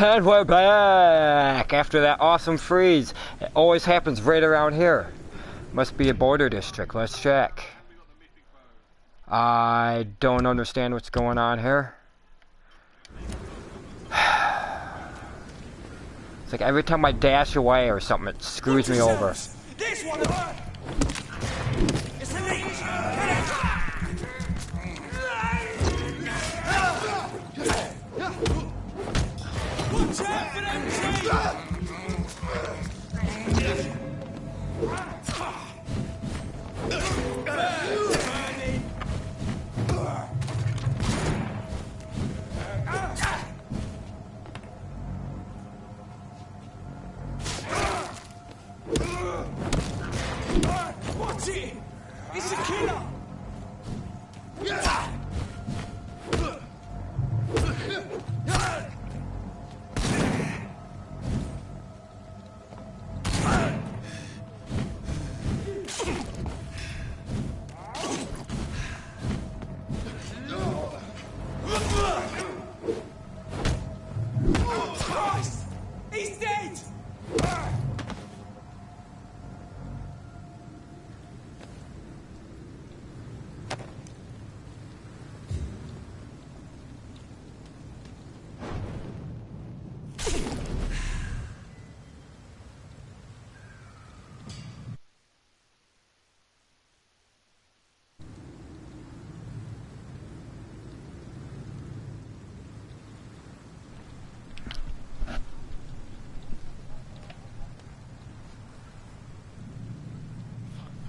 And we're back after that awesome freeze. It always happens right around here. Must be a border district. Let's check. I don't understand what's going on here. It's like every time I dash away or something, it screws me over. This one. It's a leech. Watch out for them teeth! What's it? It's a killer!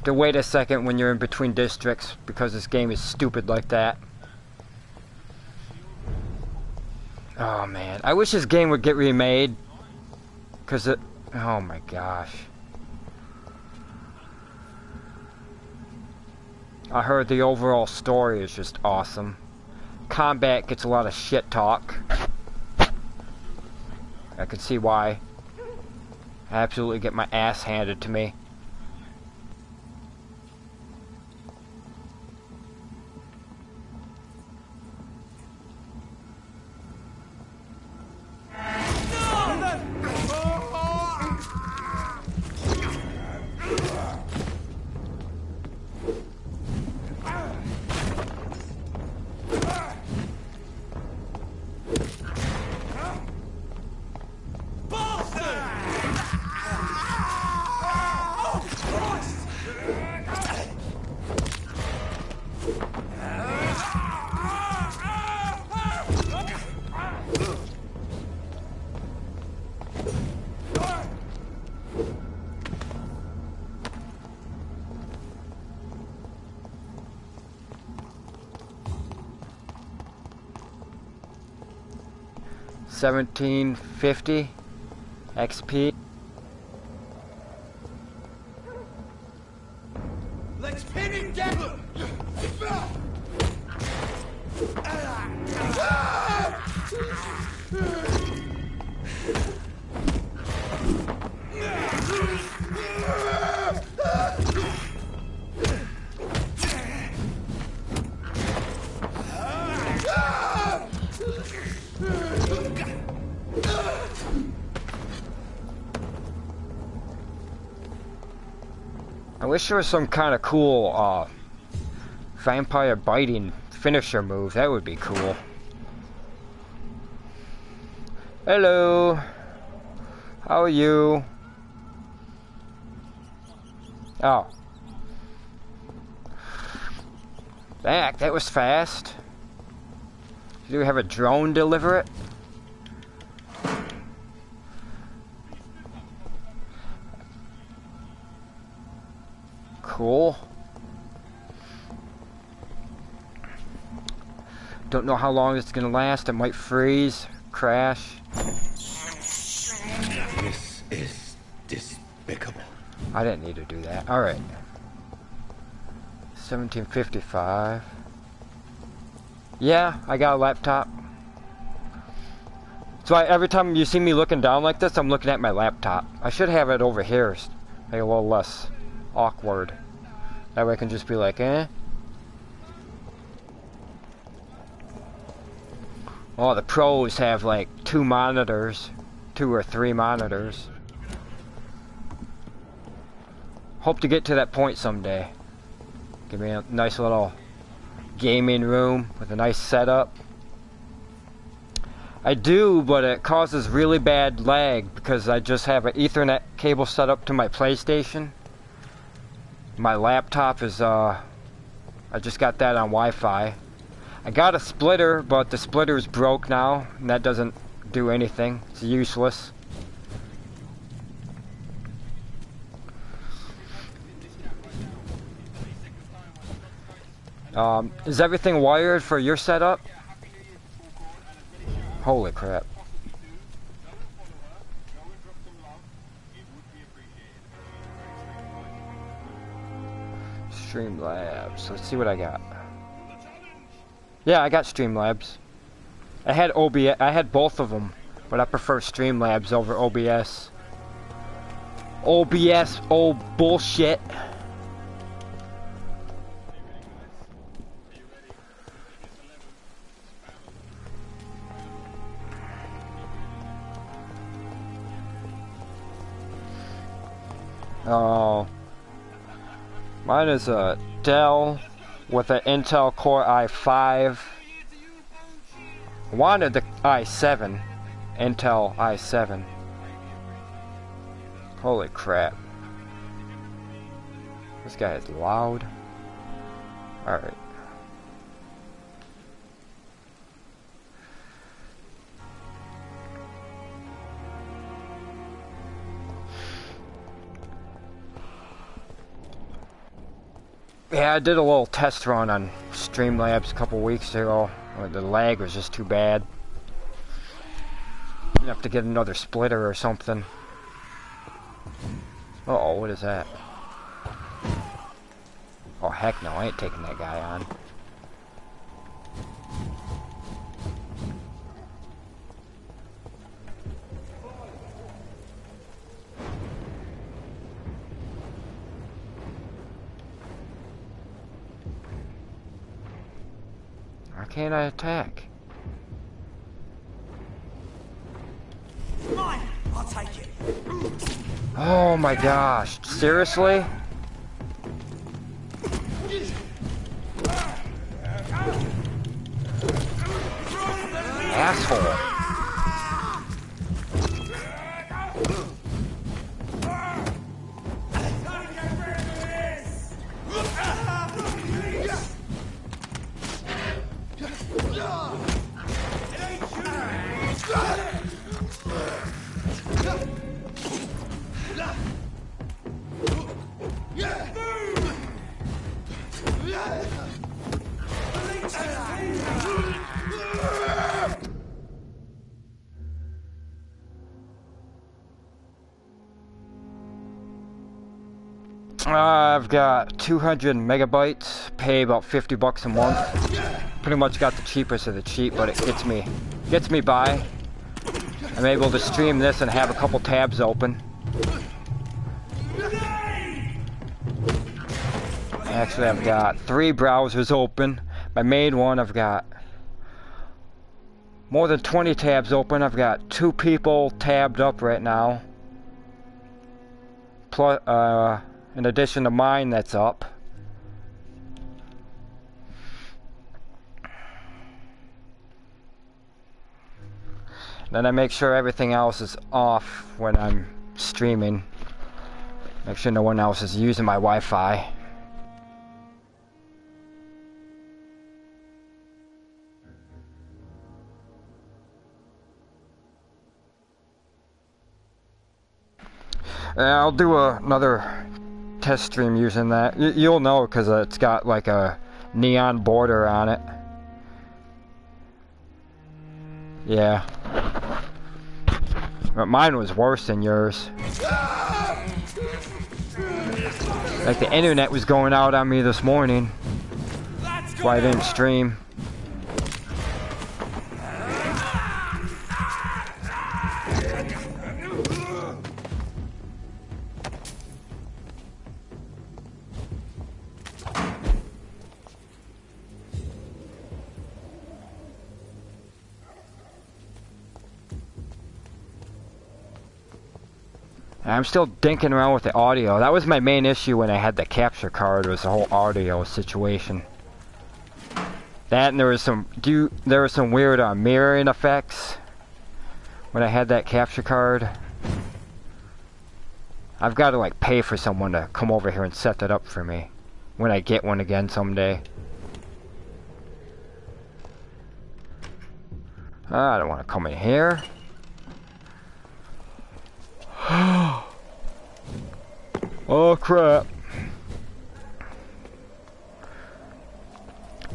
'To wait a second when you're in between districts because this game is stupid like that. Oh man, I wish this game would get remade. Cause it, oh my gosh. I heard the overall story is just awesome. Combat gets a lot of shit talk. I can see why. I absolutely get my ass handed to me. $17.50 XP. Let's pin him down! I wish there was some kind of cool vampire biting finisher move. That would be cool. Hello. How are you? Oh. Back, that was fast. Do we have a drone deliver it? Cool. Don't know how long it's gonna last. It might freeze, crash. This is despicable. I didn't need to do that. All right. 1755. Yeah, I got a laptop. So every time you see me looking down like this, I'm looking at my laptop. I should have it over here, make it a little less awkward. That way I can just be like, eh. Well, the pros have like 2 monitors, 2 or 3 monitors. Hope to get to that point someday. Give me a nice little gaming room with a nice setup. I do, but it causes really bad lag because I just have an Ethernet cable set up to my PlayStation. My laptop is, I just got that on Wi-Fi. I got a splitter, but the splitter is broke now, and that doesn't do anything. It's useless. Is everything wired for your setup? Holy crap. Streamlabs. Let's see what I got. Yeah, I got Streamlabs. I had OBS. I had both of them, but I prefer Streamlabs over OBS. OBS, oh bullshit. Oh, mine is a Dell with an Intel Core i5. I wanted the i7, Intel i7. Holy crap. This guy is loud. Alright. Yeah, I did a little test run on Streamlabs a couple weeks ago. The lag was just too bad. You have to get another splitter or something. Uh-oh, what is that? Oh, heck no, I ain't taking that guy on. Why can't I attack? Mine! I'll take it. Oh my gosh, seriously? Asshole. I've got 200 megabytes, pay about 50 bucks a month. Pretty much got the cheapest of the cheap, but it gets me by. I'm able to stream this and have a couple tabs open. Actually, I've got 3 browsers open. My main one, I've got more than 20 tabs open. I've got 2 people tabbed up right now. Plus, in addition to mine that's up. Then I make sure everything else is off when I'm streaming. Make sure no one else is using my Wi-Fi. I'll do another test stream using that. You'll know because it's got like a neon border on it. Yeah. But mine was worse than yours. Like the internet was going out on me this morning. That's why I didn't stream. I'm still dinking around with the audio. That was my main issue when I had the capture card, was the whole audio situation. That and there was some weird mirroring effects when I had that capture card. I've got to like pay for someone to come over here and set that up for me when I get one again someday. I don't want to come in here. Oh crap.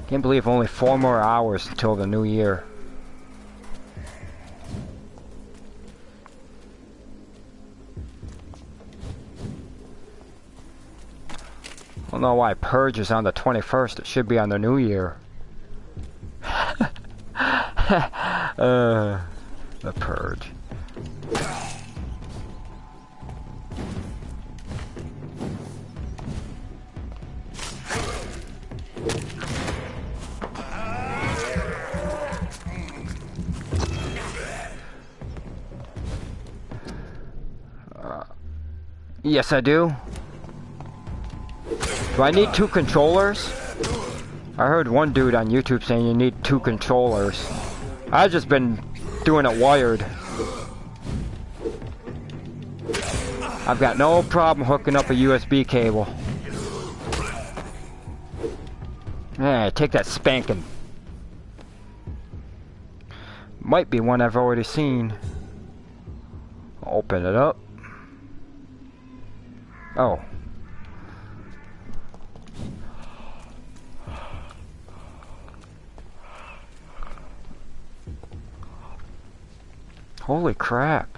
Can't believe only 4 more hours until the new year. I don't know why Purge is on the 21st. It should be on the new year. The Purge. Yes, I do. Do I need 2 controllers? I heard one dude on YouTube saying you need 2 controllers. I've just been doing it wired. I've got no problem hooking up a USB cable. Yeah, take that spanking. Might be one I've already seen. Open it up. Oh. Holy crap.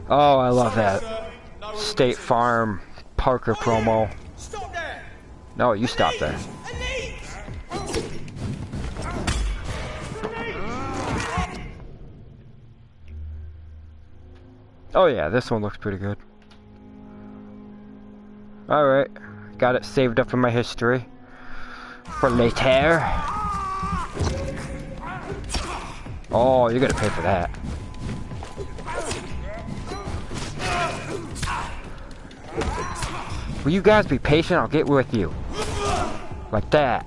Oh, I love that. State Farm Parker promo. Stop there! No, you stop there. Oh yeah, this one looks pretty good. Alright, got it saved up in my history. For later. Oh, you're gonna pay for that. Will you guys be patient? I'll get with you. Like that.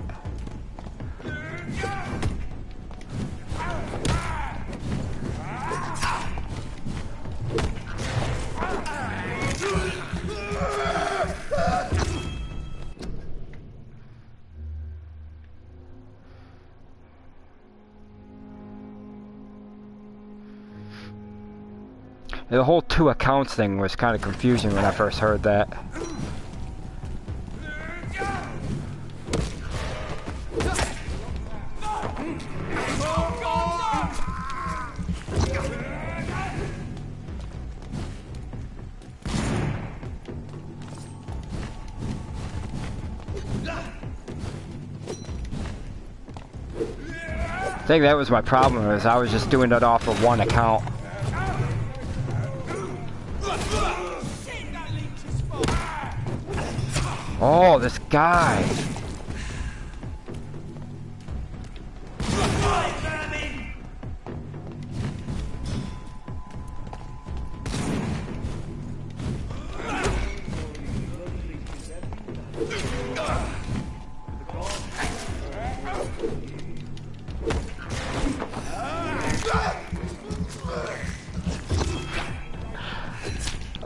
The whole 2 accounts thing was kind of confusing when I first heard that. I think that was my problem, is I was just doing it off of 1 account. Oh, this guy.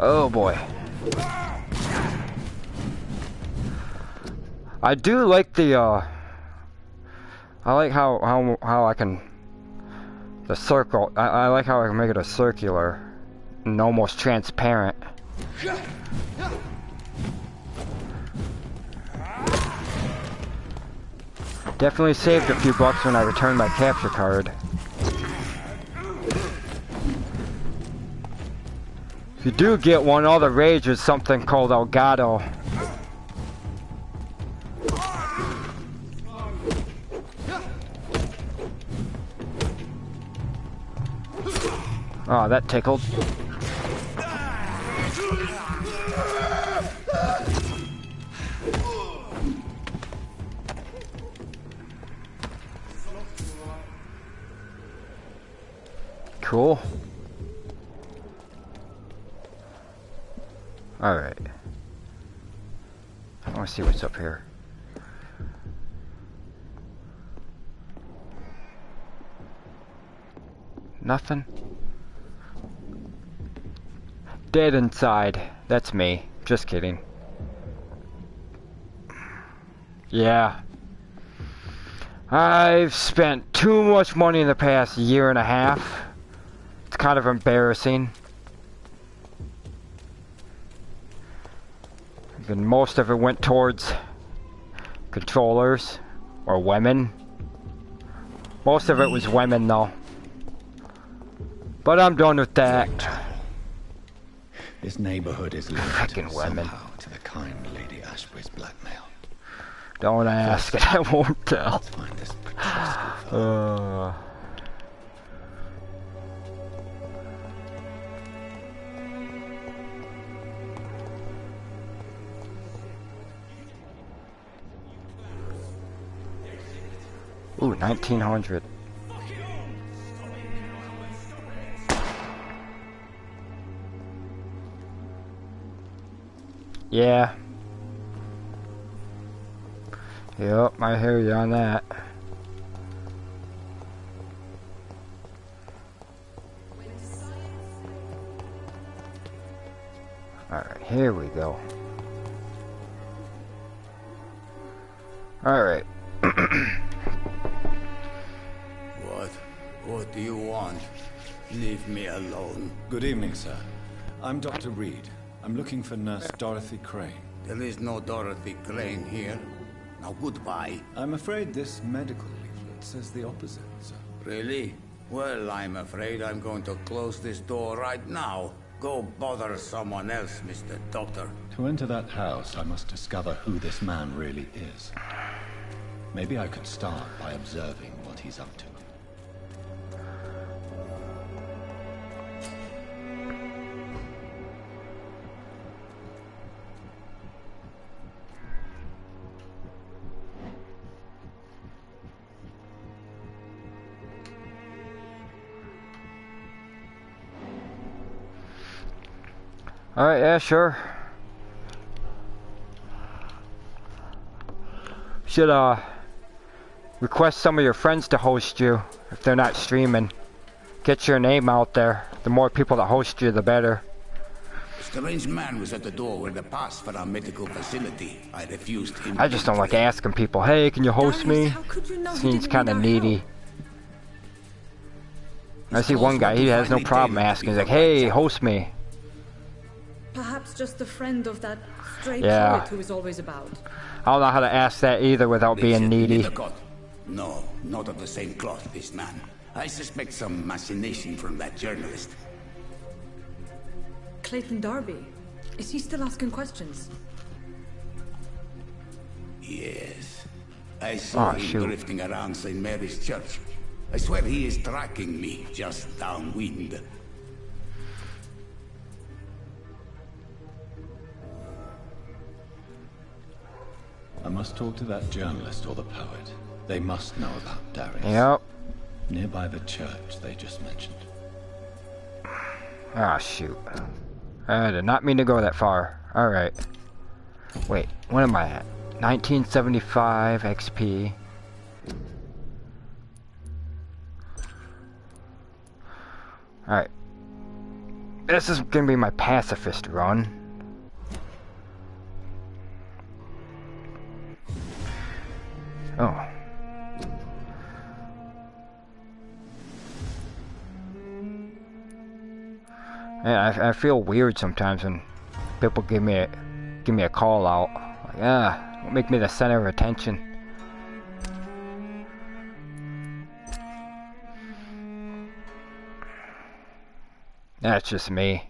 Oh boy. I do like the I like how I can the circle. I like how I can make it a circular and almost transparent. Definitely saved a few bucks when I returned my capture card. If you do get one, all the rage is something called Elgato. Oh, that tickled. Cool. Alright. I want to see what's up here. Nothing. Dead inside. That's me. Just kidding. Yeah. I've spent too much money in the past year and a half. It's kind of embarrassing. And most of it went towards controllers or women. Most of it was women though. But I'm done with that. This neighborhood is linked Frickin' women. somehow to the kind Lady Ashbury's blackmail. Don't ask it, I won't tell. Let's find this pretty school. Ooh, 1900. Yeah. Yep, I hear you on that. Alright, here we go. Alright. What do you want? Leave me alone. Good evening, sir. I'm Dr. Reid. I'm looking for Nurse Dorothy Crane. There is no Dorothy Crane here. Now goodbye. I'm afraid this medical leaflet says the opposite, sir. Really? Well, I'm afraid I'm going to close this door right now. Go bother someone else, Mr. Doctor. To enter that house, I must discover who this man really is. Maybe I could start by observing what he's up to. Alright, yeah, sure. Should, request some of your friends to host you if they're not streaming. Get your name out there. The more people that host you, the better. A strange man was at the door with a pass for our medical facility. I refused him. I just don't like asking people, hey, can you host me? Seems kind of needy. I see one guy, he has no problem asking. He's like, hey, host me. Perhaps just a friend of that stray Yeah. poet who is always about. I don't know how to ask that either without being needy. No, not of the same cloth, this man. I suspect some machination from that journalist. Clayton Darby. Is he still asking questions? Yes. I saw him shoot. drifting around St. Mary's Church. I swear he is tracking me, just downwind. I must talk to that journalist or the poet. They must know about Darius. Yep. Nearby the church they just mentioned. Ah, shoot. I did not mean to go that far. Alright. Wait, what am I at? 1975 XP. Alright. This is gonna be my pacifist run. Oh. Yeah, I feel weird sometimes when people give me a call out. Like, don't make me the center of attention. That's just me.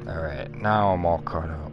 Alright, now I'm all caught up.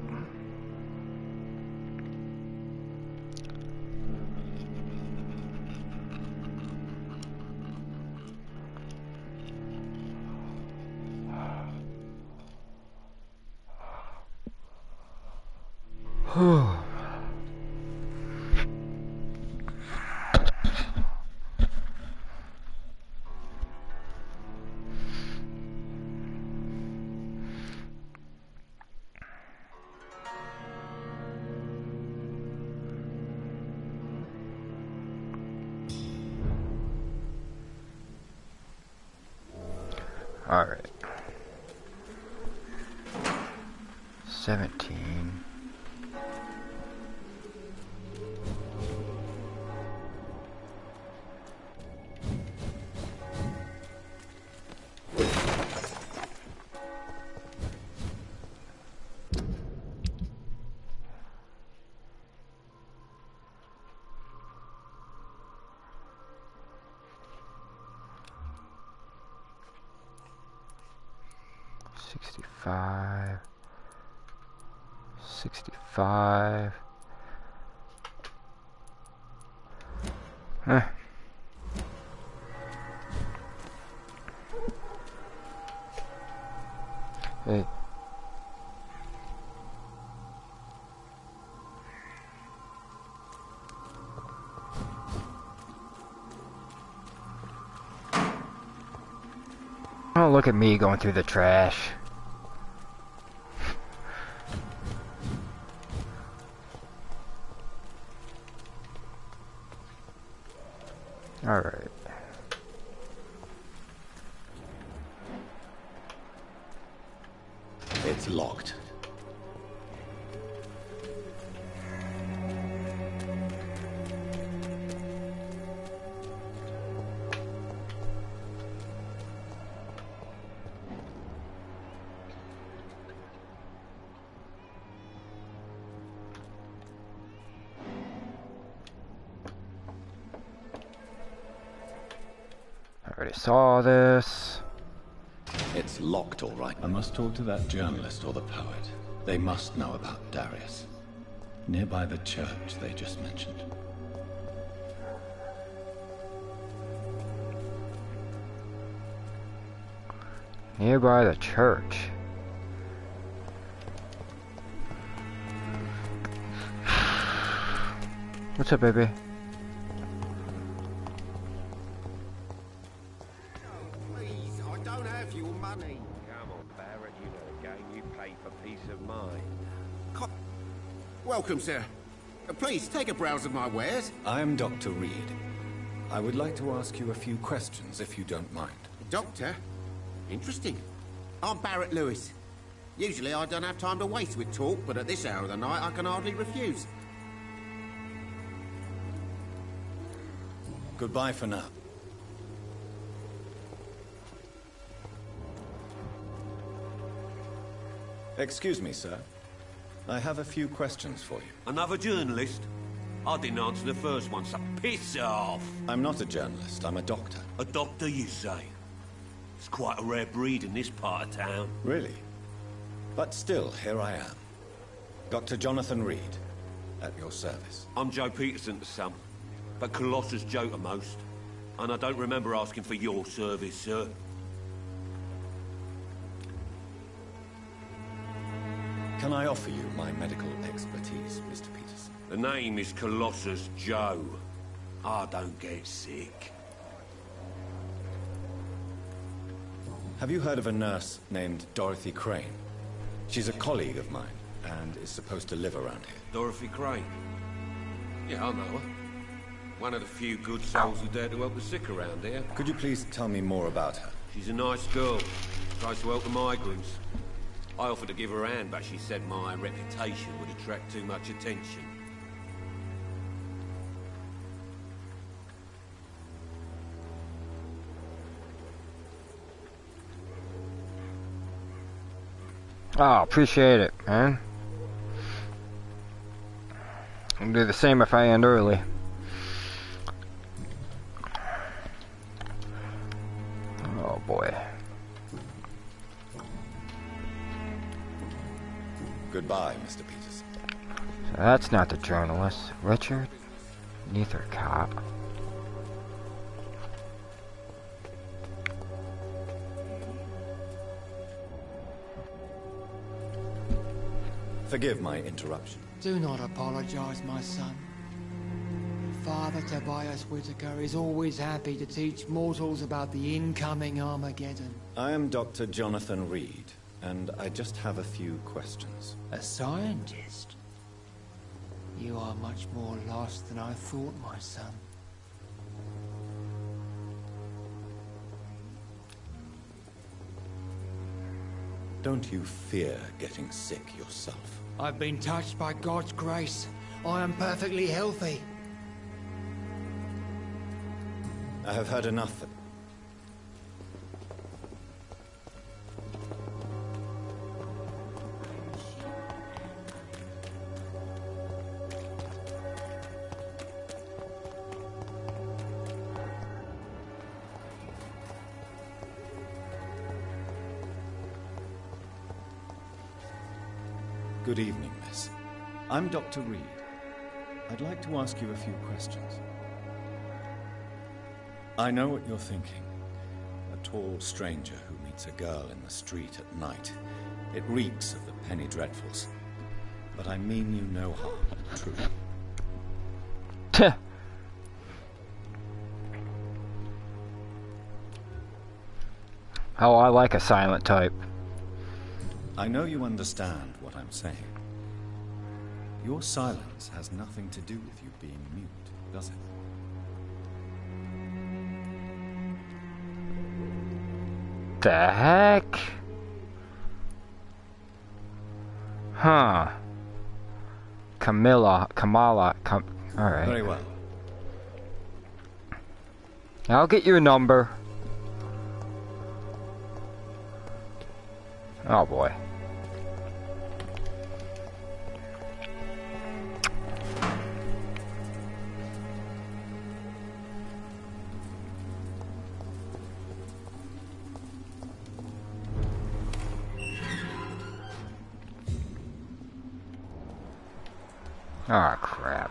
All right. 17. $65. Huh. Hey. Oh, look at me going through the trash. All right. It's locked. I already saw this. It's locked, all right. I must talk to that journalist or the poet. They must know about Darius. Nearby the church they just mentioned. Nearby the church. What's up, baby? Please, I don't have your money. Come on, Barrett, you know the game. You pay for peace of mind. Welcome, sir. Please, take a browse of my wares. I am Dr. Reid. I would like to ask you a few questions, if you don't mind. Doctor? Interesting. I'm Barrett Lewis. Usually I don't have time to waste with talk, but at this hour of the night I can hardly refuse. Goodbye for now. Excuse me, sir. I have a few questions for you. Another journalist? I didn't answer the first one, so piss off! I'm not a journalist, I'm a doctor. A doctor, you say? It's quite a rare breed in this part of town. Really? But still, here I am. Dr. Jonathan Reid, at your service. I'm Joe Peterson to some, but Colossus Joe to most. And I don't remember asking for your service, sir. Can I offer you my medical expertise, Mr. Peterson? The name is Colossus Joe. I don't get sick. Have you heard of a nurse named Dorothy Crane? She's a colleague of mine, and is supposed to live around here. Dorothy Crane? Yeah, I know her. One of the few good souls who dare to help the sick around here. Could you please tell me more about her? She's a nice girl. Tries to help the migrants. I offered to give her a hand, but she said my reputation would attract too much attention. Oh, appreciate it, man. I'll do the same if I end early. Oh boy. Goodbye, Mr. Peterson. So that's not the journalist. Richard? Neither cop. Forgive my interruption. Do not apologize, my son. Father Tobias Whitaker is always happy to teach mortals about the incoming Armageddon. I am Dr. Jonathan Reid, and I just have a few questions. A scientist? You are much more lost than I thought, my son. Don't you fear getting sick yourself? I've been touched by God's grace. I am perfectly healthy. I have heard enough. Good evening, miss. I'm Dr. Reid. I'd like to ask you a few questions. I know what you're thinking. A tall stranger who meets a girl in the street at night. It reeks of the penny dreadfuls. But I mean you no harm, truly. Oh, I like a silent type. I know you understand what I'm saying. Your silence has nothing to do with you being mute, does it? The heck? Huh. Kamala. Alright. Very well. I'll get your number. Oh boy. Oh crap.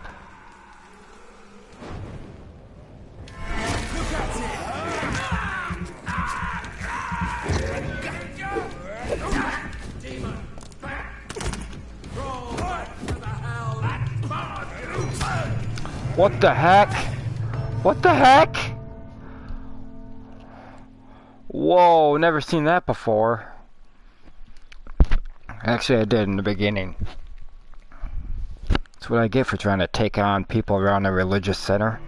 What the heck? What the heck? Whoa, never seen that before. Actually, I did in the beginning. That's what I get for trying to take on people around a religious center.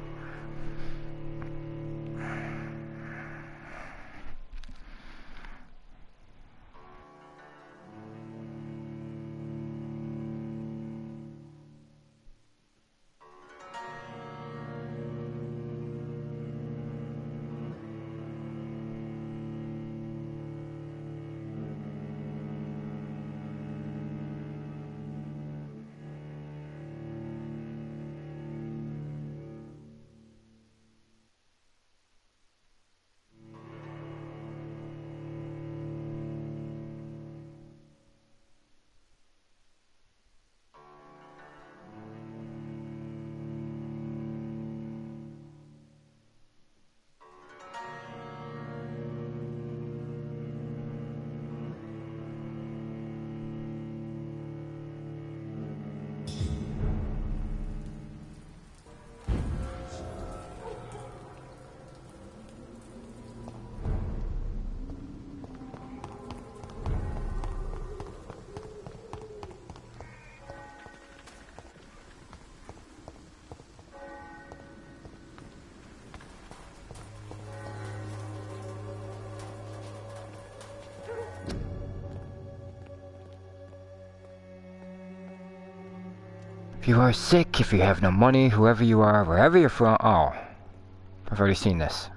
If you are sick, if you have no money, whoever you are, wherever you're from. Oh, I've already seen this.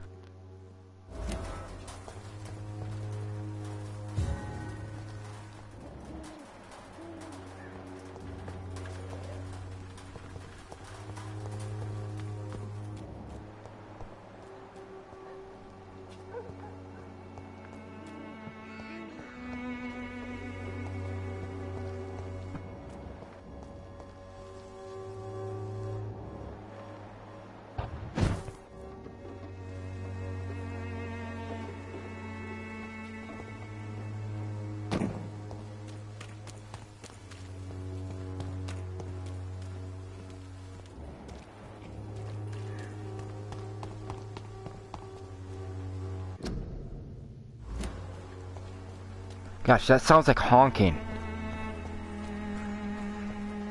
Gosh, that sounds like honking.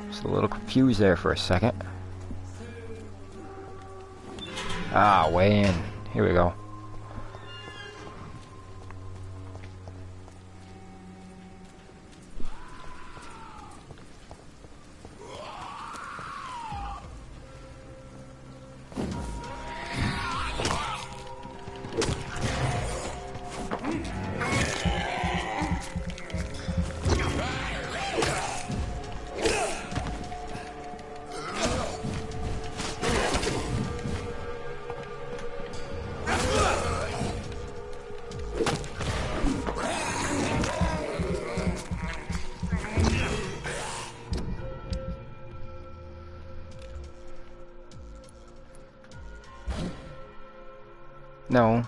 Just a little confused there for a second. Ah, way in. Here we go. No.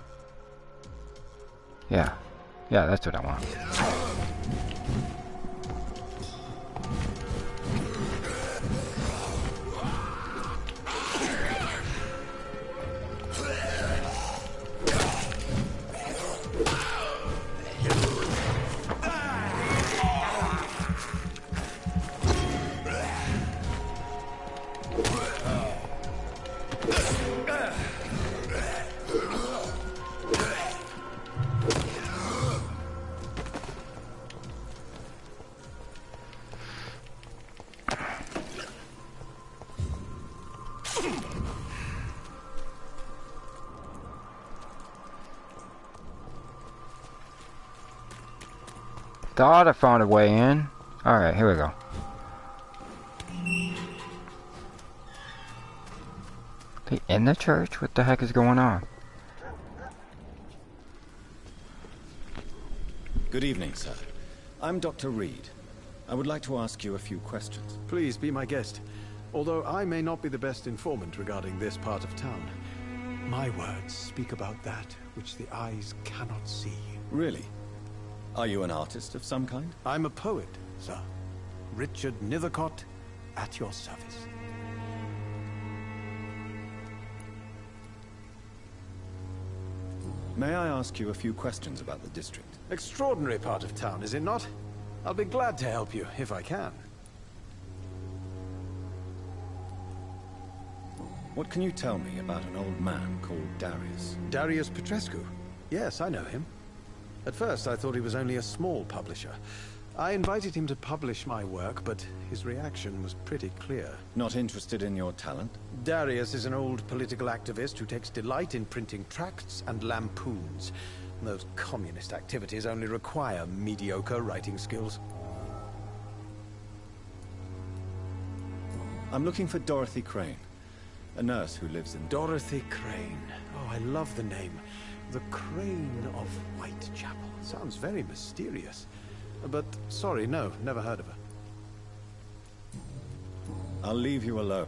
Yeah. Yeah, that's what I want. Thought I found a way in. Alright, here we go. They in the church? What the heck is going on? Good evening, sir. I'm Dr. Reid. I would like to ask you a few questions. Please be my guest. Although I may not be the best informant regarding this part of town, my words speak about that which the eyes cannot see. Really? Are you an artist of some kind? I'm a poet, sir. Richard Nethercott, at your service. May I ask you a few questions about the district? Extraordinary part of town, is it not? I'll be glad to help you, if I can. What can you tell me about an old man called Darius? Darius Petrescu? Yes, I know him. At first, I thought he was only a small publisher. I invited him to publish my work, but his reaction was pretty clear. Not interested in your talent? Darius is an old political activist who takes delight in printing tracts and lampoons. Those communist activities only require mediocre writing skills. I'm looking for Dorothy Crane, a nurse who lives in... Dorothy Crane. Oh, I love the name. The Crane of Whitechapel. Sounds very mysterious. But, sorry, no, never heard of her. I'll leave you alone.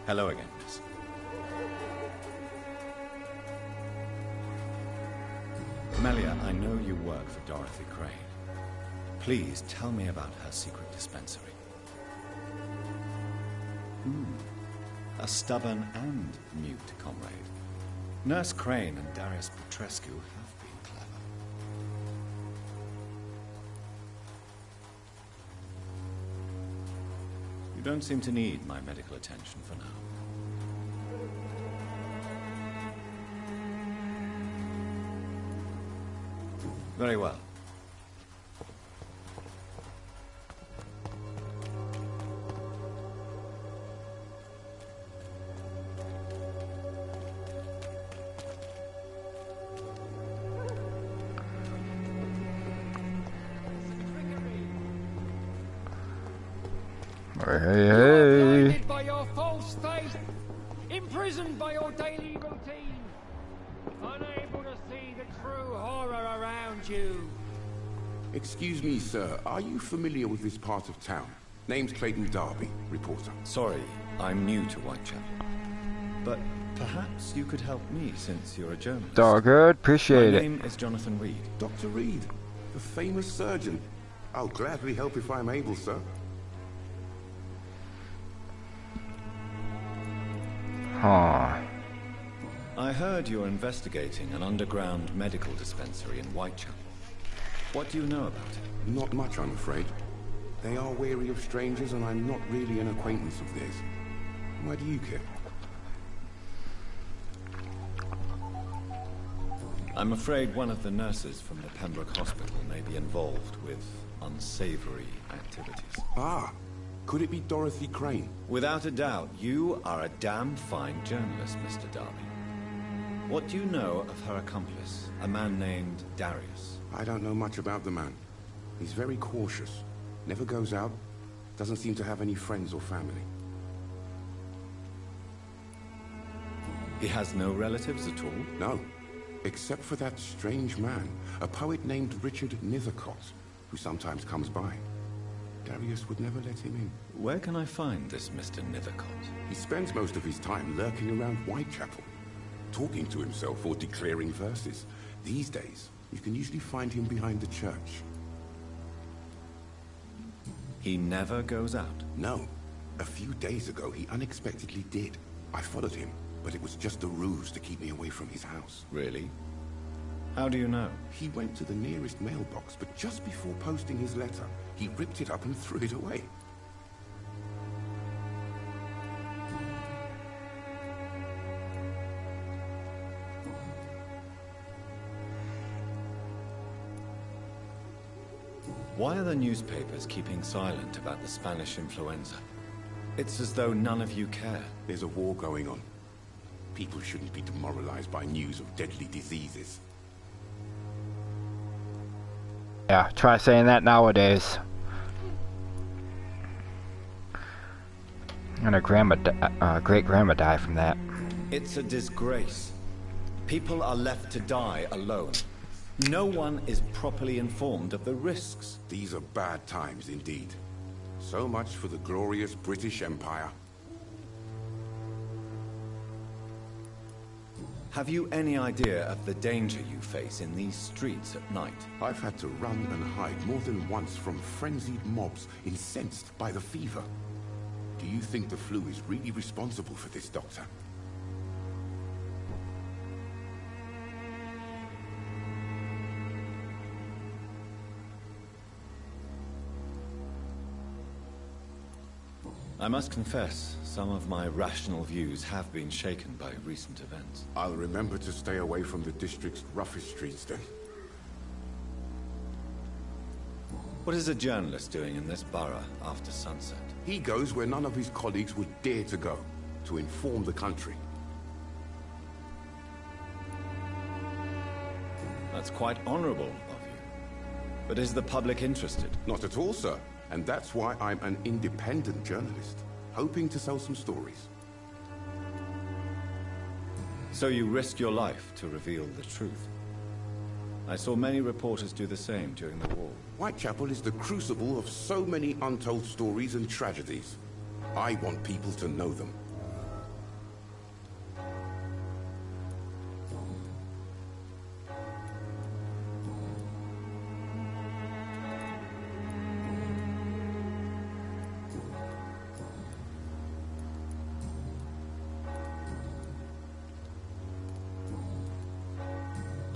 Hello again, miss. Melia, I know you work for Dorothy Crane. Please tell me about her secret dispensary. A stubborn and mute comrade. Nurse Crane and Darius Petrescu have been clever. You don't seem to need my medical attention for now. Very well. Hey. By your false faith, imprisoned by your daily routine, unable to see the true horror find you. Excuse me, sir. Are you familiar with this part of town? Name's Clayton Darby, reporter. Sorry, I'm new to Whitechapel. But perhaps you could help me since you're a journalist. All good, appreciate My it. name is Jonathan Reid. Dr. Reid, the famous surgeon. I'll gladly help if I'm able, sir. Huh. I heard you're investigating an underground medical dispensary in Whitechapel. What do you know about it? Not much, I'm afraid. They are wary of strangers, and I'm not really an acquaintance of theirs. Why do you care? I'm afraid one of the nurses from the Pembroke Hospital may be involved with unsavory activities. Ah, could it be Dorothy Crane? Without a doubt, you are a damn fine journalist, Mr. Darby. What do you know of her accomplice, a man named Darius? I don't know much about the man. He's very cautious. Never goes out. Doesn't seem to have any friends or family. He has no relatives at all? No. Except for that strange man, a poet named Richard Nethercott, who sometimes comes by. Darius would never let him in. Where can I find this Mr. Nethercott? He spends most of his time lurking around Whitechapel, talking to himself or declaring verses. These days, you can usually find him behind the church. He never goes out? No. A few days ago, he unexpectedly did. I followed him, but it was just a ruse to keep me away from his house. Really? How do you know? He went to the nearest mailbox, but just before posting his letter, he ripped it up and threw it away. Why are the newspapers keeping silent about the Spanish influenza? It's as though none of you care. There's a war going on. People shouldn't be demoralized by news of deadly diseases. Yeah, try saying that nowadays. And her great-grandma died from that. It's a disgrace. People are left to die alone. No one is properly informed of the risks. These are bad times indeed. So much for the glorious British Empire. Have you any idea of the danger you face in these streets at night? I've had to run and hide more than once from frenzied mobs incensed by the fever. Do you think the flu is really responsible for this, Doctor? I must confess, some of my rational views have been shaken by recent events. I'll remember to stay away from the district's roughest streets then. What is a journalist doing in this borough after sunset? He goes where none of his colleagues would dare to go, to inform the country. That's quite honorable of you. But is the public interested? Not at all, sir. And that's why I'm an independent journalist, hoping to sell some stories. So you risk your life to reveal the truth. I saw many reporters do the same during the war. Whitechapel is the crucible of so many untold stories and tragedies. I want people to know them.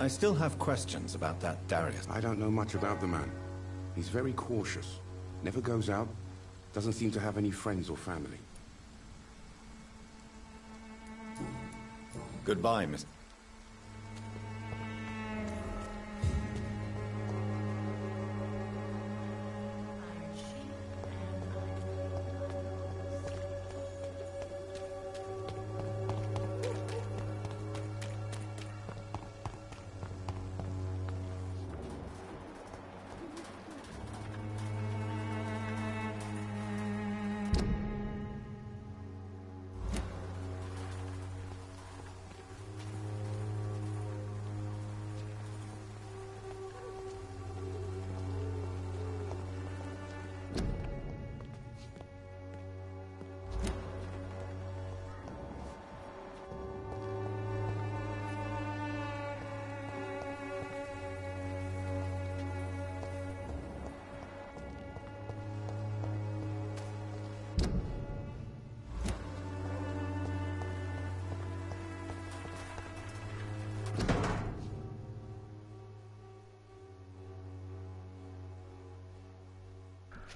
I still have questions about that Darius. I don't know much about the man. He's very cautious. Never goes out. Doesn't seem to have any friends or family. Goodbye, Mr.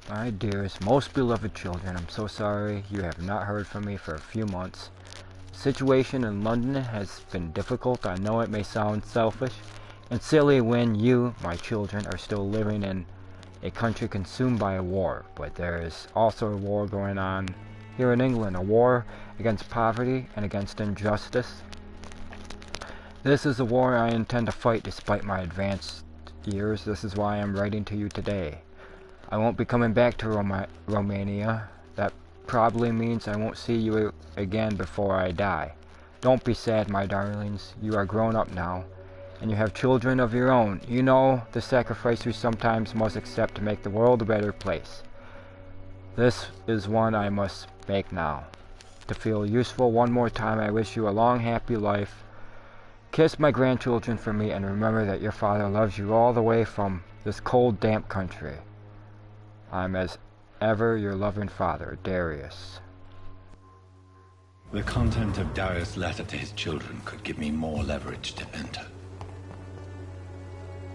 My dearest, most beloved children, I'm so sorry you have not heard from me for a few months. The situation in London has been difficult. I know it may sound selfish and silly when you, my children, are still living in a country consumed by a war, but there is also a war going on here in England, a war against poverty and against injustice. This is a war I intend to fight despite my advanced years. This is why I'm writing to you today. I won't be coming back to Romania. That probably means I won't see you again before I die. Don't be sad, my darlings. You are grown up now, and you have children of your own. You know the sacrifice we sometimes must accept to make the world a better place. This is one I must make now. To feel useful one more time, I wish you a long, happy life. Kiss my grandchildren for me, and remember that your father loves you all the way from this cold, damp country. I'm as ever your loving father, Darius. The content of Darius' letter to his children could give me more leverage to enter.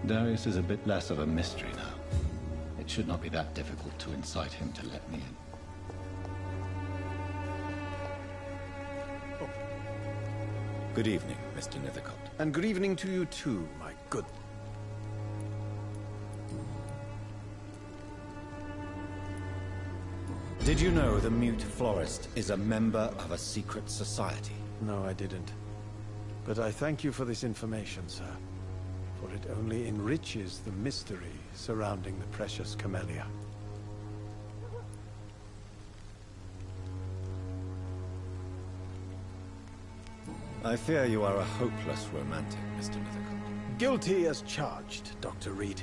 Darius is a bit less of a mystery now. It should not be that difficult to incite him to let me in. Good evening, Mr. Nethercott. And good evening to you too, my good... Did you know the Mute Florist is a member of a secret society? No, I didn't. But I thank you for this information, sir. For it only enriches the mystery surrounding the precious camellia. I fear you are a hopeless romantic, Mr. Nethercott. Guilty as charged, Dr. Reid.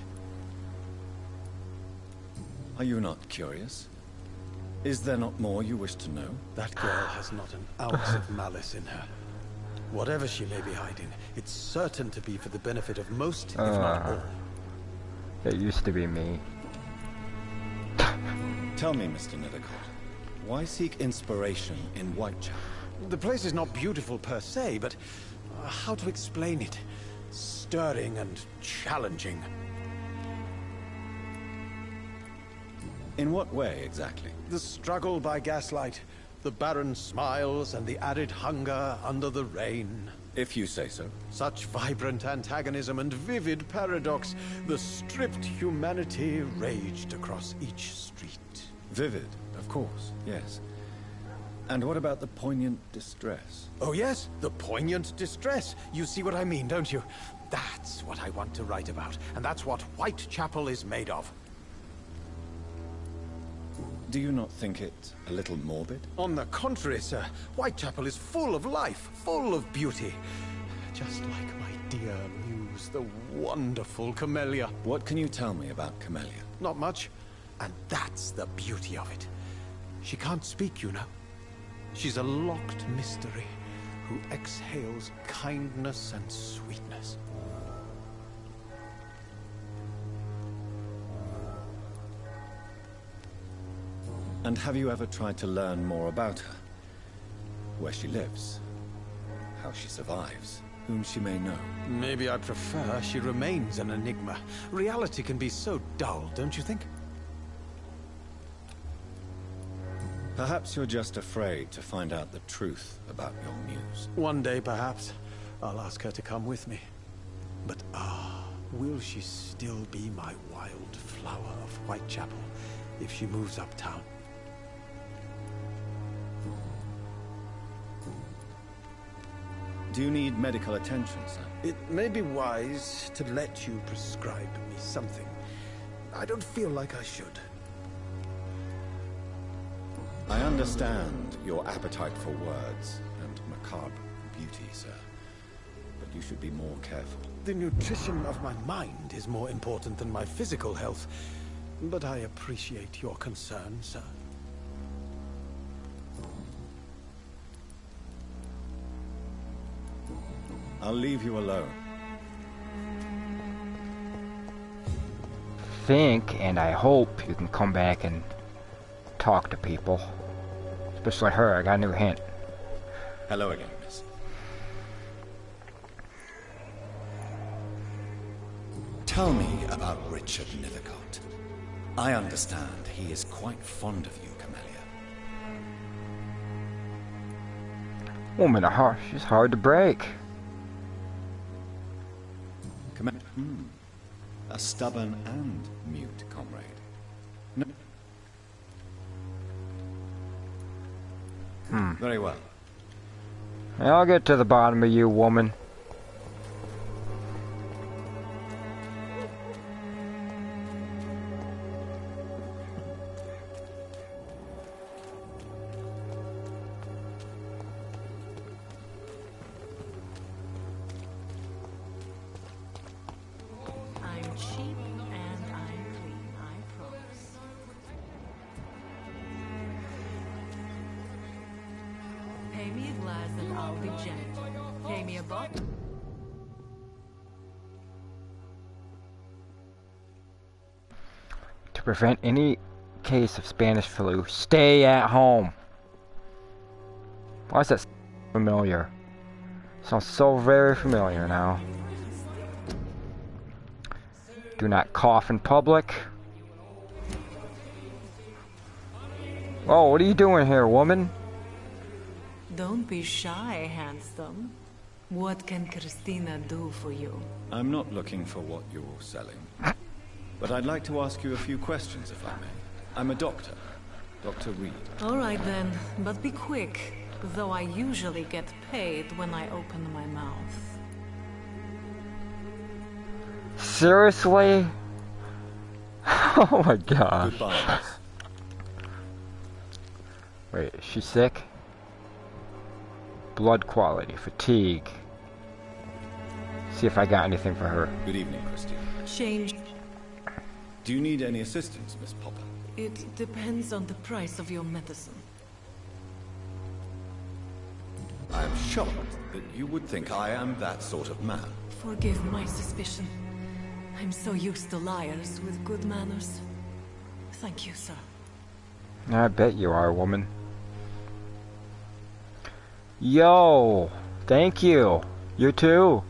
Are you not curious? Is there not more you wish to know? That girl has not an ounce of malice in her. Whatever she may be hiding, it's certain to be for the benefit of most, if not all. It used to be me. Tell me, Mr. Nethercott, why seek inspiration in Whitechapel? The place is not beautiful per se, but how to explain it? Stirring and challenging. In what way, exactly? The struggle by gaslight, the barren smiles, and the arid hunger under the rain. If you say so. Such vibrant antagonism and vivid paradox, the stripped humanity raged across each street. Vivid, of course, yes. And what about the poignant distress? Oh yes, the poignant distress. You see what I mean, don't you? That's what I want to write about, and that's what Whitechapel is made of. Do you not think it a little morbid? On the contrary, sir. Whitechapel is full of life, full of beauty. Just like my dear muse, the wonderful Camellia. What can you tell me about Camellia? Not much. And that's the beauty of it. She can't speak, you know. She's a locked mystery who exhales kindness and sweetness. And have you ever tried to learn more about her? Where she lives? How she survives? Whom she may know? Maybe I prefer she remains an enigma. Reality can be so dull, don't you think? Perhaps you're just afraid to find out the truth about your muse. One day, perhaps, I'll ask her to come with me. But will she still be my wild flower of Whitechapel if she moves uptown? Do you need medical attention, sir? It may be wise to let you prescribe me something. I don't feel like I should. I understand your appetite for words and macabre beauty, sir. But you should be more careful. The nutrition of my mind is more important than my physical health. But I appreciate your concern, sir. I'll leave you alone. Think, and I hope you can come back and talk to people. Especially her, I got a new hint. Hello again, miss. Tell me about Richard Nethercott. I understand he is quite fond of you, Camellia. Woman, she's hard to break. A stubborn and mute comrade. No. Very well. I'll get to the bottom of you, woman. To prevent any case of Spanish flu, stay at home. Why is that familiar? Sounds so very familiar now. Do not cough in public. Oh, what are you doing here, woman? Don't be shy, handsome. What can Christina do for you? I'm not looking for what you're selling. But I'd like to ask you a few questions, if I may. I'm a doctor. Dr. Reid. All right then, but be quick. Though I usually get paid when I open my mouth. Seriously? Oh my gosh. Goodbye. Wait, is she sick? Blood quality, fatigue. See if I got anything for her. Good evening, Christina. Change. Do you need any assistance, Miss Popper? It depends on the price of your medicine. I am shocked that you would think I am that sort of man. Forgive my suspicion. I'm so used to liars with good manners. Thank you, sir. I bet you are, woman. Yo! Thank you! You too!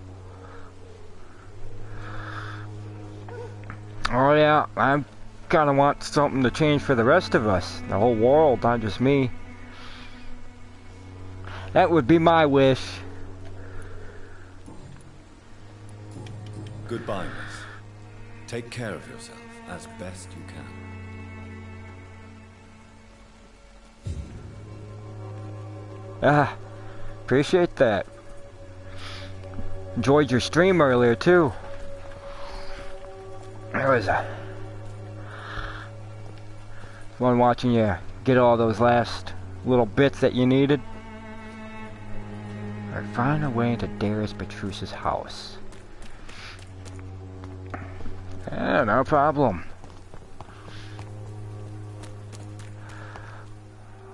Oh yeah, I kinda want something to change for the rest of us. The whole world, not just me. That would be my wish. Goodbye, miss. Take care of yourself as best you can. Ah, appreciate that. Enjoyed your stream earlier too. There was a fun watching you get all those last little bits that you needed. Or find a way into Darius Petrus's house. Yeah, no problem.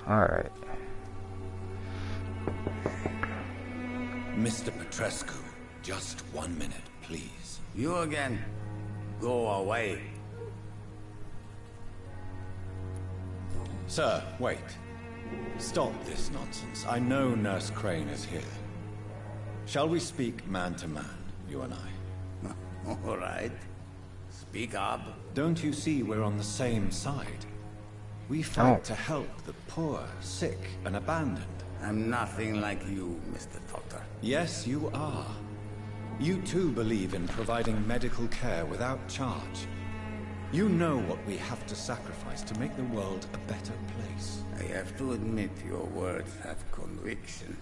Alright. Mr. Petrescu, just 1 minute, please. You again? Go away. Sir, wait. Stop this nonsense. I know Nurse Crane is here. Shall we speak man to man, you and I? All right. Speak up. Don't you see we're on the same side? We fight to help the poor, sick, and abandoned. I'm nothing like you, Mr. Doctor. Yes, you are. You too believe in providing medical care without charge. You know what we have to sacrifice to make the world a better place. I have to admit your words have conviction.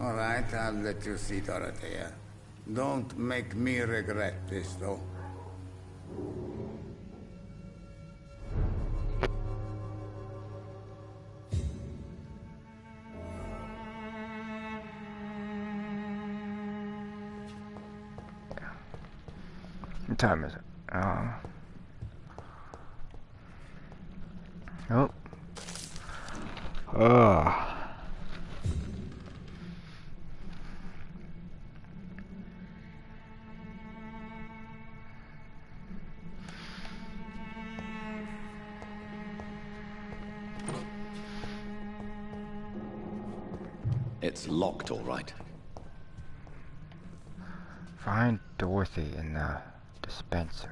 All right, I'll let you see, Dorothea. Don't make me regret this, though. What time is it? Oh. Ugh. It's locked, all right. Find Dorothy in the dispensary.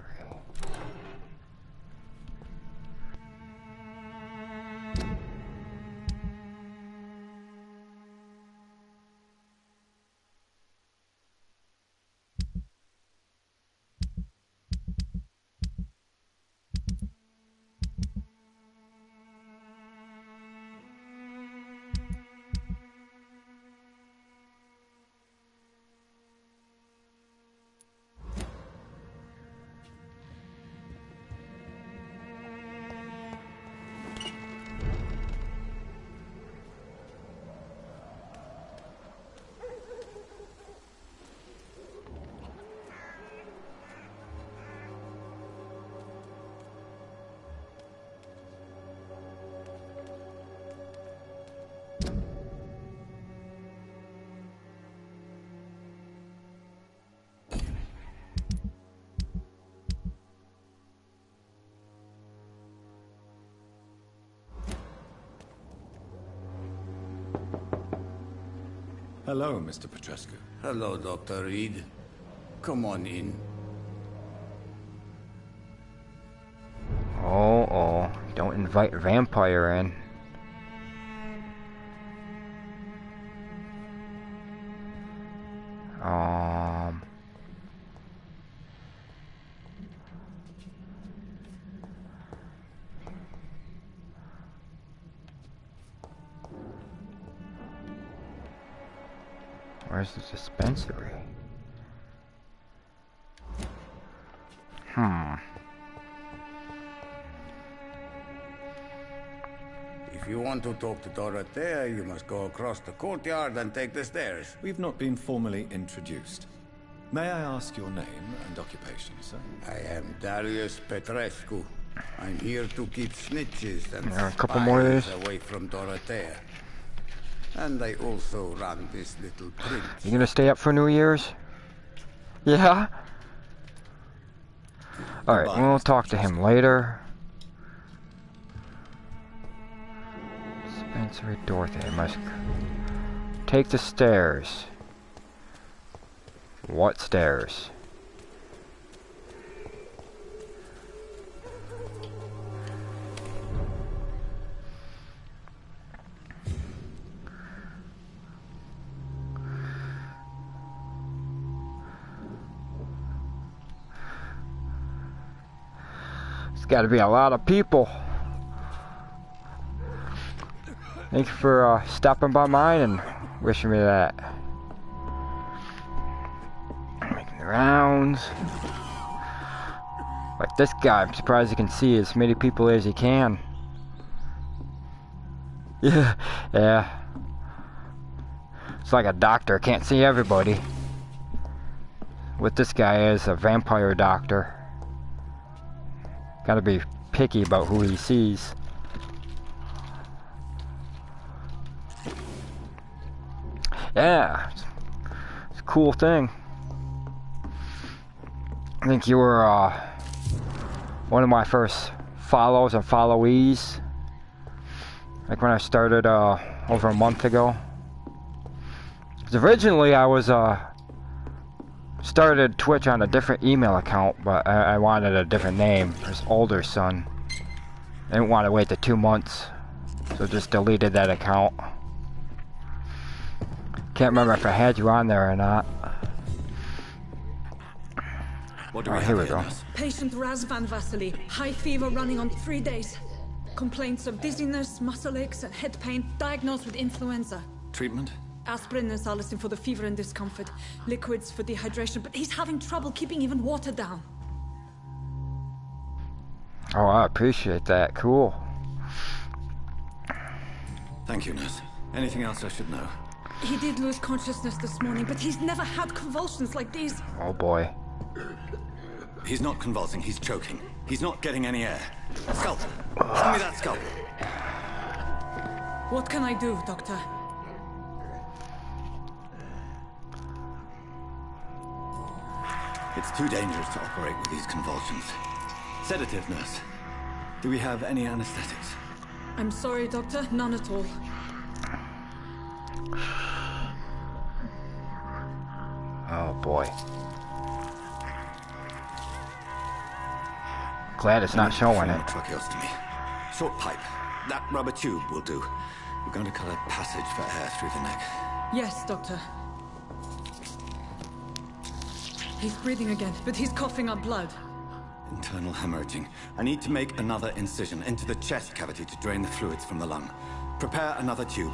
Hello, Mr. Petrescu. Hello, Dr. Reid. Come on in. Oh, don't invite a vampire in. Where's the dispensary? If you want to talk to Dorothea, you must go across the courtyard and take the stairs. We've not been formally introduced. May I ask your name and occupation, sir? I am Darius Petrescu. I'm here to keep snitches and a couple more spies days. away from Dorothea. And I also run this little print. You gonna stay up for New Year's? Yeah? Alright, we'll talk to him later. Dispensary Dorothy. I must take the stairs. What stairs? It's got to be a lot of people. Thanks for stopping by mine and wishing me that. Making the rounds. Like this guy, I'm surprised he can see as many people as he can. Yeah. It's like a doctor, can't see everybody. What this guy is, a vampire doctor. Gotta be picky about who he sees. Yeah, it's a cool thing. I think you were one of my first follows and followees. Like when I started over a month ago. 'Cause originally I was started Twitch on a different email account, but I wanted a different name. His older son. I didn't want to wait the 2 months, so just deleted that account. Can't remember if I had you on there or not. What do we Oh, have here we go. Patient Razvan Vasily. High fever running on 3 days. Complaints of dizziness, muscle aches, and head pain. Diagnosed with influenza. Treatment? Aspirin and salicin for the fever and discomfort. Liquids for dehydration, but he's having trouble keeping even water down. Oh, I appreciate that. Cool. Thank you, nurse. Anything else I should know? He did lose consciousness this morning, but he's never had convulsions like these. Oh boy. He's not convulsing, he's choking. He's not getting any air. Scalpel! Hand me that scalpel! What can I do, Doctor? It's too dangerous to operate with these convulsions. Sedative, nurse. Do we have any anesthetics? I'm sorry, Doctor. None at all. Oh boy. Glad it's not showing it. Tracheostomy. Short pipe. That rubber tube will do. We're going to cut a passage for air through the neck. Yes, Doctor. He's breathing again, but he's coughing up blood. Internal hemorrhaging. I need to make another incision into the chest cavity to drain the fluids from the lung. Prepare another tube.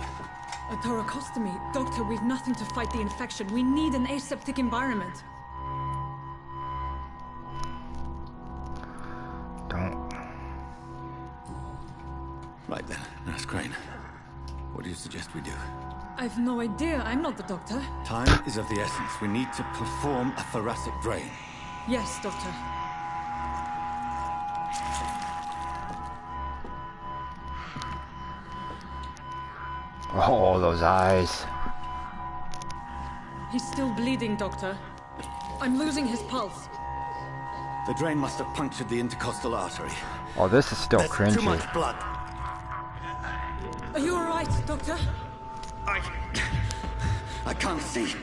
A thoracostomy. Doctor, we've nothing to fight the infection. We need an aseptic environment. Don't. Right then, Nurse Crane. What do you suggest we do? I've no idea. I'm not the doctor. Time is of the essence. We need to perform a thoracic drain. Yes, Doctor. Oh, those eyes. He's still bleeding, Doctor. I'm losing his pulse. The drain must have punctured the intercostal artery. Oh, this is still There's cringy. too much blood. Are you all right, Doctor? I can't see.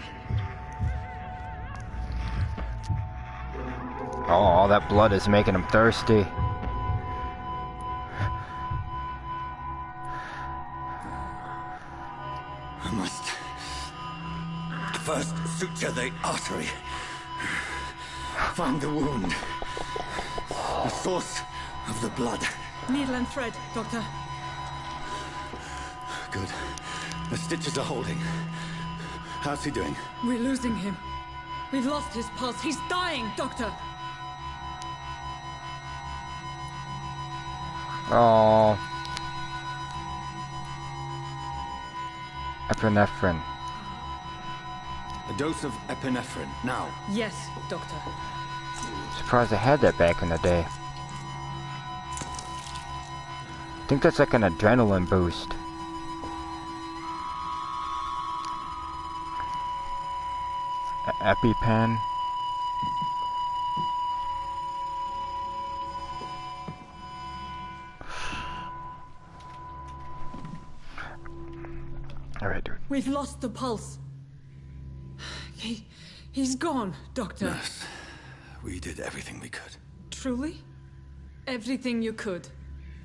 Oh, all that blood is making him thirsty. I must first suture the artery. Find the wound. The source of the blood. Needle and thread, Doctor. Good. The stitches are holding. How's he doing? We're losing him. We've lost his pulse. He's dying, Doctor. Oh. Epinephrine. A dose of epinephrine, now. Yes, Doctor. Surprised I had that back in the day. I think that's like an adrenaline boost. EpiPen. Alright, dude. We've lost the pulse. He's gone, Doctor. Yes. We did everything we could. Truly? Everything you could.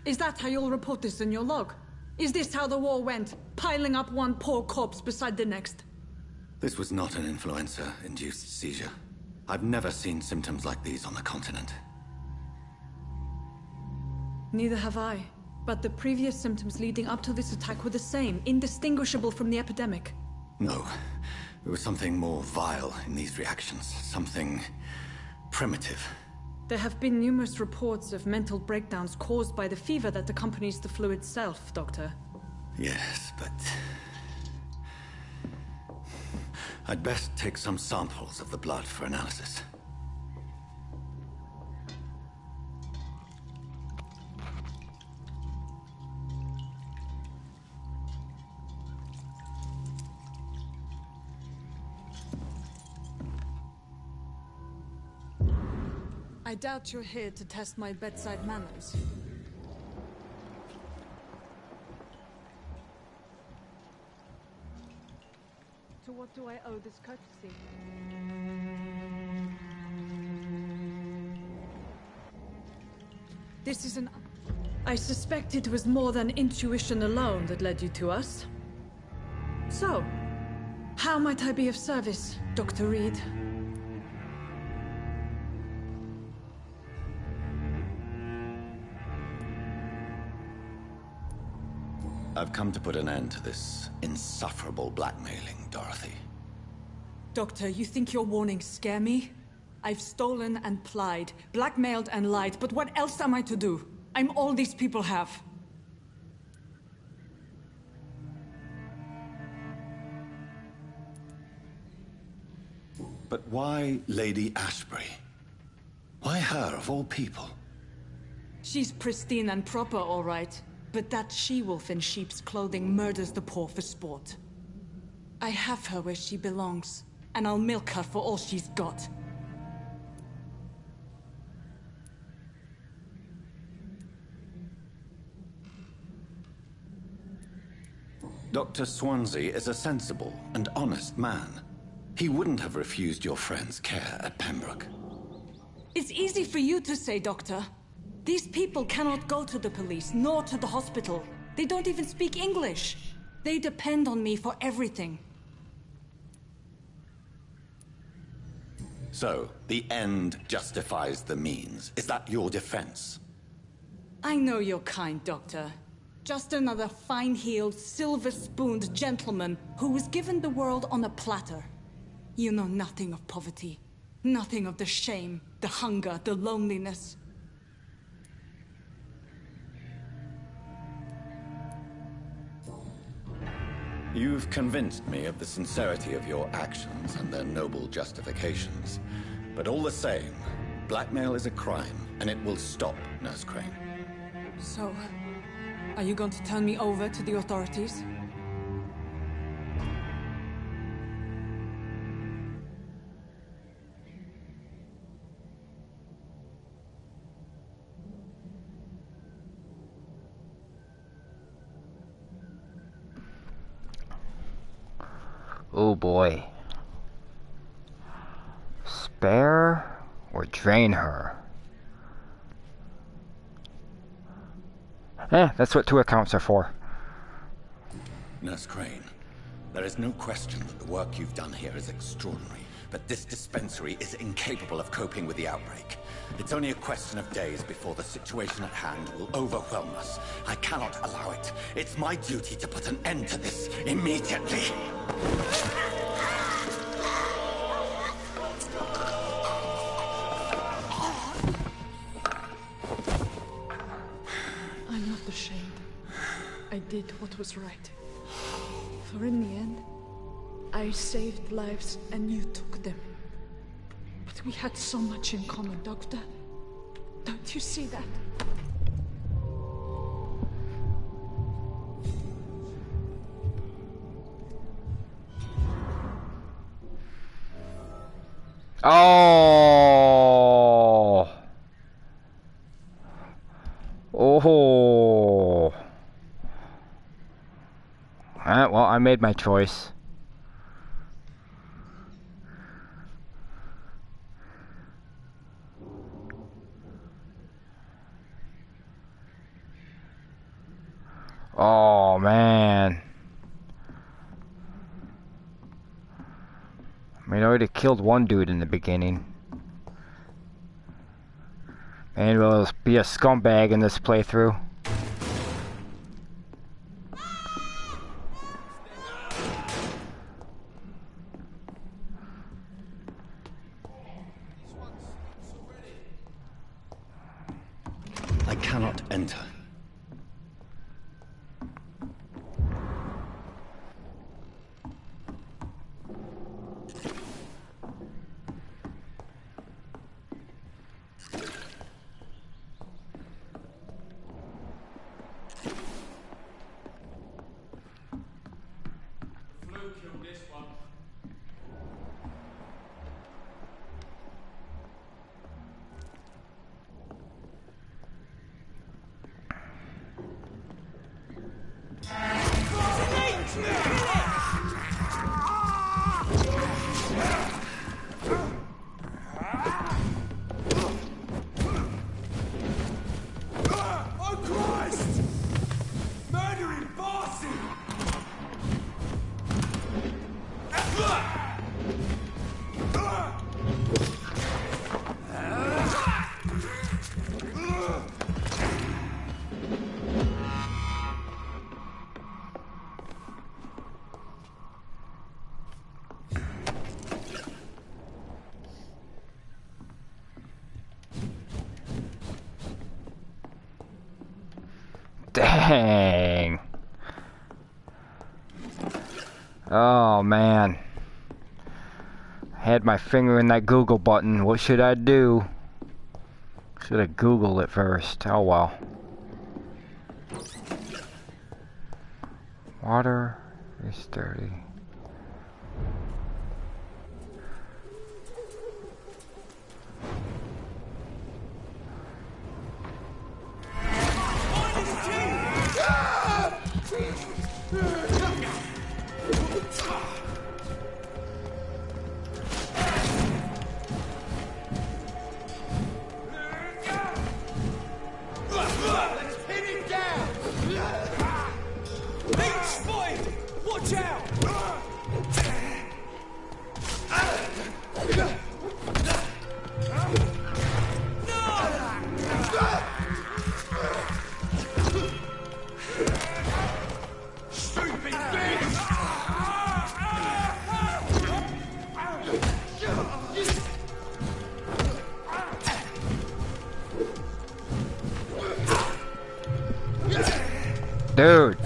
Is that how you'll report this in your log? Is this how the war went? Piling up one poor corpse beside the next? This was not an influenza-induced seizure. I've never seen symptoms like these on the continent. Neither have I. But the previous symptoms leading up to this attack were the same, indistinguishable from the epidemic. No. There was something more vile in these reactions. Something primitive. There have been numerous reports of mental breakdowns caused by the fever that accompanies the flu itself, Doctor. Yes, but... I'd best take some samples of the blood for analysis. I doubt you're here to test my bedside manners. To what do I owe this courtesy? This is an... I suspect it was more than intuition alone that led you to us. So, how might I be of service, Dr. Reid? I've come to put an end to this insufferable blackmailing, Dorothy. Doctor, you think your warnings scare me? I've stolen and plied, blackmailed and lied, but what else am I to do? I'm all these people have. But why Lady Ashbury? Why her, of all people? She's pristine and proper, all right. But that she-wolf in sheep's clothing murders the poor for sport. I have her where she belongs, and I'll milk her for all she's got. Dr. Swansea is a sensible and honest man. He wouldn't have refused your friend's care at Pembroke. It's easy for you to say, Doctor. These people cannot go to the police, nor to the hospital. They don't even speak English. They depend on me for everything. So, the end justifies the means. Is that your defense? I know you're kind, Doctor. Just another fine-heeled, silver-spooned gentleman who was given the world on a platter. You know nothing of poverty. Nothing of the shame, the hunger, the loneliness. You've convinced me of the sincerity of your actions and their noble justifications. But all the same, blackmail is a crime, and it will stop, Nurse Crane. So, are you going to turn me over to the authorities? Oh boy. Spare or drain her? That's what 2 accounts are for. Nurse Crane, there is no question that the work you've done here is extraordinary, but this dispensary is incapable of coping with the outbreak. It's only a question of days before the situation at hand will overwhelm us. I cannot allow it. It's my duty to put an end to this immediately. I'm not ashamed. I did what was right. For in the end, I saved lives and you took them. But we had so much in common, Doctor. Don't you see that? Oh. Oh. Well, I made my choice. Oh, man. I mean, I already killed one dude in the beginning. And we'll be a scumbag in this playthrough. I cannot enter. Oh Christ! Murdering Barcy! Dang. Oh, man. Had my finger in that Google button. What should I do? Should have Googled it first. Oh, well. Water is dirty. Let's pin him down! Reid spotted! Watch out! Stupid bitch! Dude.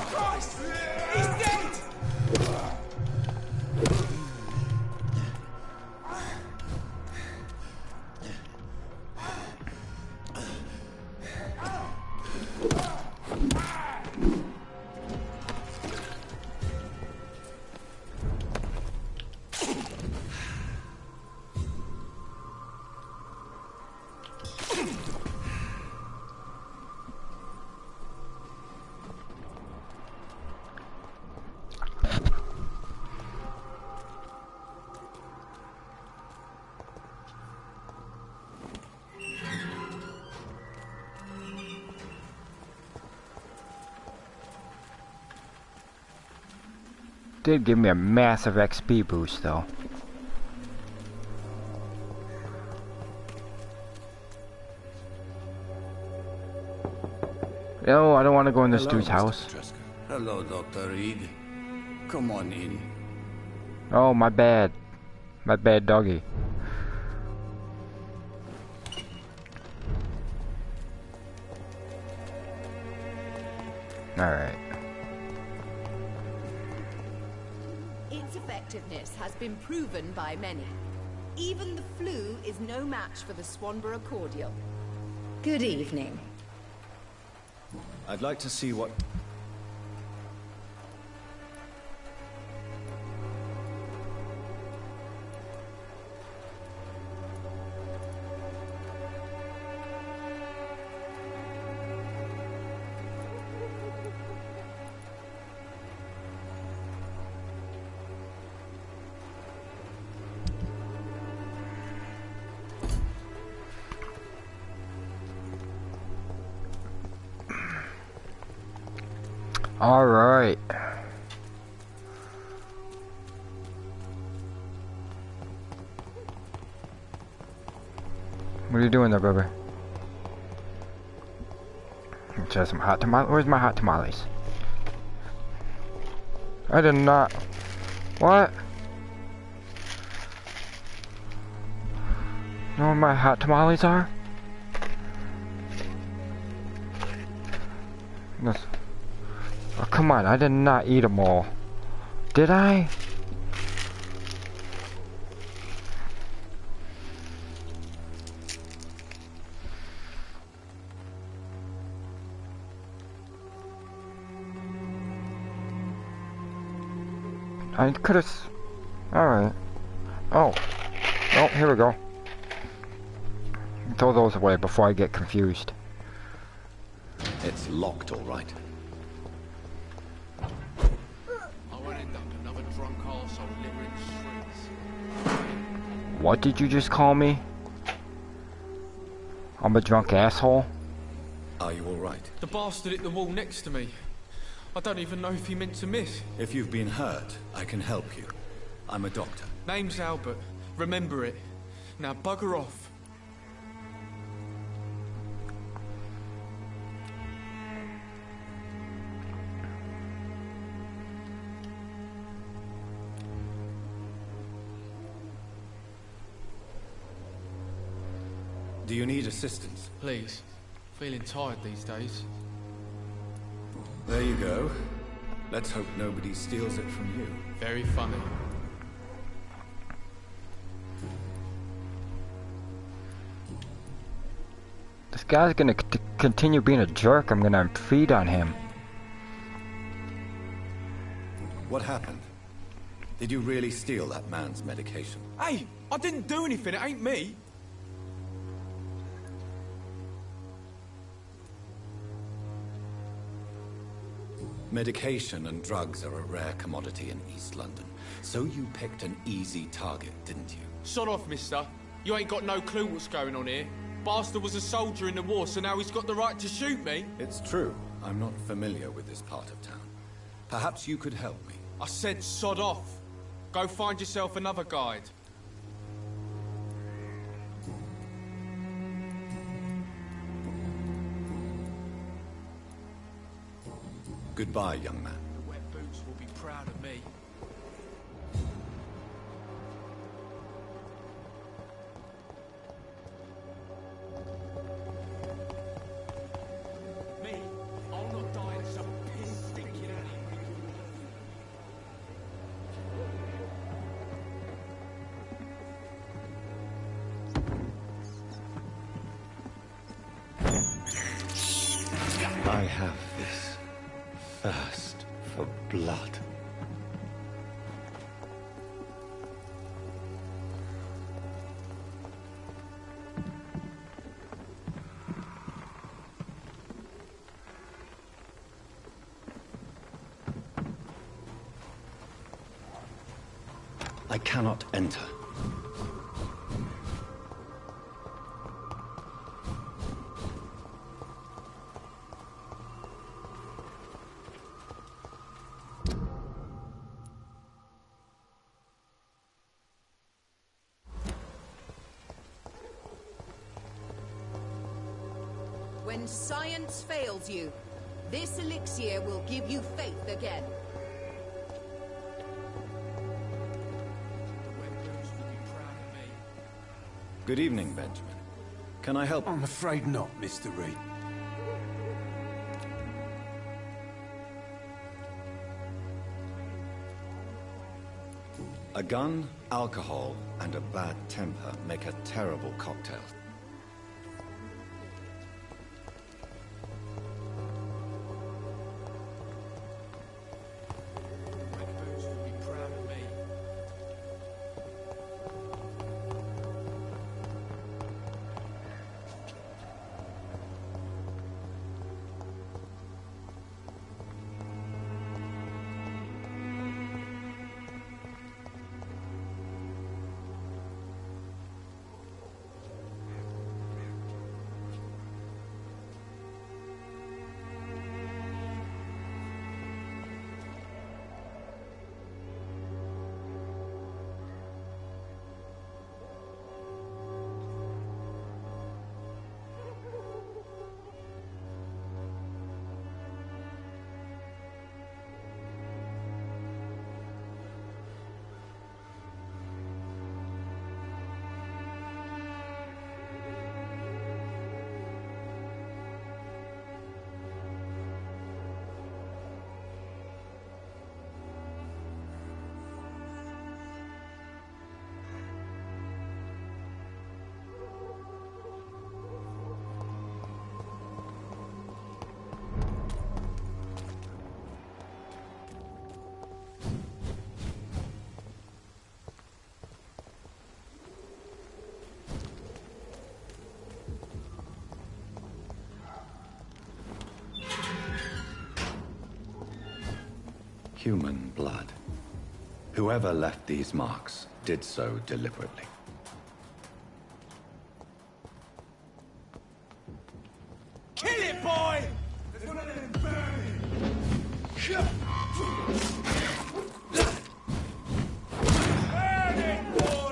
Christ! He's dead! Did give me a massive XP boost though. No, I don't want to go in this dude's house. Hello, Dr. Reid. Come on in. Oh, my bad. My bad, doggy. Alright. Its effectiveness has been proven by many. Even the flu is no match for the Swanborough cordial. Good evening. I'd like to see what... All right. What are you doing there, brother? Let's have some hot tamales. Where's my hot tamales? I did not. What? You know where my hot tamales are? This. Oh, come on, I did not eat them all. Did I? I could have... Alright. Oh. Oh, here we go. Throw those away before I get confused. It's locked, all right. What did you just call me? I'm a drunk asshole? Are you all right? The bastard hit the wall next to me. I don't even know if he meant to miss. If you've been hurt, I can help you. I'm a doctor. Name's Albert. Remember it. Now bugger off. Do you need assistance? Please. Feeling tired these days. There you go. Let's hope nobody steals it from you. Very funny. This guy's gonna continue being a jerk. I'm gonna feed on him. What happened? Did you really steal that man's medication? Hey! I didn't do anything, it ain't me! Medication and drugs are a rare commodity in East London. So you picked an easy target, didn't you? Sod off, mister. You ain't got no clue what's going on here. Bastard was a soldier in the war, so now he's got the right to shoot me? It's true. I'm not familiar with this part of town. Perhaps you could help me. I said sod off. Go find yourself another guide. Goodbye, young man. The wet boots will be proud of me. Me? I'll not die in some piss stinking alley. I have this thirst for blood. I cannot enter. when science fails you. This elixir will give you faith again. Good evening, Benjamin. Can I help? I'm afraid not, Mr. Reid. A gun, alcohol, and a bad temper make a terrible cocktail. Human blood. Whoever left these marks did so deliberately. Kill it, boy! There's one of them burning! Burn it, boy!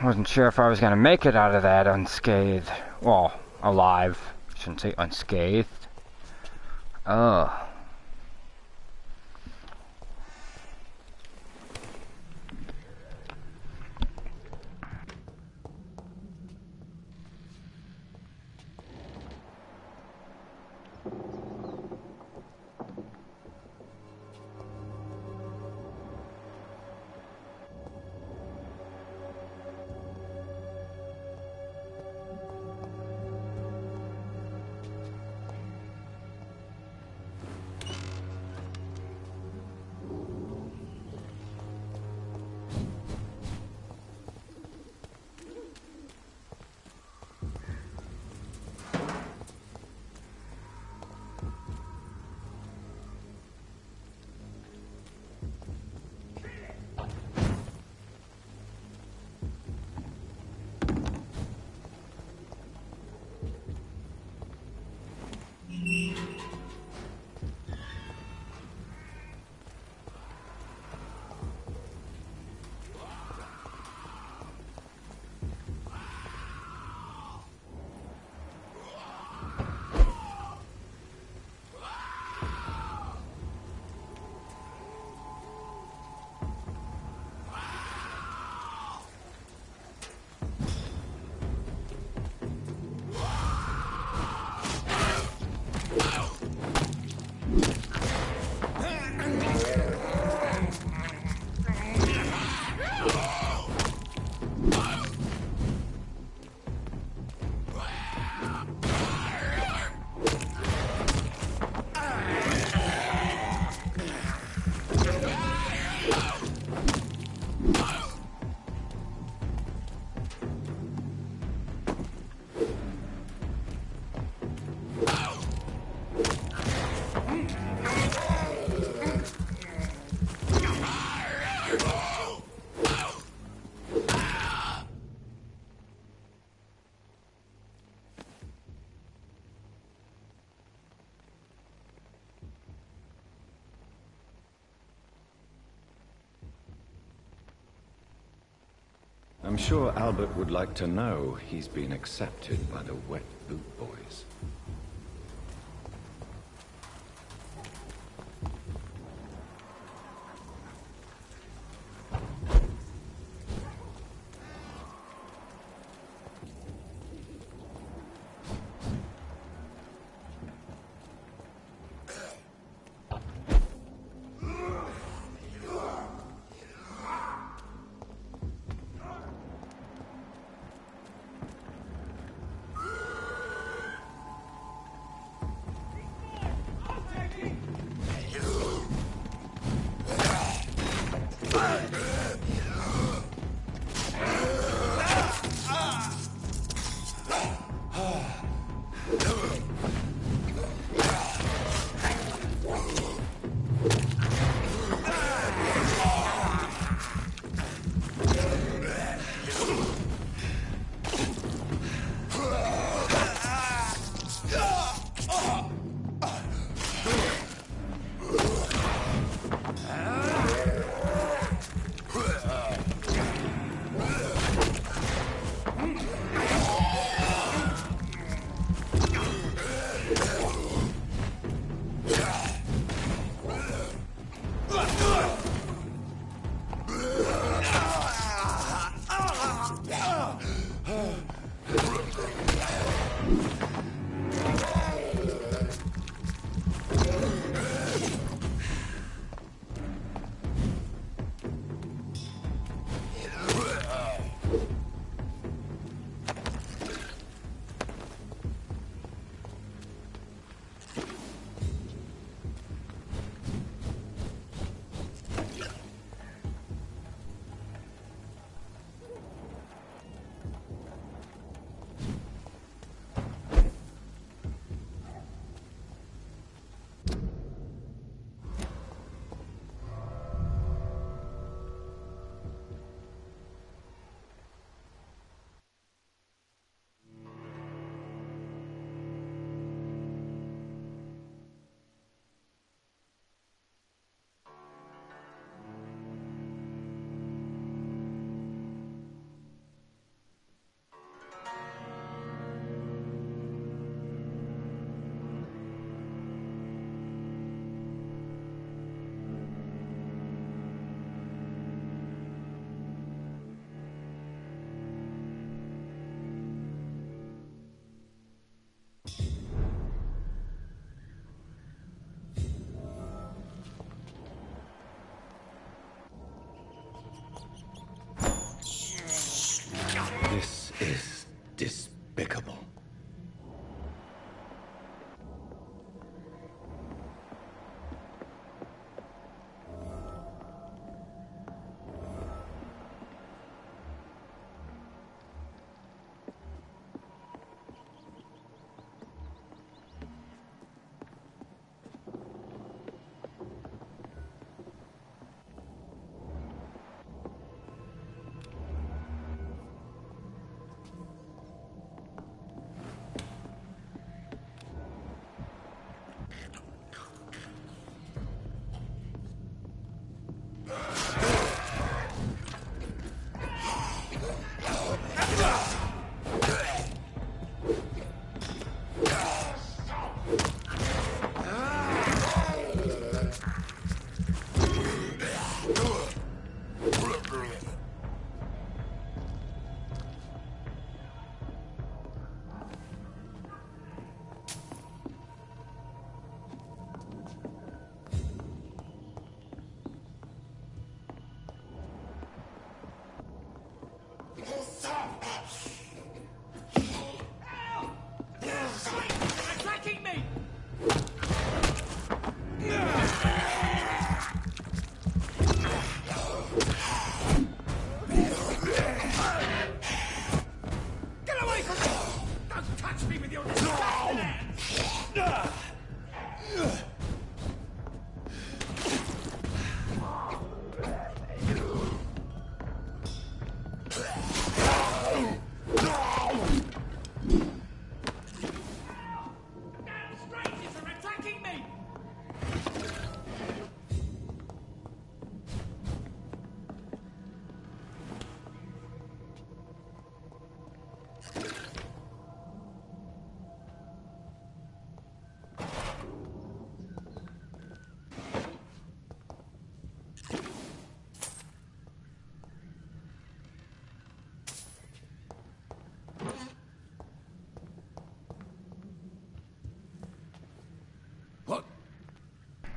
Wasn't sure if I was gonna make it out of that unscathed. Well, alive. Shouldn't say unscathed. Ugh. I'm sure Albert would like to know he's been accepted by the Wet Boot Boys. This is despicable. Attacking me! Get away from me! Don't touch me with your disgusting hands!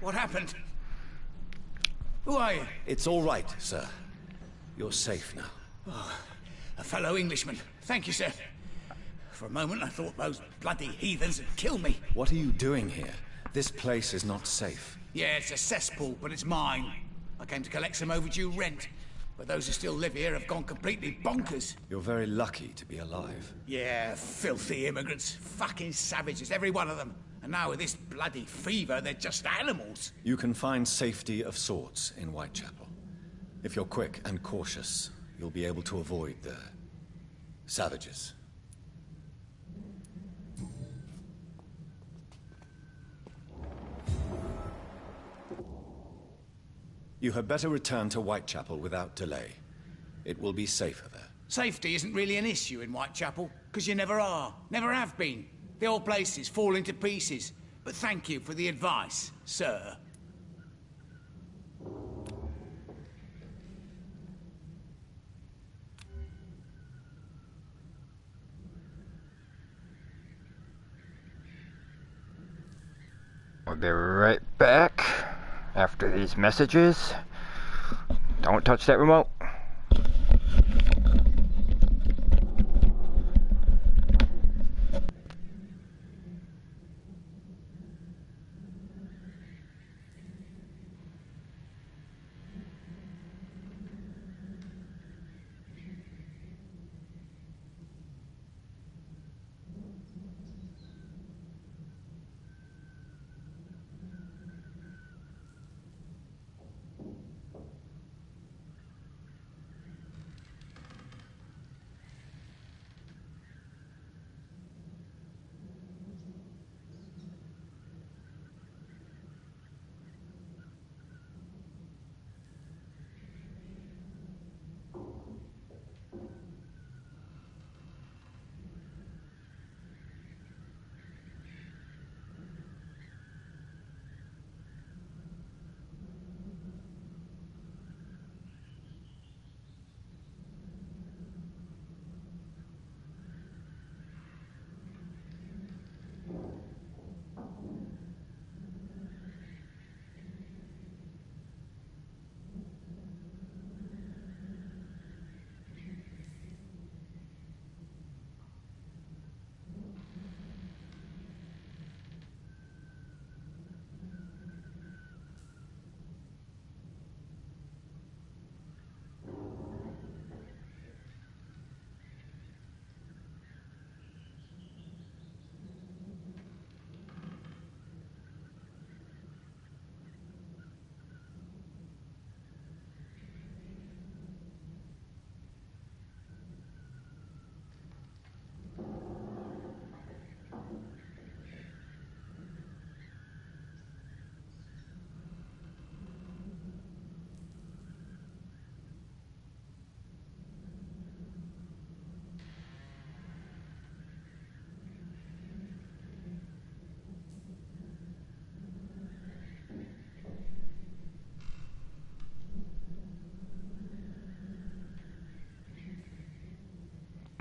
What happened? Who are you? It's all right, sir. You're safe now. Oh, a fellow Englishman. Thank you, sir. For a moment, I thought those bloody heathens had killed me. What are you doing here? This place is not safe. Yeah, it's a cesspool, but it's mine. I came to collect some overdue rent. But those who still live here have gone completely bonkers. You're very lucky to be alive. Yeah, filthy immigrants. Fucking savages, every one of them. And now with this bloody fever, they're just animals. You can find safety of sorts in Whitechapel. If you're quick and cautious, you'll be able to avoid the savages. You had better return to Whitechapel without delay. It will be safer there. Safety isn't really an issue in Whitechapel, because you never are. Never have been. The old place is falling to pieces. But thank you for the advice, sir. I'll be right back after these messages. Don't touch that remote.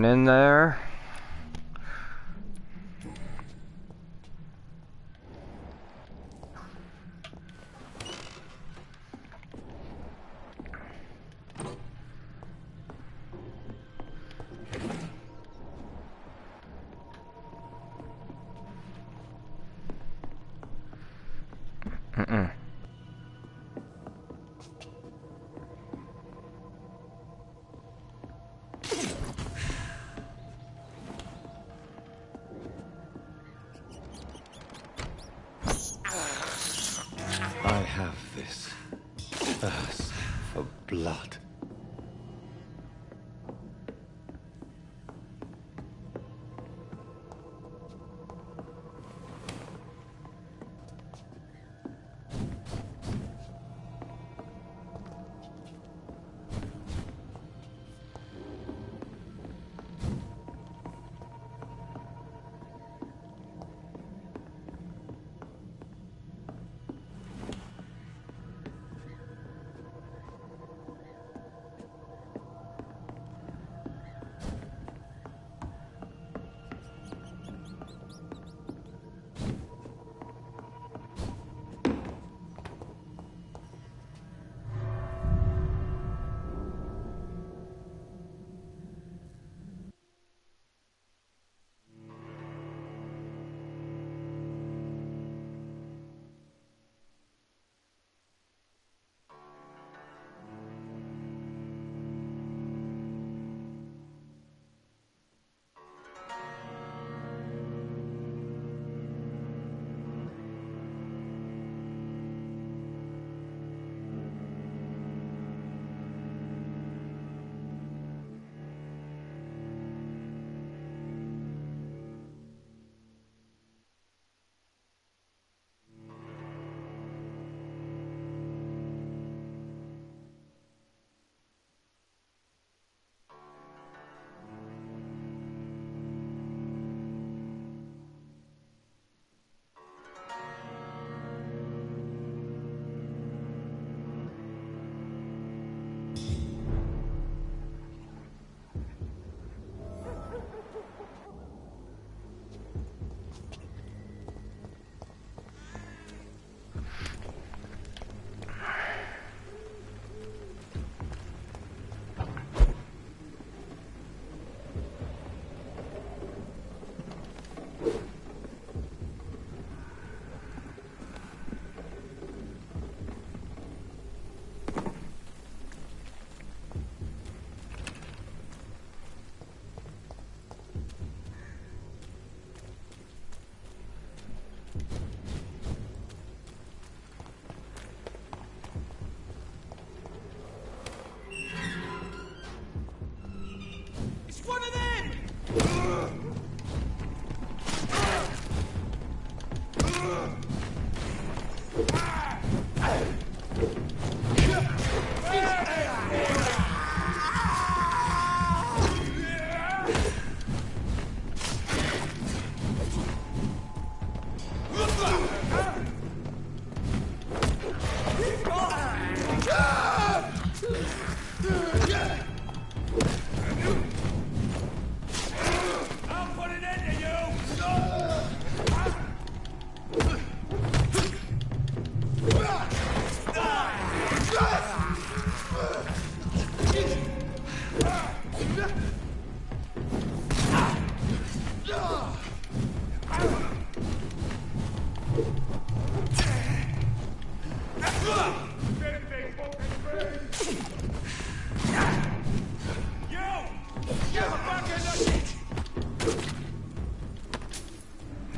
In there. Mm-mm. I have this thirst for blood.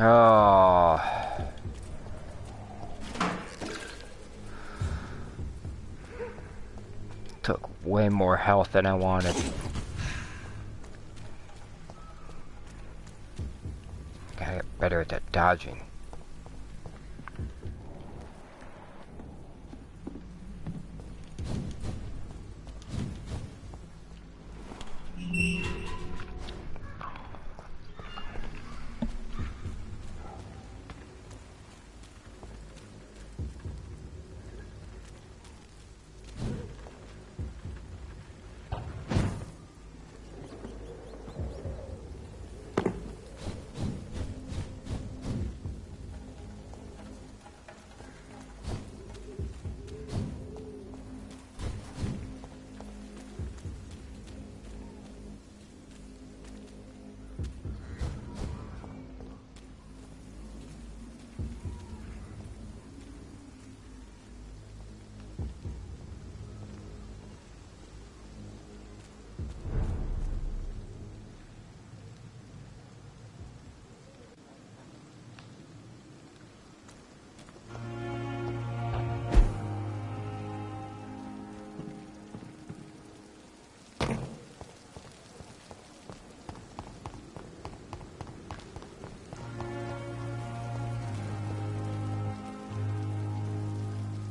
Oh. Took way more health than I wanted. Gotta get better at that dodging.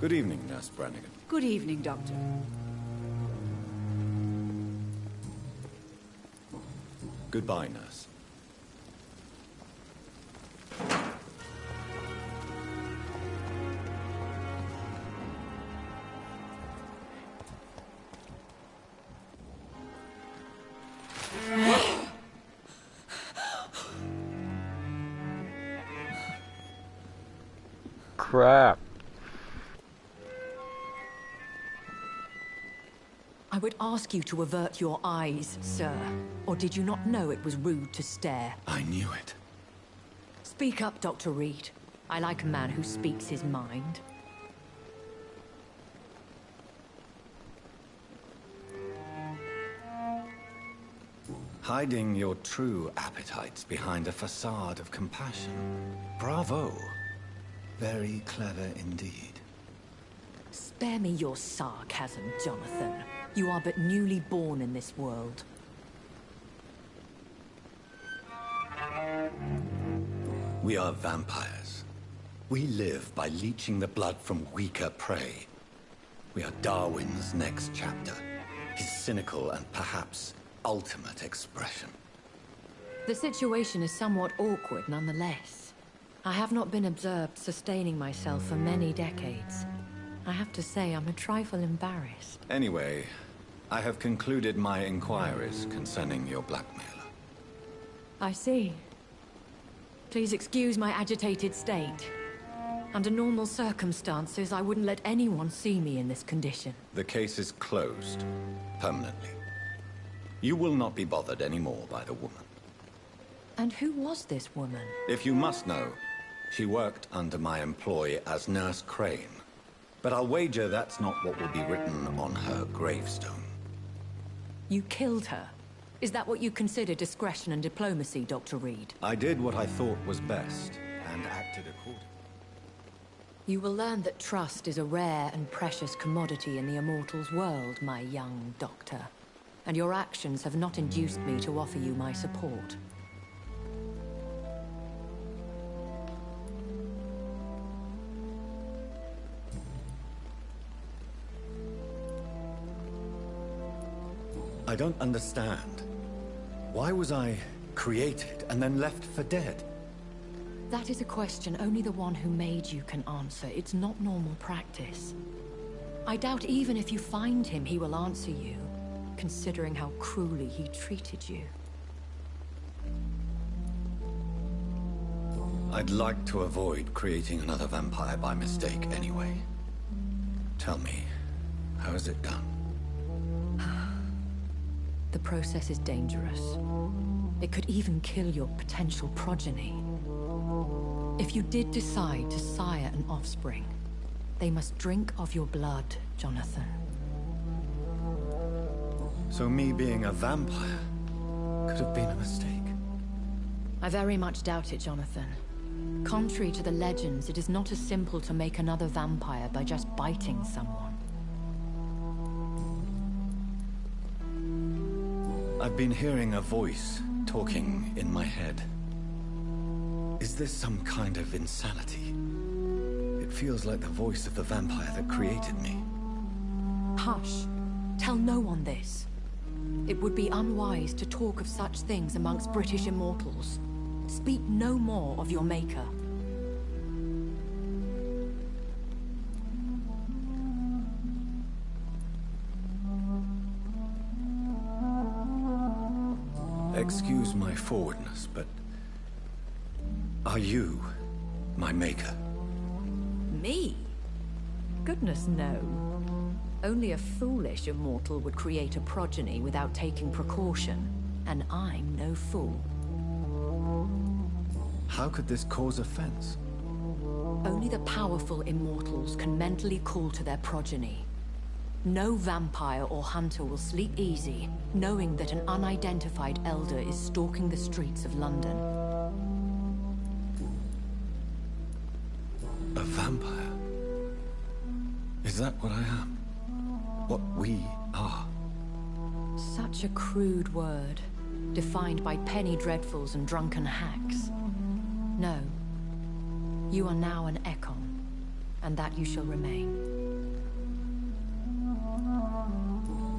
Good evening, Nurse Brannigan. Good evening, Doctor. Goodbye, Nurse. Crap. I would ask you to avert your eyes, sir. Or did you not know it was rude to stare? I knew it. Speak up, Dr. Reid. I like a man who speaks his mind. Hiding your true appetites behind a facade of compassion. Bravo. Very clever indeed. Spare me your sarcasm, Jonathan. You are but newly born in this world. We are vampires. We live by leeching the blood from weaker prey. We are Darwin's next chapter. His cynical and perhaps ultimate expression. The situation is somewhat awkward nonetheless. I have not been observed sustaining myself for many decades. I have to say I'm a trifle embarrassed. Anyway, I have concluded my inquiries concerning your blackmailer. I see. Please excuse my agitated state. Under normal circumstances, I wouldn't let anyone see me in this condition. The case is closed. Permanently. You will not be bothered anymore by the woman. And who was this woman? If you must know, she worked under my employ as Nurse Crane. But I'll wager that's not what will be written on her gravestone. You killed her? Is that what you consider discretion and diplomacy, Dr. Reid? I did what I thought was best, and acted accordingly. You will learn that trust is a rare and precious commodity in the Immortals' world, my young doctor. And your actions have not induced me to offer you my support. I don't understand. Why was I created and then left for dead? That is a question only the one who made you can answer. It's not normal practice. I doubt even if you find him, he will answer you, considering how cruelly he treated you. I'd like to avoid creating another vampire by mistake anyway. Tell me, how is it done? The process is dangerous. It could even kill your potential progeny. If you did decide to sire an offspring, they must drink of your blood, Jonathan. So me being a vampire could have been a mistake. I very much doubt it, Jonathan. Contrary to the legends, it is not as simple to make another vampire by just biting someone. I've been hearing a voice talking in my head. Is this some kind of insanity? It feels like the voice of the vampire that created me. Hush. Tell no one this. It would be unwise to talk of such things amongst British immortals. Speak no more of your maker. Excuse my forwardness, but are you my maker? Me? Goodness, no. Only a foolish immortal would create a progeny without taking precaution, and I'm no fool. How could this cause offense? Only the powerful immortals can mentally call to their progeny. No vampire or hunter will sleep easy, knowing that an unidentified elder is stalking the streets of London. A vampire? Is that what I am? What we are? Such a crude word, defined by penny dreadfuls and drunken hacks. No. You are now an Ekon, and that you shall remain.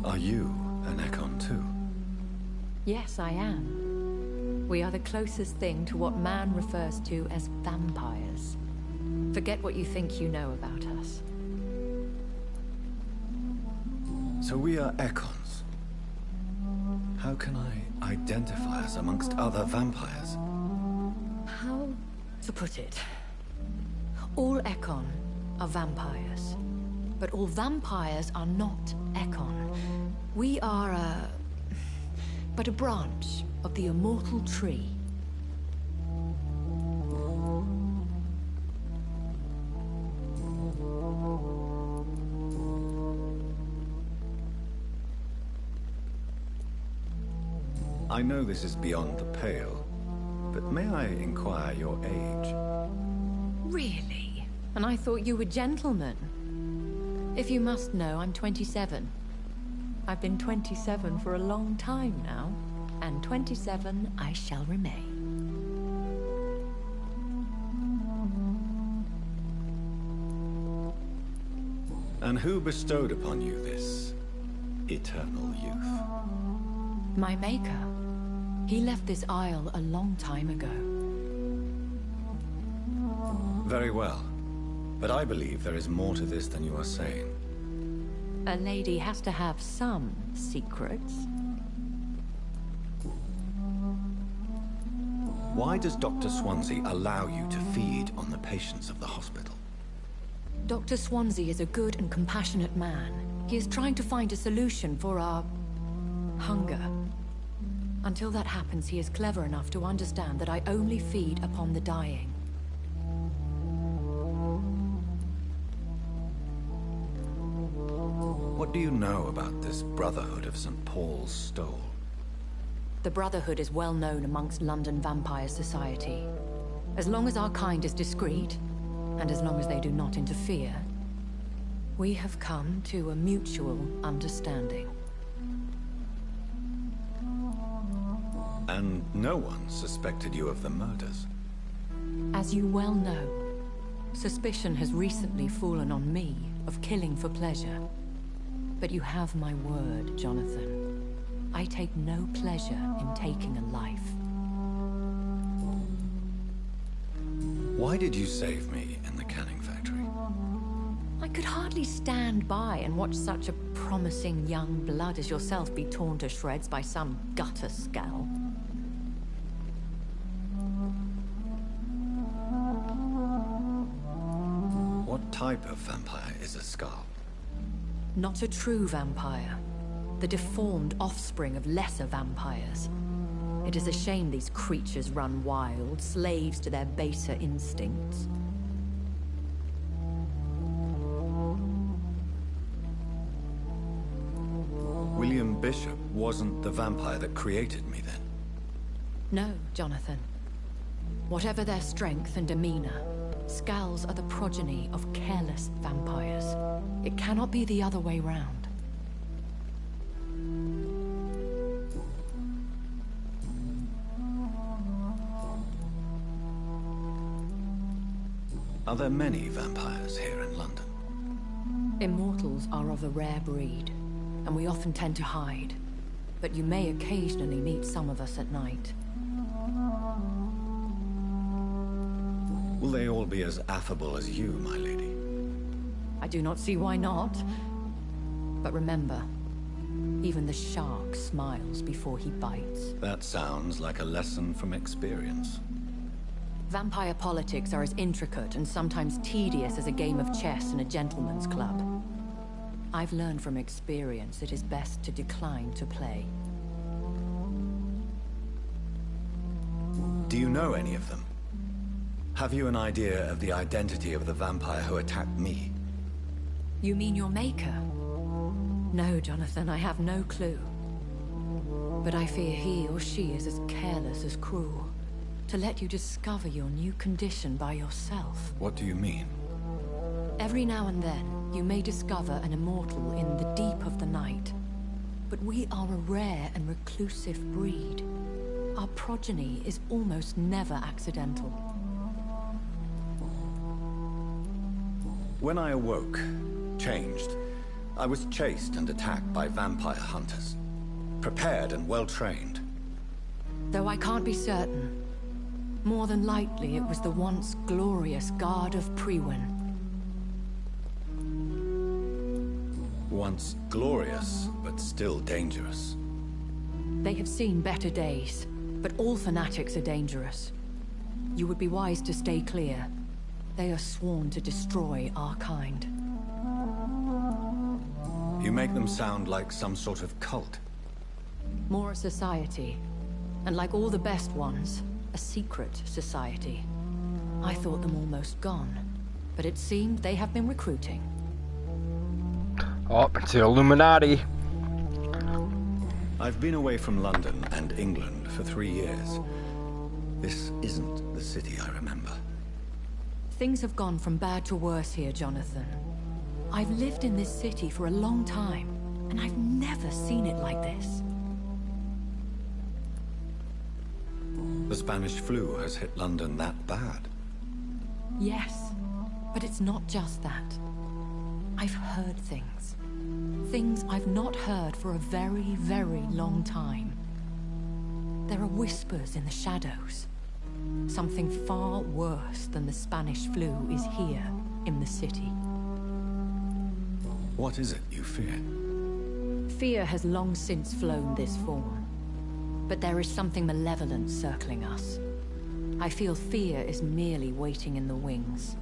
Are you an Ekon too? Yes, I am. We are the closest thing to what man refers to as vampires. Forget what you think you know about us. So we are Ekons. How can I identify us amongst other vampires? How to put it? All Ekon are vampires. But all vampires are not Ekon. We are but a branch of the immortal tree. I know this is beyond the pale, but may I inquire your age? Really? And I thought you were gentlemen. If you must know, I'm 27. I've been 27 for a long time now, and 27 I shall remain. And who bestowed upon you this eternal youth? My maker. He left this isle a long time ago. Very well. But I believe there is more to this than you are saying. A lady has to have some secrets. Why does Dr. Swansea allow you to feed on the patients of the hospital? Dr. Swansea is a good and compassionate man. He is trying to find a solution for our hunger. Until that happens, he is clever enough to understand that I only feed upon the dying. What do you know about this Brotherhood of St. Paul's Stole? The Brotherhood is well known amongst London Vampire Society. As long as our kind is discreet, and as long as they do not interfere, we have come to a mutual understanding. And no one suspected you of the murders? As you well know, suspicion has recently fallen on me of killing for pleasure. But you have my word, Jonathan. I take no pleasure in taking a life. Why did you save me in the canning factory? I could hardly stand by and watch such a promising young blood as yourself be torn to shreds by some gutter scowl. What type of vampire is a Skull? Not a true vampire. The deformed offspring of lesser vampires. It is a shame these creatures run wild, slaves to their baser instincts. William Bishop wasn't the vampire that created me then? No, Jonathan. Whatever their strength and demeanor, Skulls are the progeny of careless vampires. It cannot be the other way round. Are there many vampires here in London? Immortals are of a rare breed, and we often tend to hide. But you may occasionally meet some of us at night. Will they all be as affable as you, my lady? I do not see why not. But remember, even the shark smiles before he bites. That sounds like a lesson from experience. Vampire politics are as intricate and sometimes tedious as a game of chess in a gentleman's club. I've learned from experience it is best to decline to play. Do you know any of them? Have you an idea of the identity of the vampire who attacked me? You mean your maker? No, Jonathan, I have no clue. But I fear he or she is as careless as cruel. To let you discover your new condition by yourself. What do you mean? Every now and then, you may discover an immortal in the deep of the night. But we are a rare and reclusive breed. Our progeny is almost never accidental. When I awoke, changed, I was chased and attacked by vampire hunters. Prepared and well-trained. Though I can't be certain, more than likely it was the once glorious Guard of Priwen. Once glorious, but still dangerous. They have seen better days, but all fanatics are dangerous. You would be wise to stay clear. They are sworn to destroy our kind. You make them sound like some sort of cult. More a society, and like all the best ones, a secret society. I thought them almost gone, but it seemed they have been recruiting. Oh, it's the Illuminati. I've been away from London and England for 3 years. This isn't the city I remember. Things have gone from bad to worse here, Jonathan. I've lived in this city for a long time, and I've never seen it like this. The Spanish flu has hit London that bad? Yes, but it's not just that. I've heard things. Things I've not heard for a very, very long time. There are whispers in the shadows. Something far worse than the Spanish flu is here, in the city. What is it you fear? Fear has long since flown this form. But there is something malevolent circling us. I feel fear is merely waiting in the wings.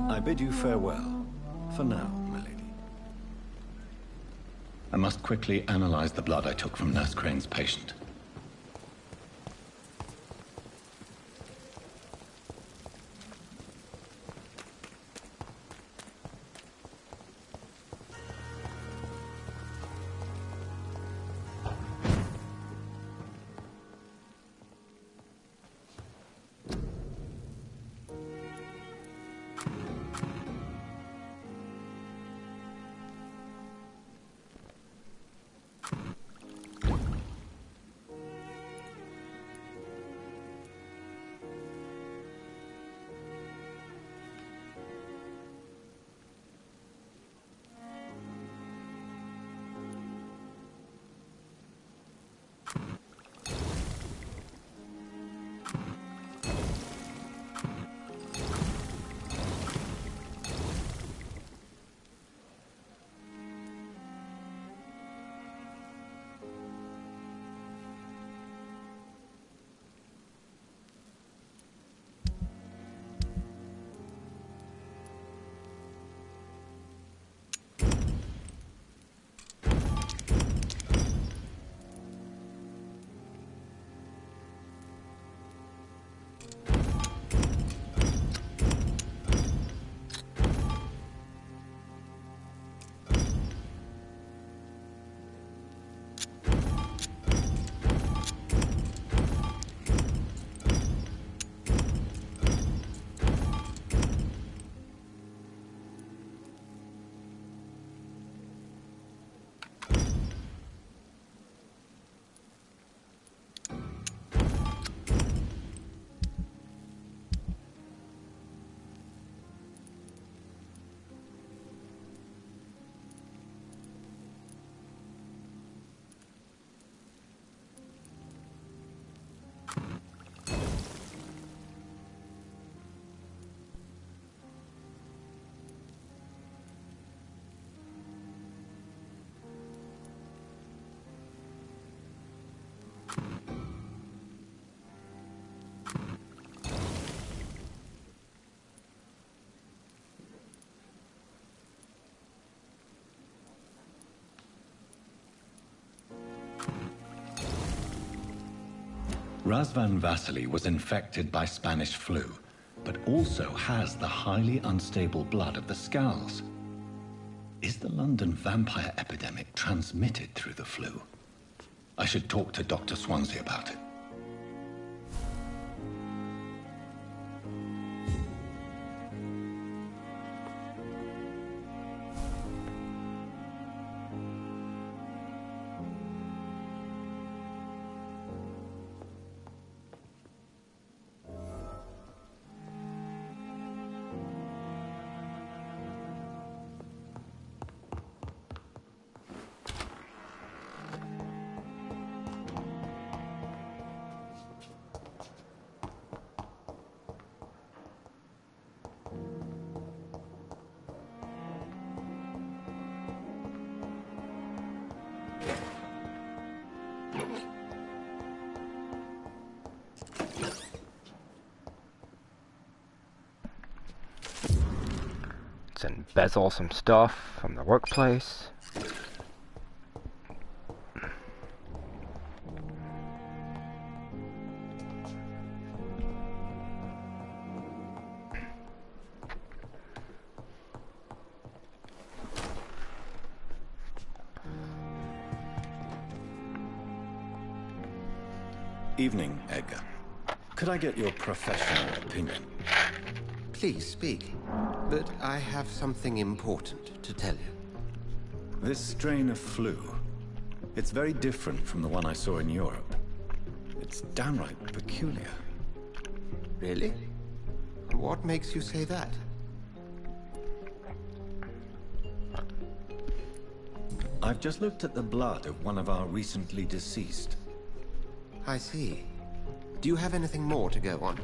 I bid you farewell, for now, my lady. I must quickly analyze the blood I took from Nurse Crane's patient. Razvan Vasily was infected by Spanish flu, but also has the highly unstable blood of the Skulls. Is the London vampire epidemic transmitted through the flu? I should talk to Dr. Swansea about it. Let's embezzle some stuff from the workplace. Evening, Edgar. Could I get your professional opinion? Please speak, but I have something important to tell you. This strain of flu, it's very different from the one I saw in Europe. It's downright peculiar. Really? What makes you say that? I've just looked at the blood of one of our recently deceased. I see. Do you have anything more to go on?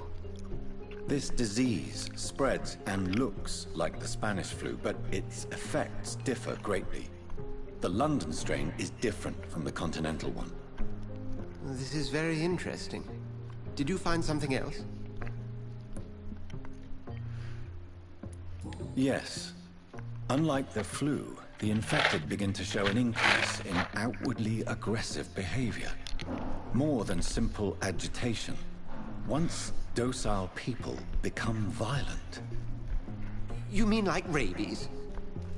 This disease spreads and looks like the Spanish flu, but its effects differ greatly. The London strain is different from the continental one. This is very interesting. Did you find something else? Yes. Unlike the flu, the infected begin to show an increase in outwardly aggressive behavior. More than simple agitation. Once docile people become violent. You mean like rabies?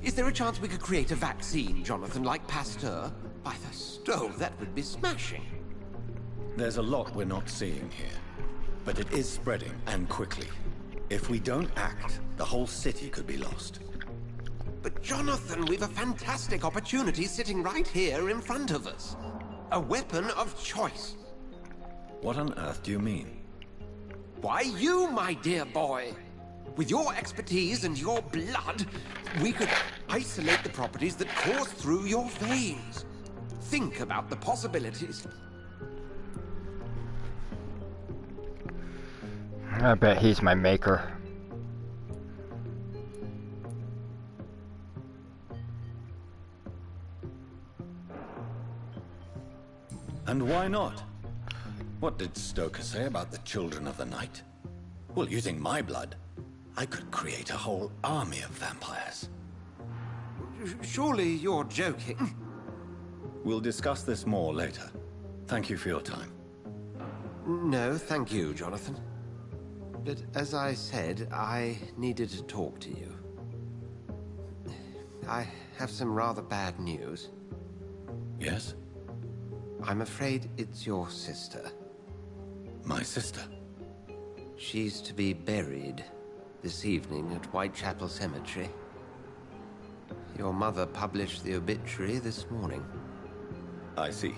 Is there a chance we could create a vaccine, Jonathan, like Pasteur? By the stove, that would be smashing. There's a lot we're not seeing here, but it is spreading, and quickly. If we don't act, the whole city could be lost. But Jonathan, we've a fantastic opportunity sitting right here in front of us. A weapon of choice. What on earth do you mean? Why, you, my dear boy. With your expertise and your blood, we could isolate the properties that course through your veins. Think about the possibilities. I bet he's my maker. And why not? What did Stoker say about the Children of the Night? Well, using my blood, I could create a whole army of vampires. Surely you're joking. We'll discuss this more later. Thank you for your time. No, thank you, Jonathan. But as I said, I needed to talk to you. I have some rather bad news. Yes? I'm afraid it's your sister. My sister? She's to be buried this evening at Whitechapel Cemetery. Your mother published the obituary this morning. I see.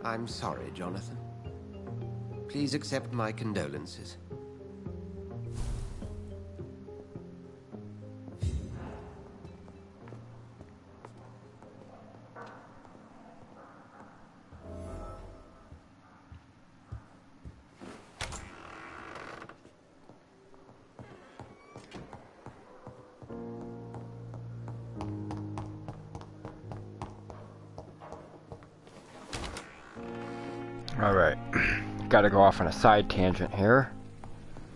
I'm sorry, Jonathan. Please accept my condolences. Alright, gotta go off on a side tangent here.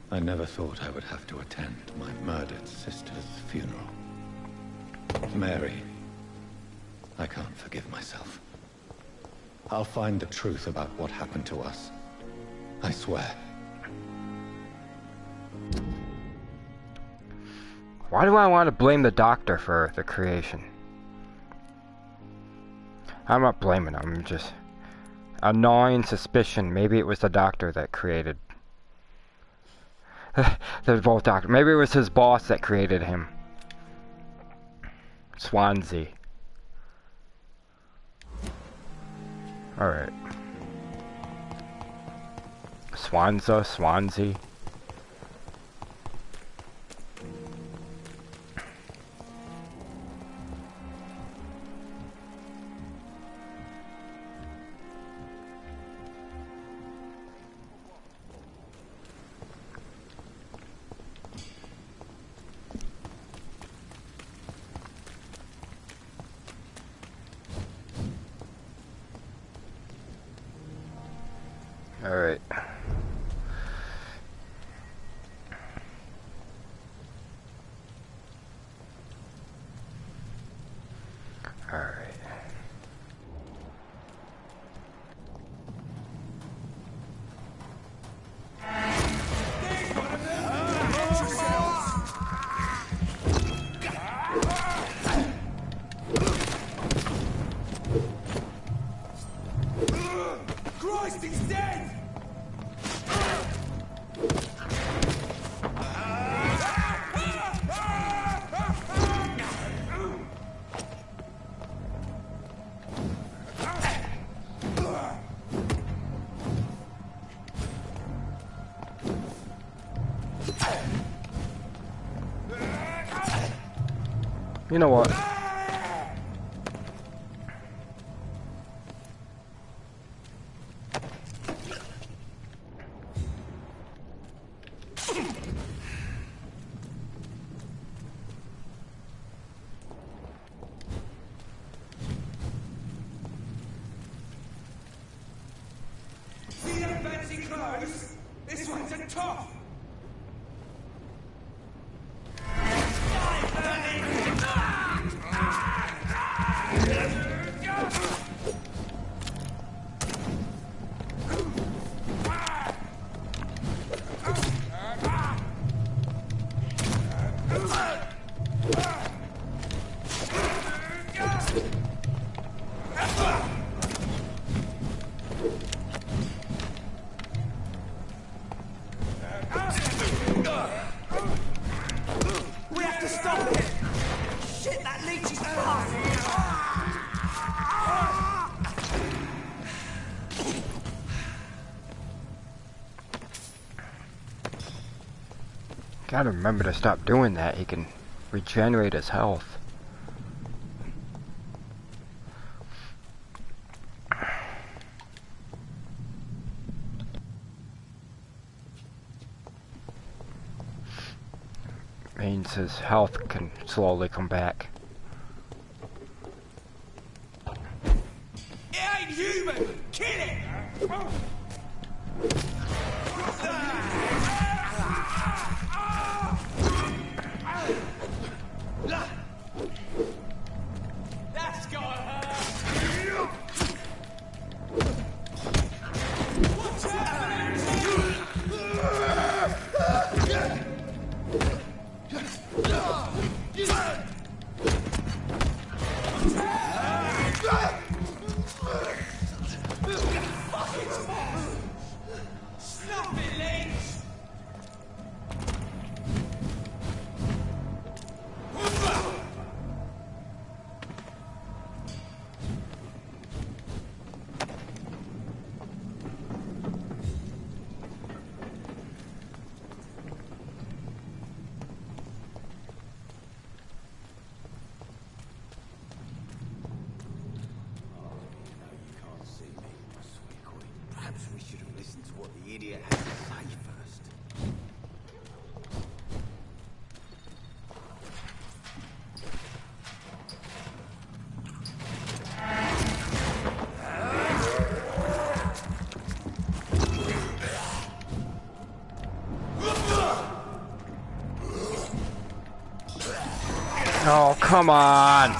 I never thought I would have to attend my murdered sister's funeral. Mary, I can't forgive myself. I'll find the truth about what happened to us, I swear. Why do I want to blame the doctor for the creation? I'm not blaming him, I'm just... a gnawing suspicion. Maybe it was the doctor that created... They're both doctors. Maybe it was his boss that created him. Swansea. Alright. Swansea. Alright. Alright. Christ, he's dead! You know what? See them fancy clothes? This one's a top! We have to stop it! Shit, that leech is fast! Gotta remember to stop doing that. He can regenerate his health. Means his health can slowly come back. It ain't human! Kill it! That's gotta hurt! What's happening? Stop it, Leech! Perhaps we should have listened to what the idiot had to say first. Oh, come on!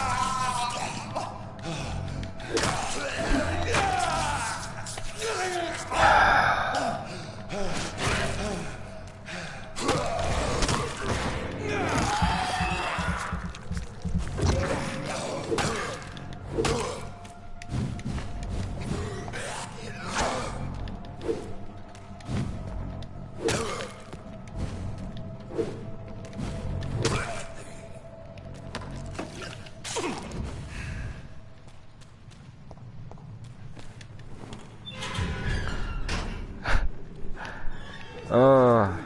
Good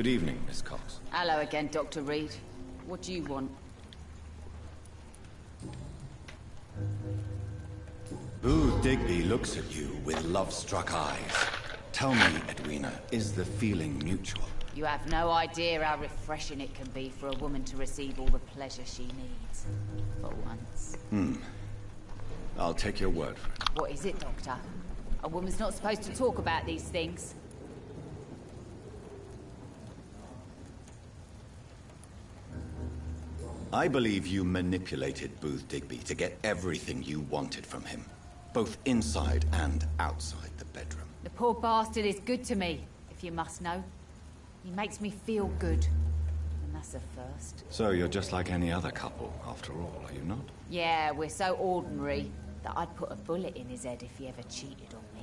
evening, Miss Cox. Hello again, Dr. Reid. What do you want? Booth Digby looks at you with love-struck eyes. Tell me, Edwina, is the feeling mutual? You have no idea how refreshing it can be for a woman to receive all the pleasure she needs. For once. I'll take your word for it. What is it, Doctor? A woman's not supposed to talk about these things. I believe you manipulated Booth Digby to get everything you wanted from him. Both inside and outside the bedroom. The poor bastard is good to me, if you must know. He makes me feel good. And that's a first. So you're just like any other couple, after all, are you not? Yeah, we're so ordinary that I'd put a bullet in his head if he ever cheated on me.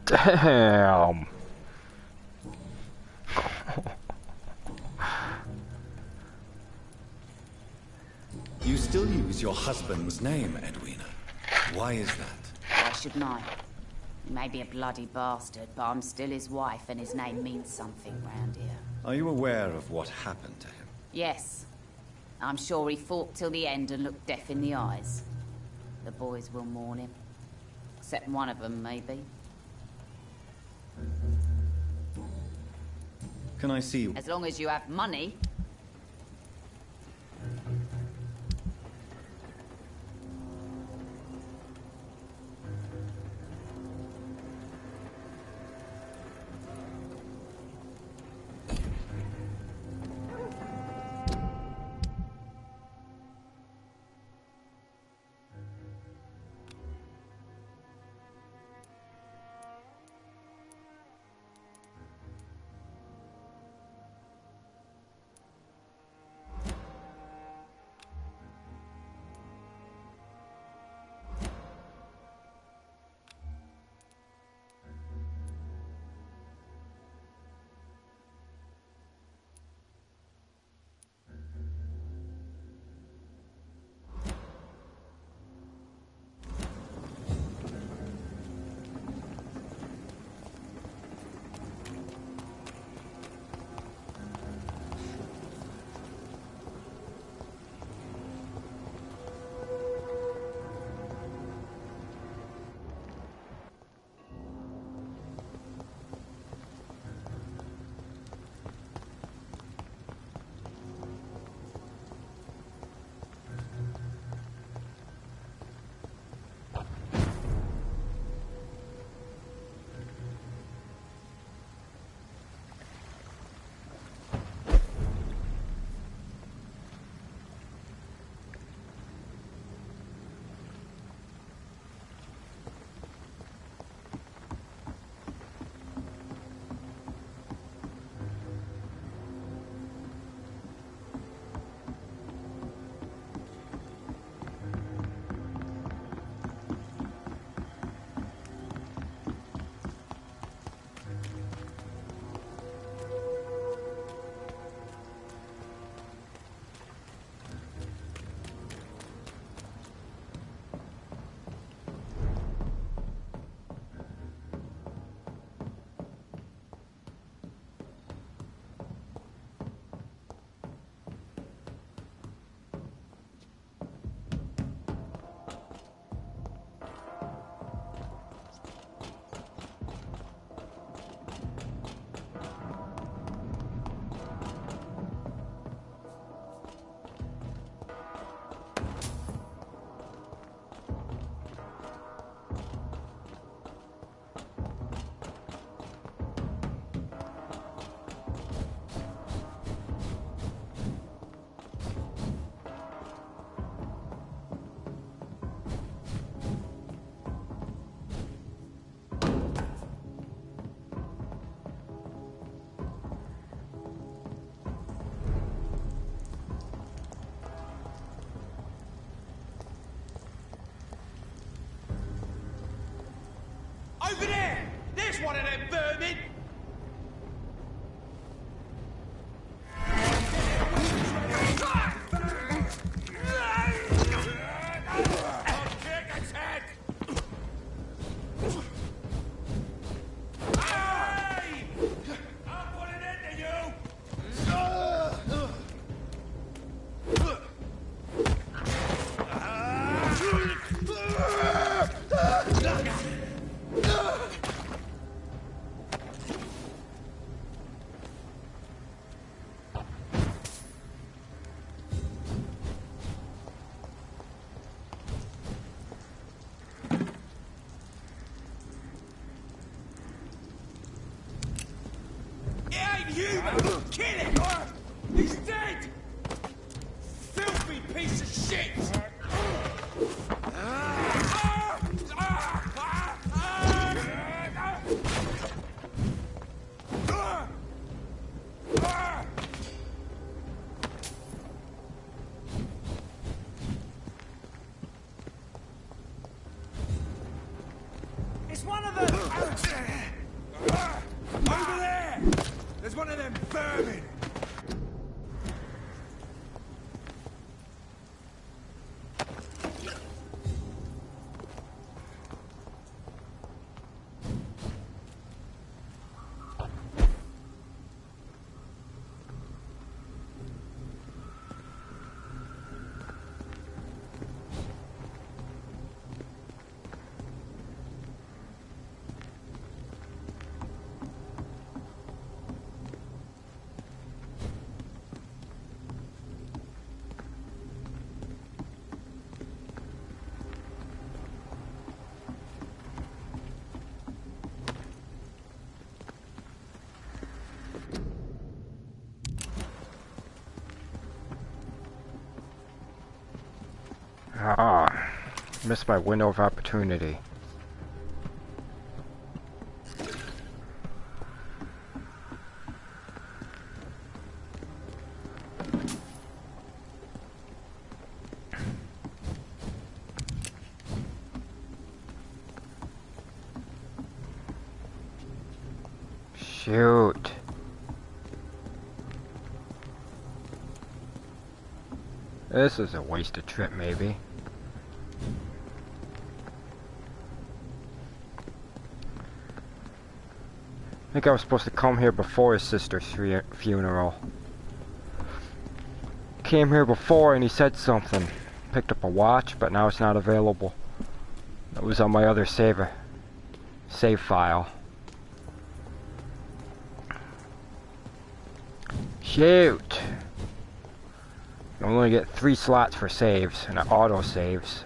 Damn. You still use your husband's name, Edwina. Why is that? Why shouldn't I? He may be a bloody bastard, but I'm still his wife, and his name means something round here. Are you aware of what happened to him? Yes. I'm sure he fought till the end and looked death in the eyes. The boys will mourn him. Except one of them, maybe. Can I see? As long as you have money. Over there! There's one of them vermin! You kill him! He's dead! Filthy piece of shit! It's one of them! Over there! There's one of them vermin! Ah, missed my window of opportunity. Shoot. This is a wasted trip, maybe. I think I was supposed to come here before his sister's funeral. Came here before and he said something. Picked up a watch, but now it's not available. That was on my other save file. Shoot! You only get 3 slots for saves, and it auto saves.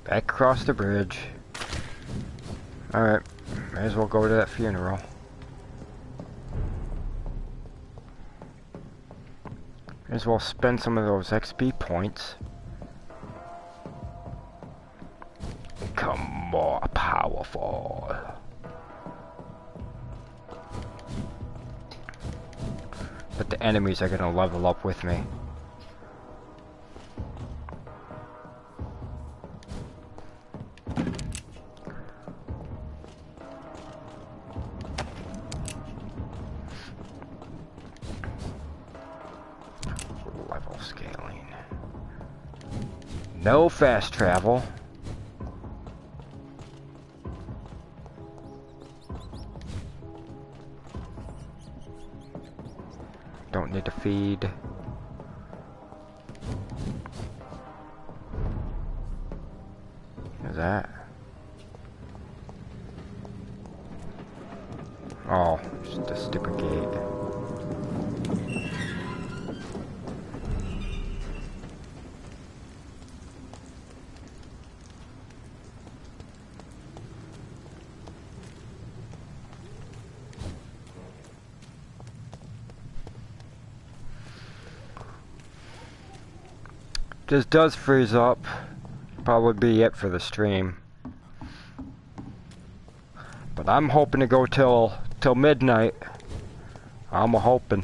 Back across the bridge. Alright, may as well go to that funeral. May as well spend some of those XP points. Become more powerful. But the enemies are gonna level up with me. No fast travel. Don't need to feed. What's that? Oh, just a stupid gate. This does freeze up. Probably be it for the stream. But I'm hoping to go till midnight. I'm hoping.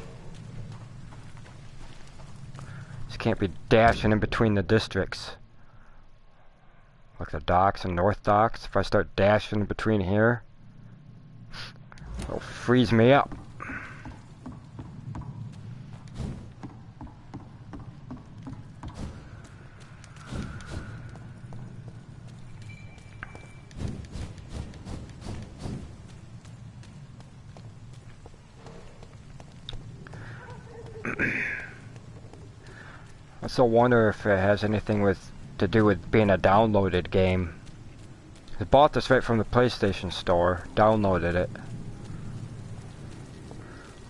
Just can't be dashing in between the districts. Like the docks and North Docks. If I start dashing in between here, it'll freeze me up. I still wonder if it has anything to do with being a downloaded game. I bought this right from the PlayStation Store. Downloaded it.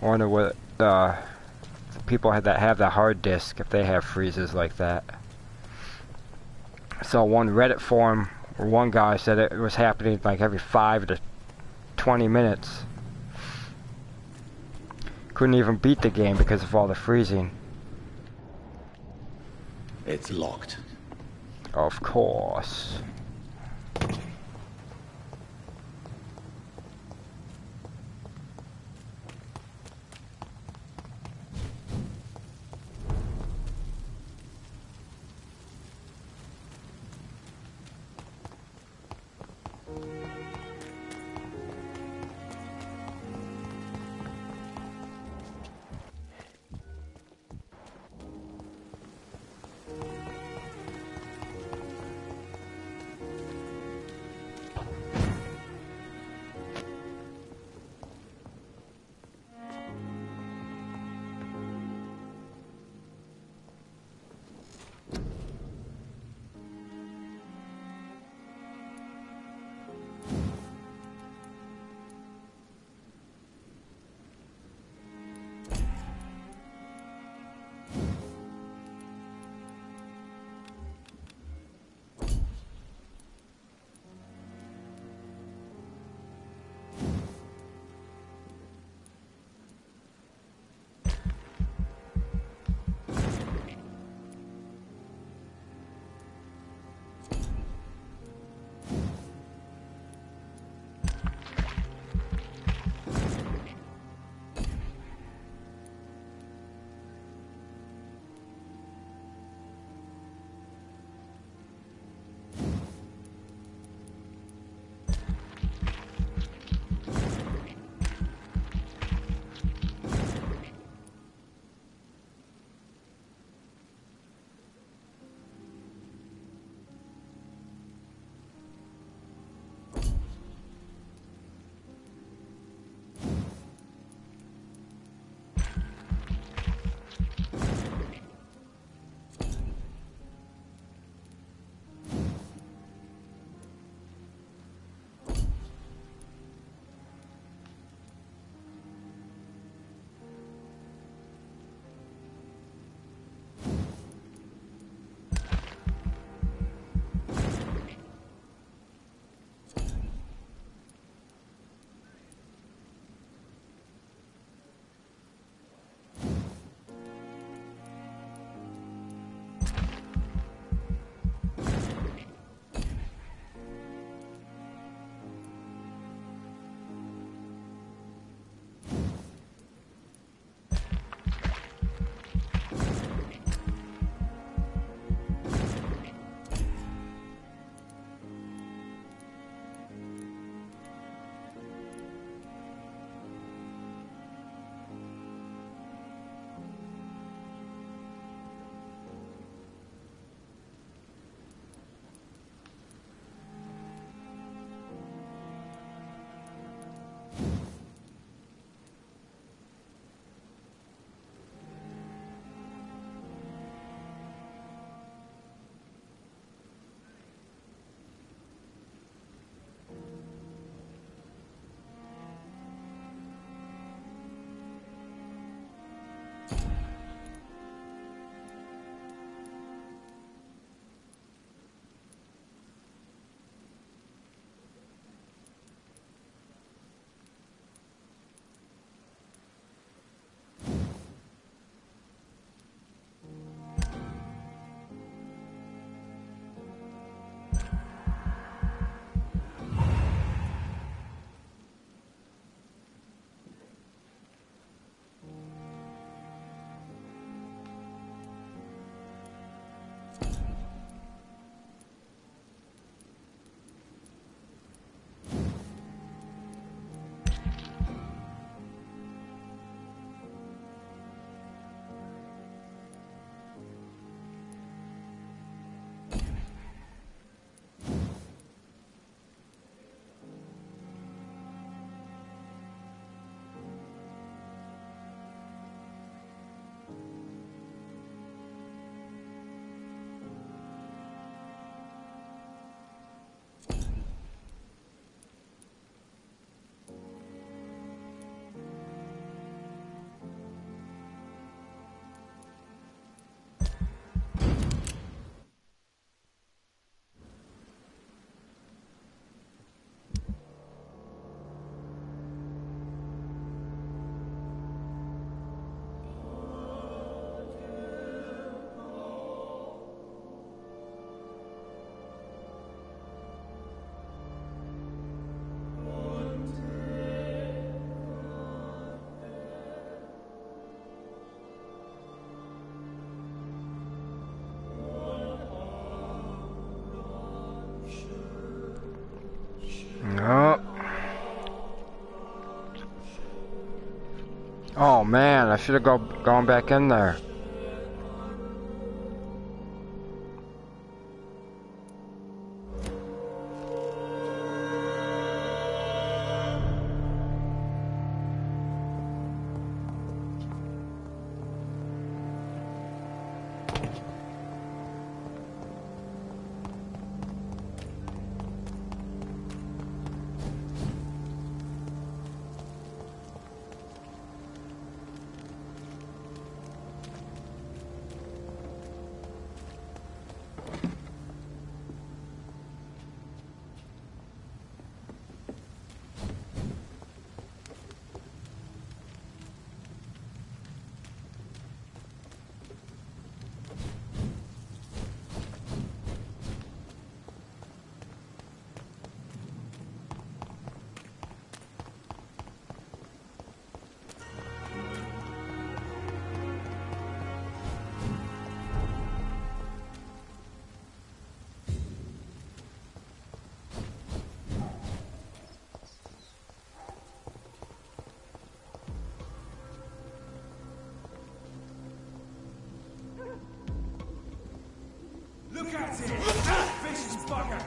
I wonder what the people that have the hard disk, if they have freezes like that. I saw one Reddit forum where one guy said it was happening like every 5 to 20 minutes. Couldn't even beat the game because of all the freezing. It's locked. Of course. Oh man, I should have gone back in there. Look at it! Vicious bugger!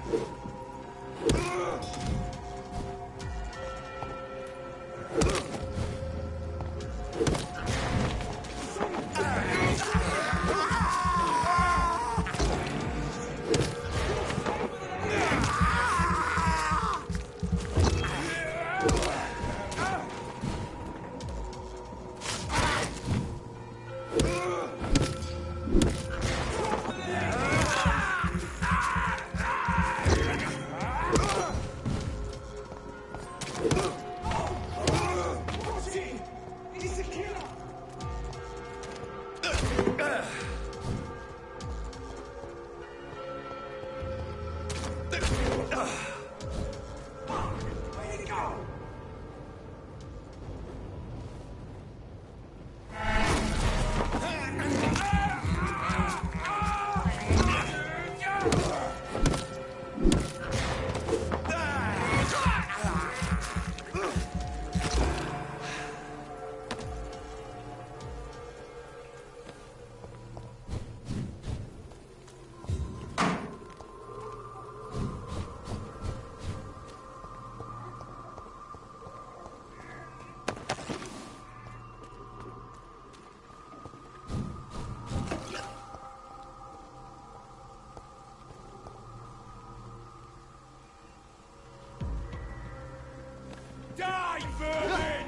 Die, vermin!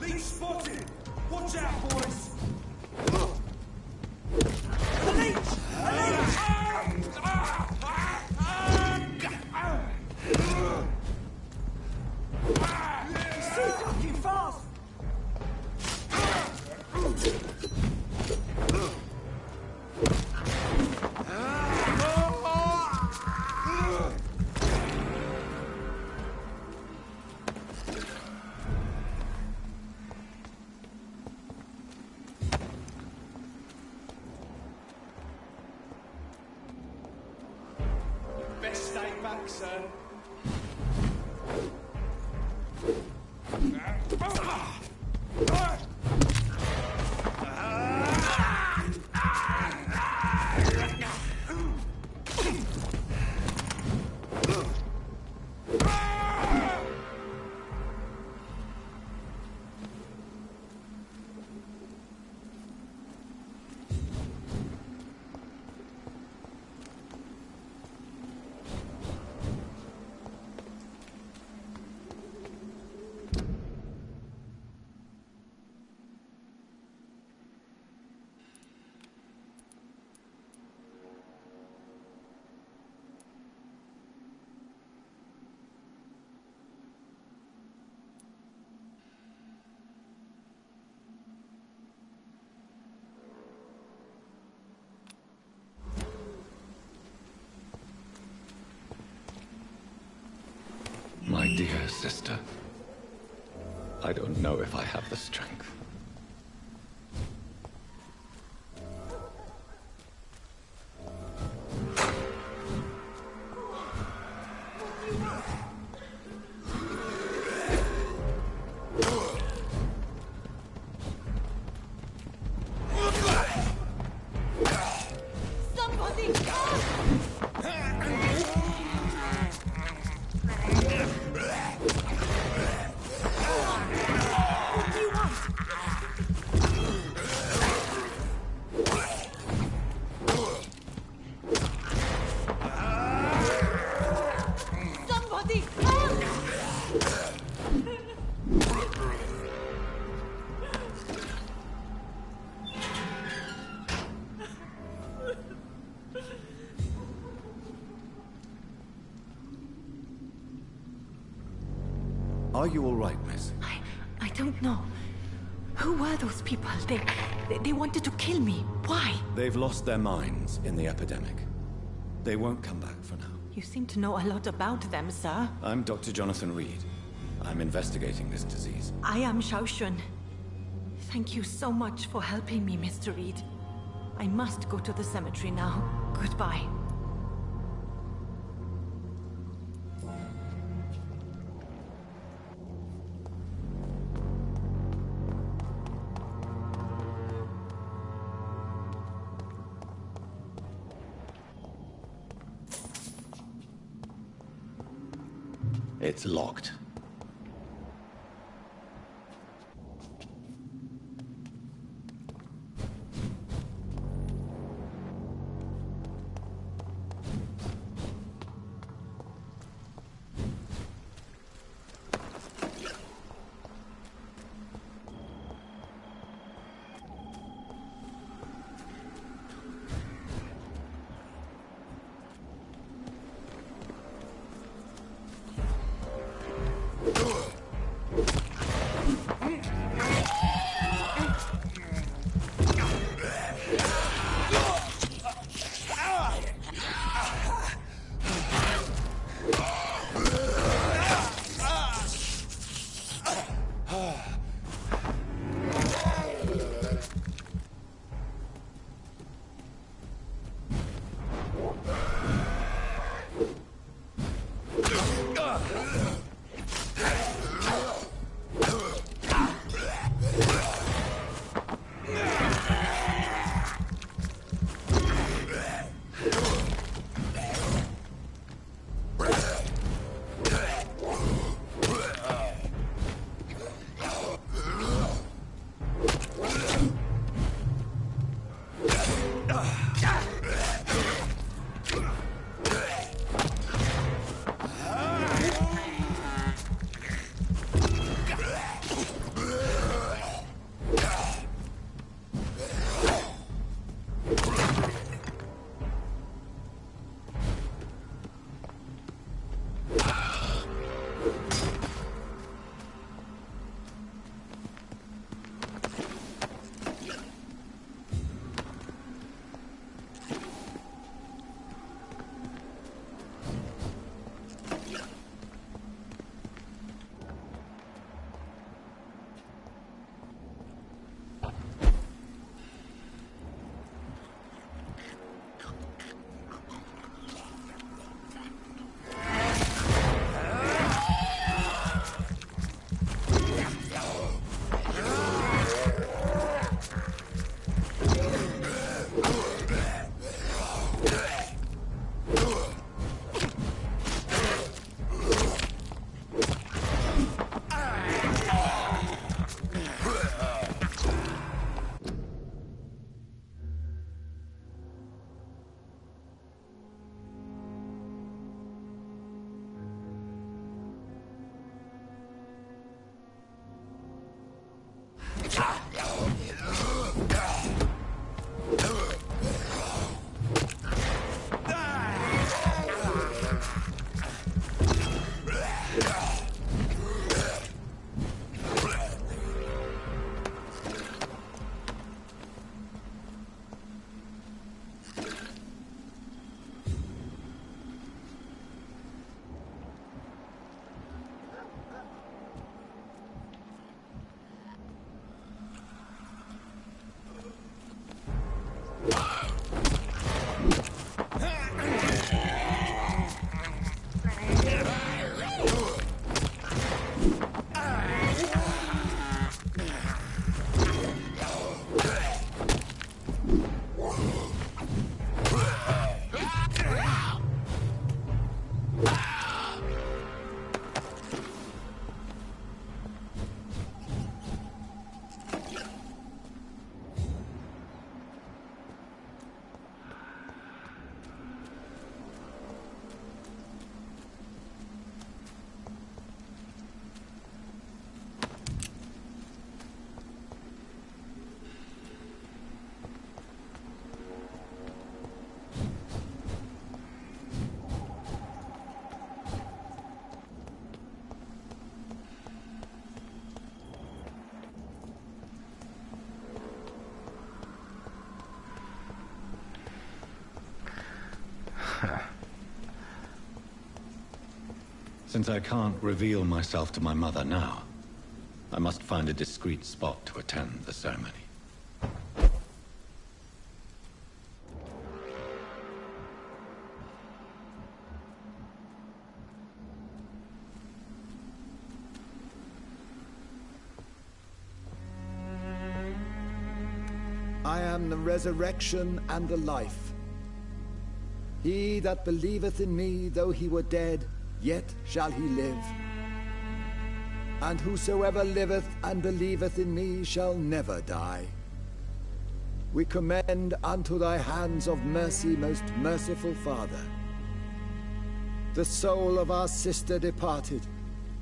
Leech spotted! Watch out, boys! The leech! He's too fucking fast! Best stay back, sir. sister. I don't know if I have the strength. Are you all right, miss? I don't know. Who were those people? They wanted to kill me. Why? They've lost their minds in the epidemic. They won't come back for now. You seem to know a lot about them, sir. I'm Dr. Jonathan Reid. I'm investigating this disease. I am Xiaoxun. Thank you so much for helping me, Mr. Reid. I must go to the cemetery now. Goodbye. It's locked. Since I can't reveal myself to my mother now, I must find a discreet spot to attend the ceremony. I am the resurrection and the life. He that believeth in me, though he were dead, yet shall he live. And whosoever liveth and believeth in me shall never die. We commend unto thy hands of mercy, most merciful Father, the soul of our sister departed,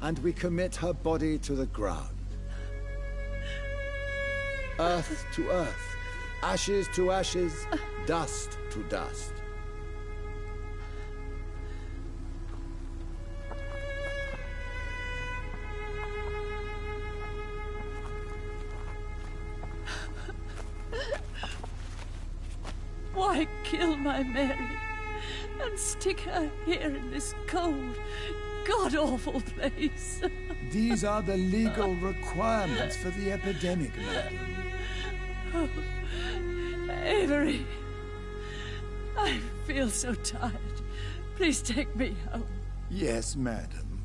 and we commit her body to the ground. Earth to earth, ashes to ashes, dust to dust. Why kill my Mary and stick her here in this cold, god-awful place? These are the legal requirements for the epidemic, madam. Oh, Avery, I feel so tired. Please take me home. Yes, madam.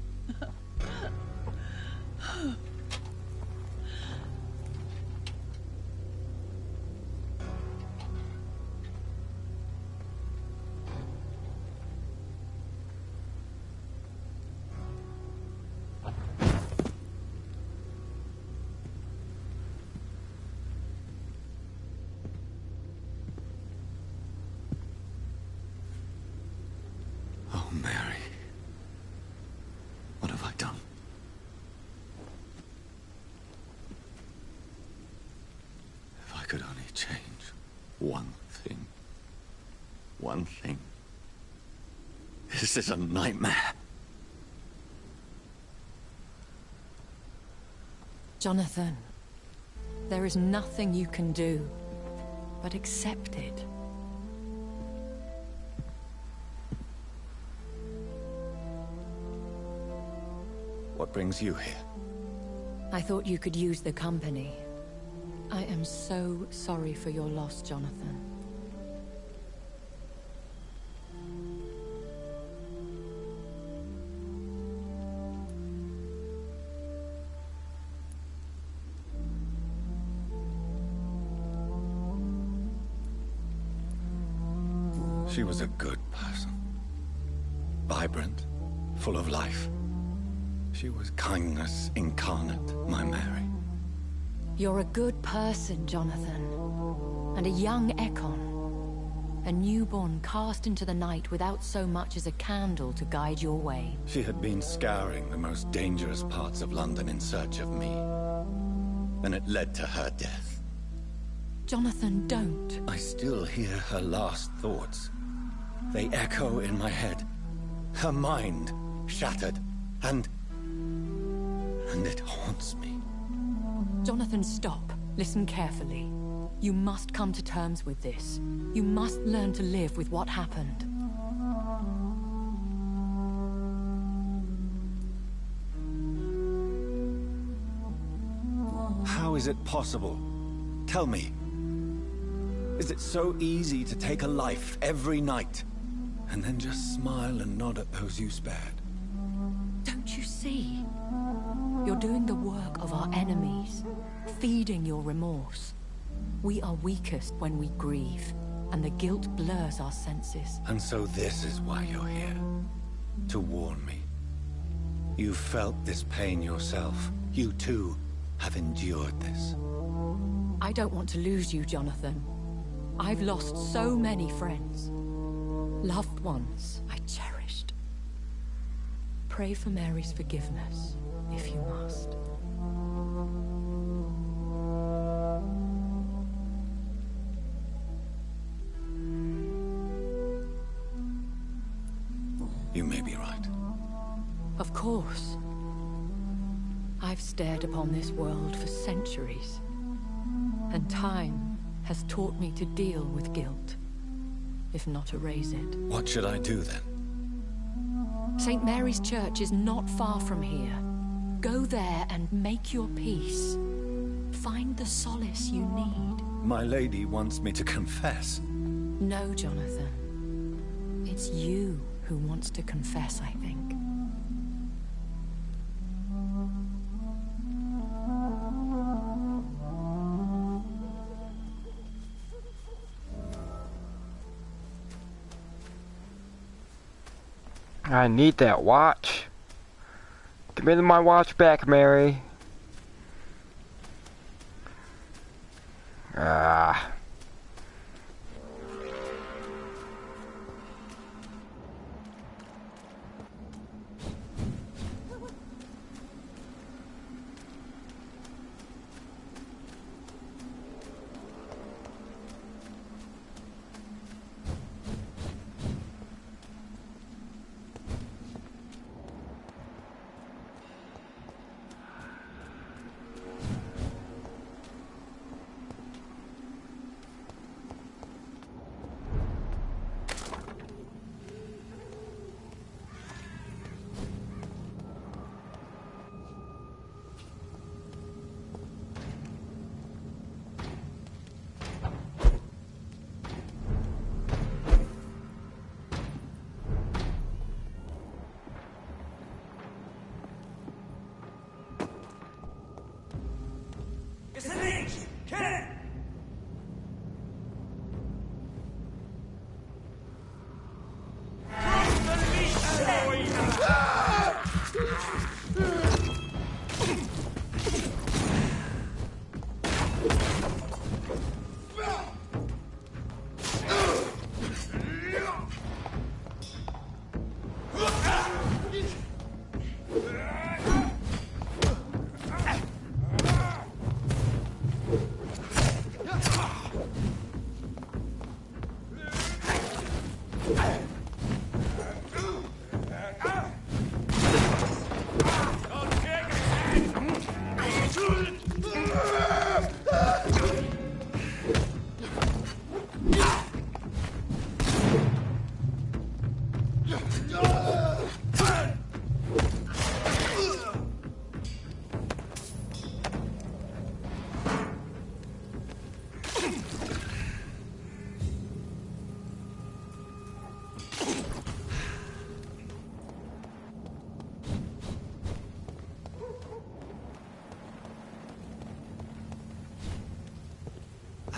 Oh, Mary. What have I done? If I could only change one thing. One thing. This is a nightmare. Jonathan, there is nothing you can do but accept it. What brings you here? I thought you could use the company. I am so sorry for your loss, Jonathan. She was a good person. Vibrant, full of life. She was kindness incarnate, my Mary. You're a good person, Jonathan. And a young Ekon. A newborn cast into the night without so much as a candle to guide your way. She had been scouring the most dangerous parts of London in search of me. And it led to her death. Jonathan, don't. I still hear her last thoughts. They echo in my head. Her mind shattered, and it haunts me. Jonathan, stop. Listen carefully. You must come to terms with this. You must learn to live with what happened. How is it possible? Tell me. Is it so easy to take a life every night, and then just smile and nod at those you spared? Don't you see? You're doing the work of our enemies, feeding your remorse. We are weakest when we grieve, and the guilt blurs our senses. And so this is why you're here. To warn me. You've felt this pain yourself. You too have endured this. I don't want to lose you, Jonathan. I've lost so many friends. Loved ones I cherished. Pray for Mary's forgiveness, if you must. You may be right. Of course. I've stared upon this world for centuries, and time has taught me to deal with guilt, if not erase it. What should I do then? St. Mary's Church is not far from here. Go there and make your peace. Find the solace you need. My lady wants me to confess. No, Jonathan. It's you who wants to confess, I think. I need that watch. Give me my watch back, Mary. Ah. It's an inch! Kill it!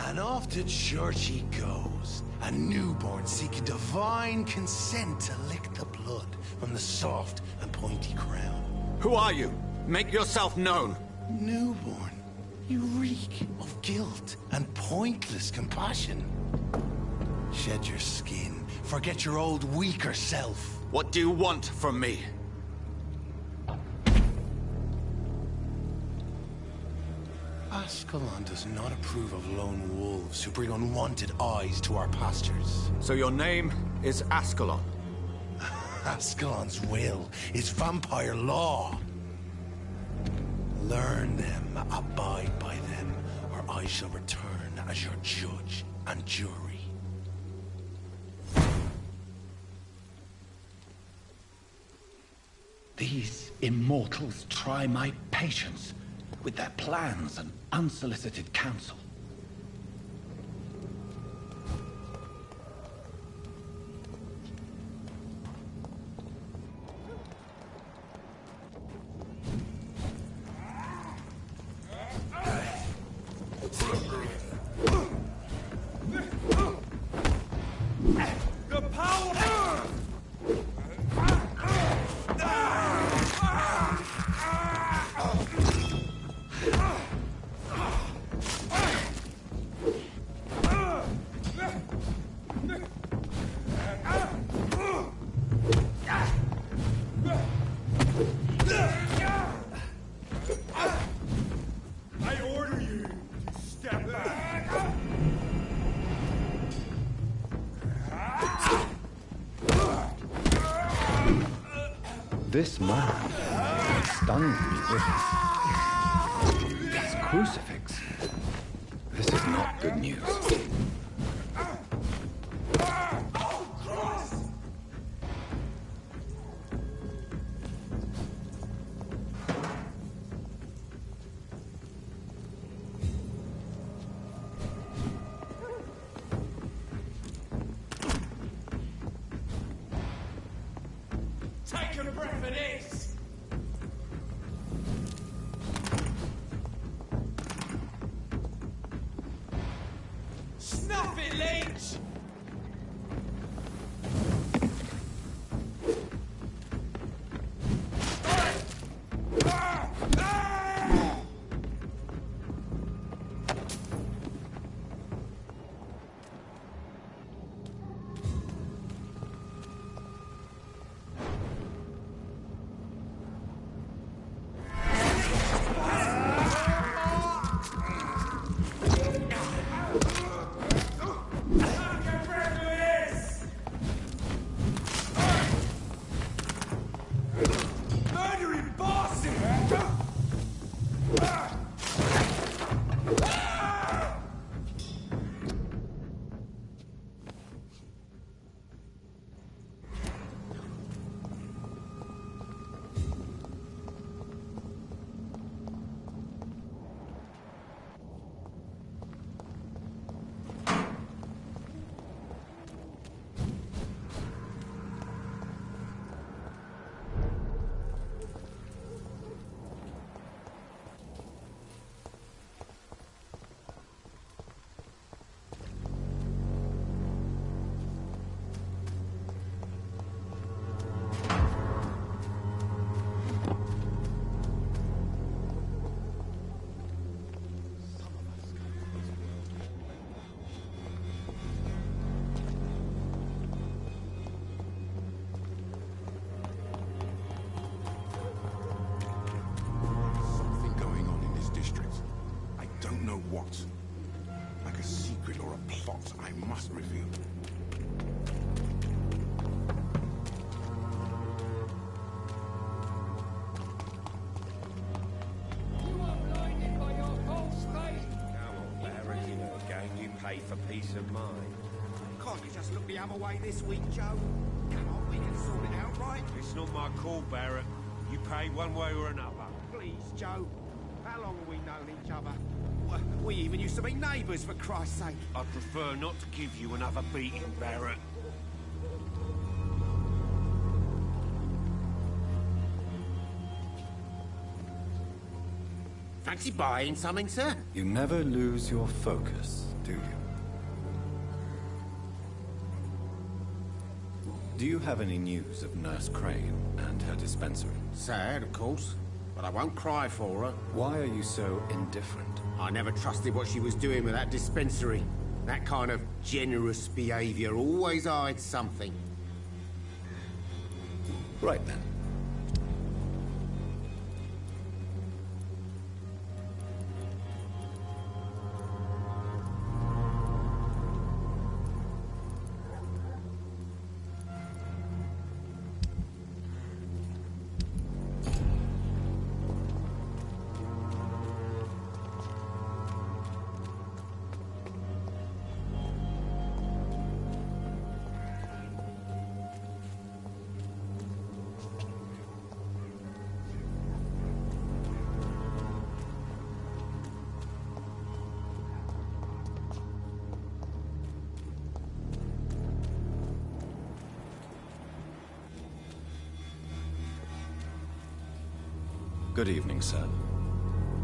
And off to church he goes, a newborn seeking divine consent to lick the blood from the soft and pointy crown. Who are you? Make yourself known. Newborn, you reek of guilt and pointless compassion. Shed your skin, forget your old weaker self. What do you want from me? Ascalon does not approve of lone wolves who bring unwanted eyes to our pastures. So your name is Ascalon? Ascalon's will is vampire law. Learn them, abide by them, or I shall return as your judge and jury. These immortals try my patience with their plans and unsolicited counsel. The power! I order you to step back. This man stunned me with his crucifix. This is not good news. prep for this! Snuff it, leech! What? Like a secret or a plot I must reveal. You are blinded by your false faith. Come on, Barry, you know the game. You pay for peace of mind. Can't you just look the other way this week, Joe? Come on, we can sort it out, right? It's not my call, Barrett. You pay one way or another. Please, Joe. How long have we known each other? We even used to be neighbours, for Christ's sake. I prefer not to give you another beating, Barrett. Fancy buying something, sir? You never lose your focus, do you? Do you have any news of Nurse Crane and her dispensary? Sad, of course, but I won't cry for her. Why are you so indifferent? I never trusted what she was doing with that dispensary. That kind of generous behaviour always hides something. Right then. Good evening, sir.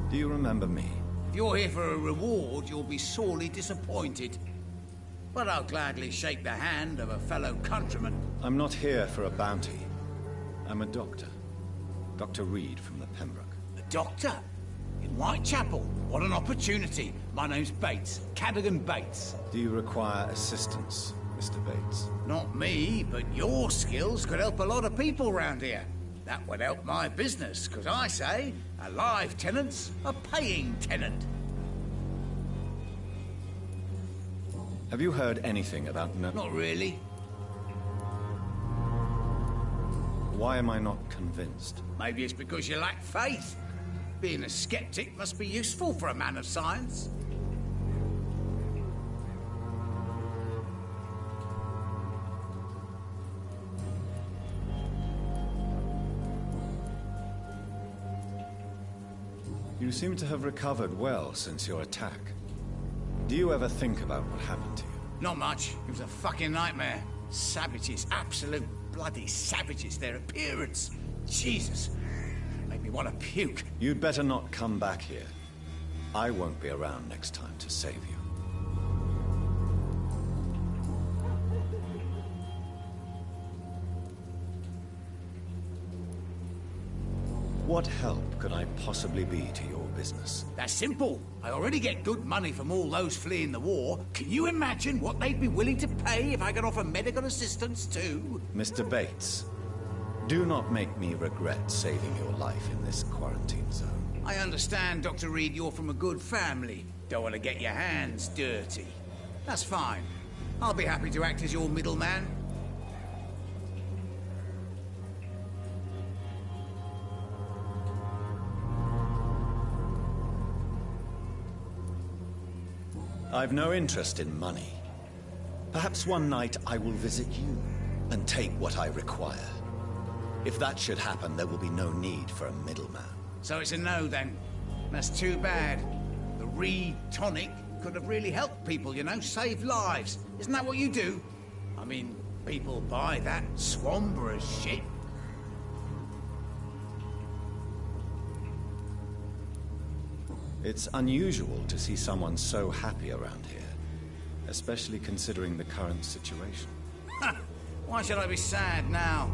Do you remember me? If you're here for a reward, you'll be sorely disappointed. But I'll gladly shake the hand of a fellow countryman. I'm not here for a bounty. I'm a doctor. Dr. Reid from the Pembroke. A doctor? In Whitechapel? What an opportunity. My name's Bates. Cadogan Bates. Do you require assistance, Mr. Bates? Not me, but your skills could help a lot of people round here. That would help my business, because I say a live tenant's a paying tenant. Have you heard anything about Not really. Why am I not convinced? Maybe it's because you lack faith. Being a skeptic must be useful for a man of science. You seem to have recovered well since your attack. Do you ever think about what happened to you? Not much. It was a fucking nightmare. Savages, absolute bloody savages. Their appearance, Jesus. Made me want to puke. You'd better not come back here. I won't be around next time to save you. What help could I possibly be to your business? That's simple. I already get good money from all those fleeing the war. Can you imagine what they'd be willing to pay if I could offer medical assistance too? Mr. Bates, do not make me regret saving your life in this quarantine zone. I understand, Dr. Reid, you're from a good family. Don't want to get your hands dirty. That's fine. I'll be happy to act as your middleman. I've no interest in money. Perhaps one night I will visit you and take what I require. If that should happen, there will be no need for a middleman. So it's a no, then. That's too bad. The Reid tonic could have really helped people, you know, save lives. Isn't that what you do? I mean, people buy that Swanborough shit. It's unusual to see someone so happy around here, especially considering the current situation. Why should I be sad now?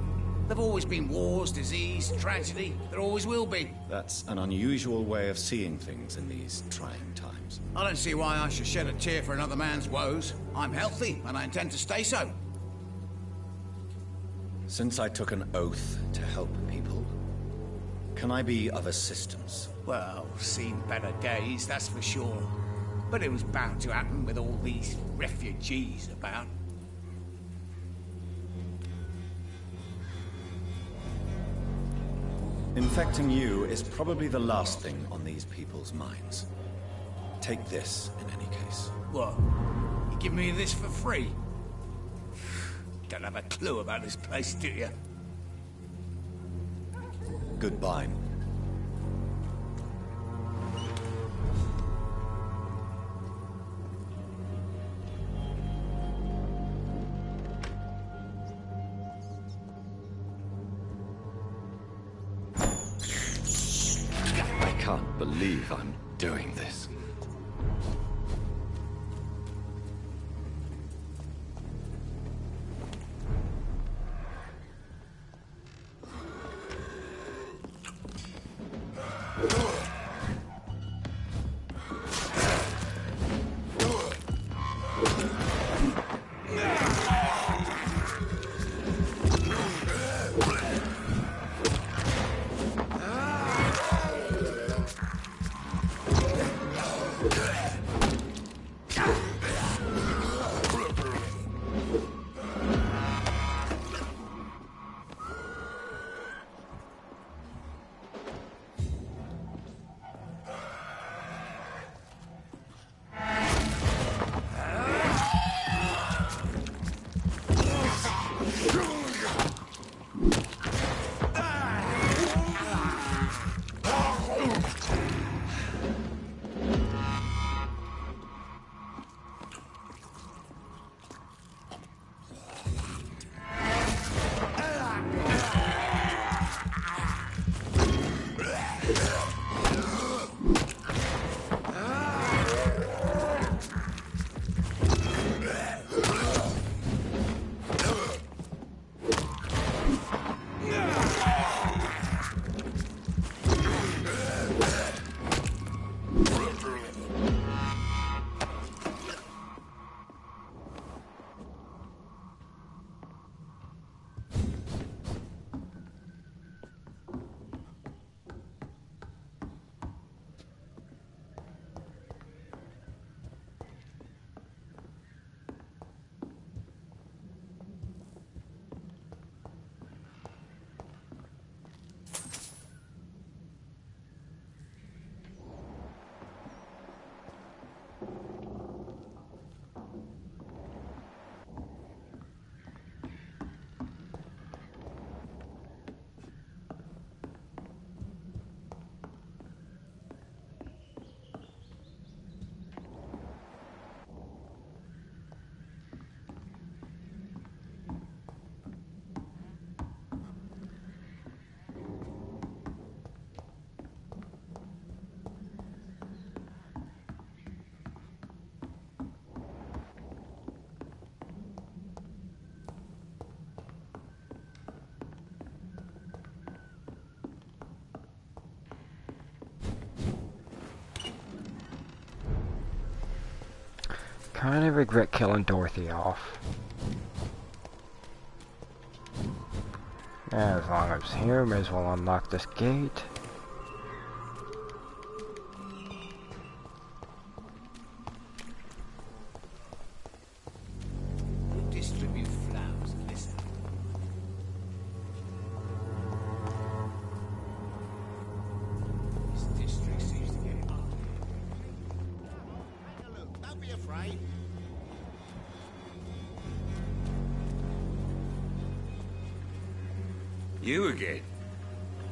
There've always been wars, disease, tragedy. There always will be. That's an unusual way of seeing things in these trying times. I don't see why I should shed a tear for another man's woes. I'm healthy, and I intend to stay so. Since I took an oath to help people, can I be of assistance? Well, seen better days, that's for sure. But it was bound to happen with all these refugees about. Infecting you is probably the last thing on these people's minds. Take this, in any case. What? You give me this for free? Don't have a clue about this place, do you? Goodbye. I can't believe I'm doing this. kind of regret killing Dorothy off. As long as I'm here, may as well unlock this gate. Distribute flowers, listen. This district seems to get it up. Look, don't be afraid. You again?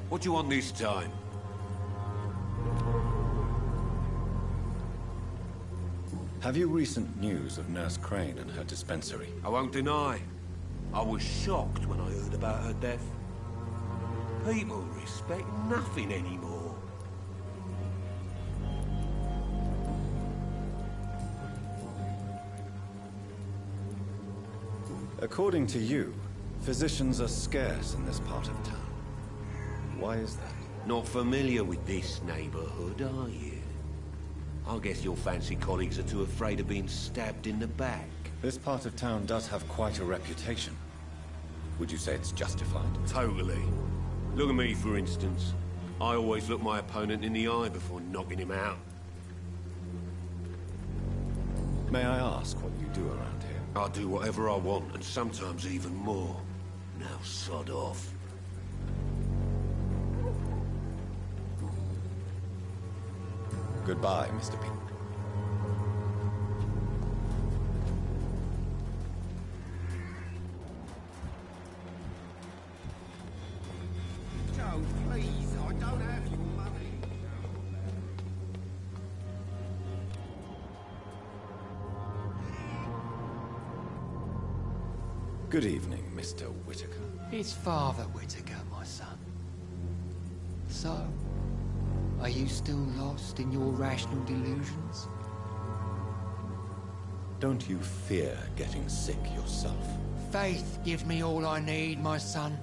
What do you want this time? Have you recent news of Nurse Crane and her dispensary? I won't deny. I was shocked when I heard about her death. People respect nothing anymore. According to you, physicians are scarce in this part of town. Why is that? Not familiar with this neighborhood, are you? I guess your fancy colleagues are too afraid of being stabbed in the back. This part of town does have quite a reputation. Would you say it's justified? Totally. Look at me, for instance. I always look my opponent in the eye before knocking him out. May I ask what you do around here? I do whatever I want, and sometimes even more. Now sod off. Goodbye, Mr. Pink. Joe, please, I don't have your money. Good evening, Mr. Whitaker. It's Father Whitaker, my son. So, are you still lost in your rational delusions? Don't you fear getting sick yourself? Faith gives me all I need, my son.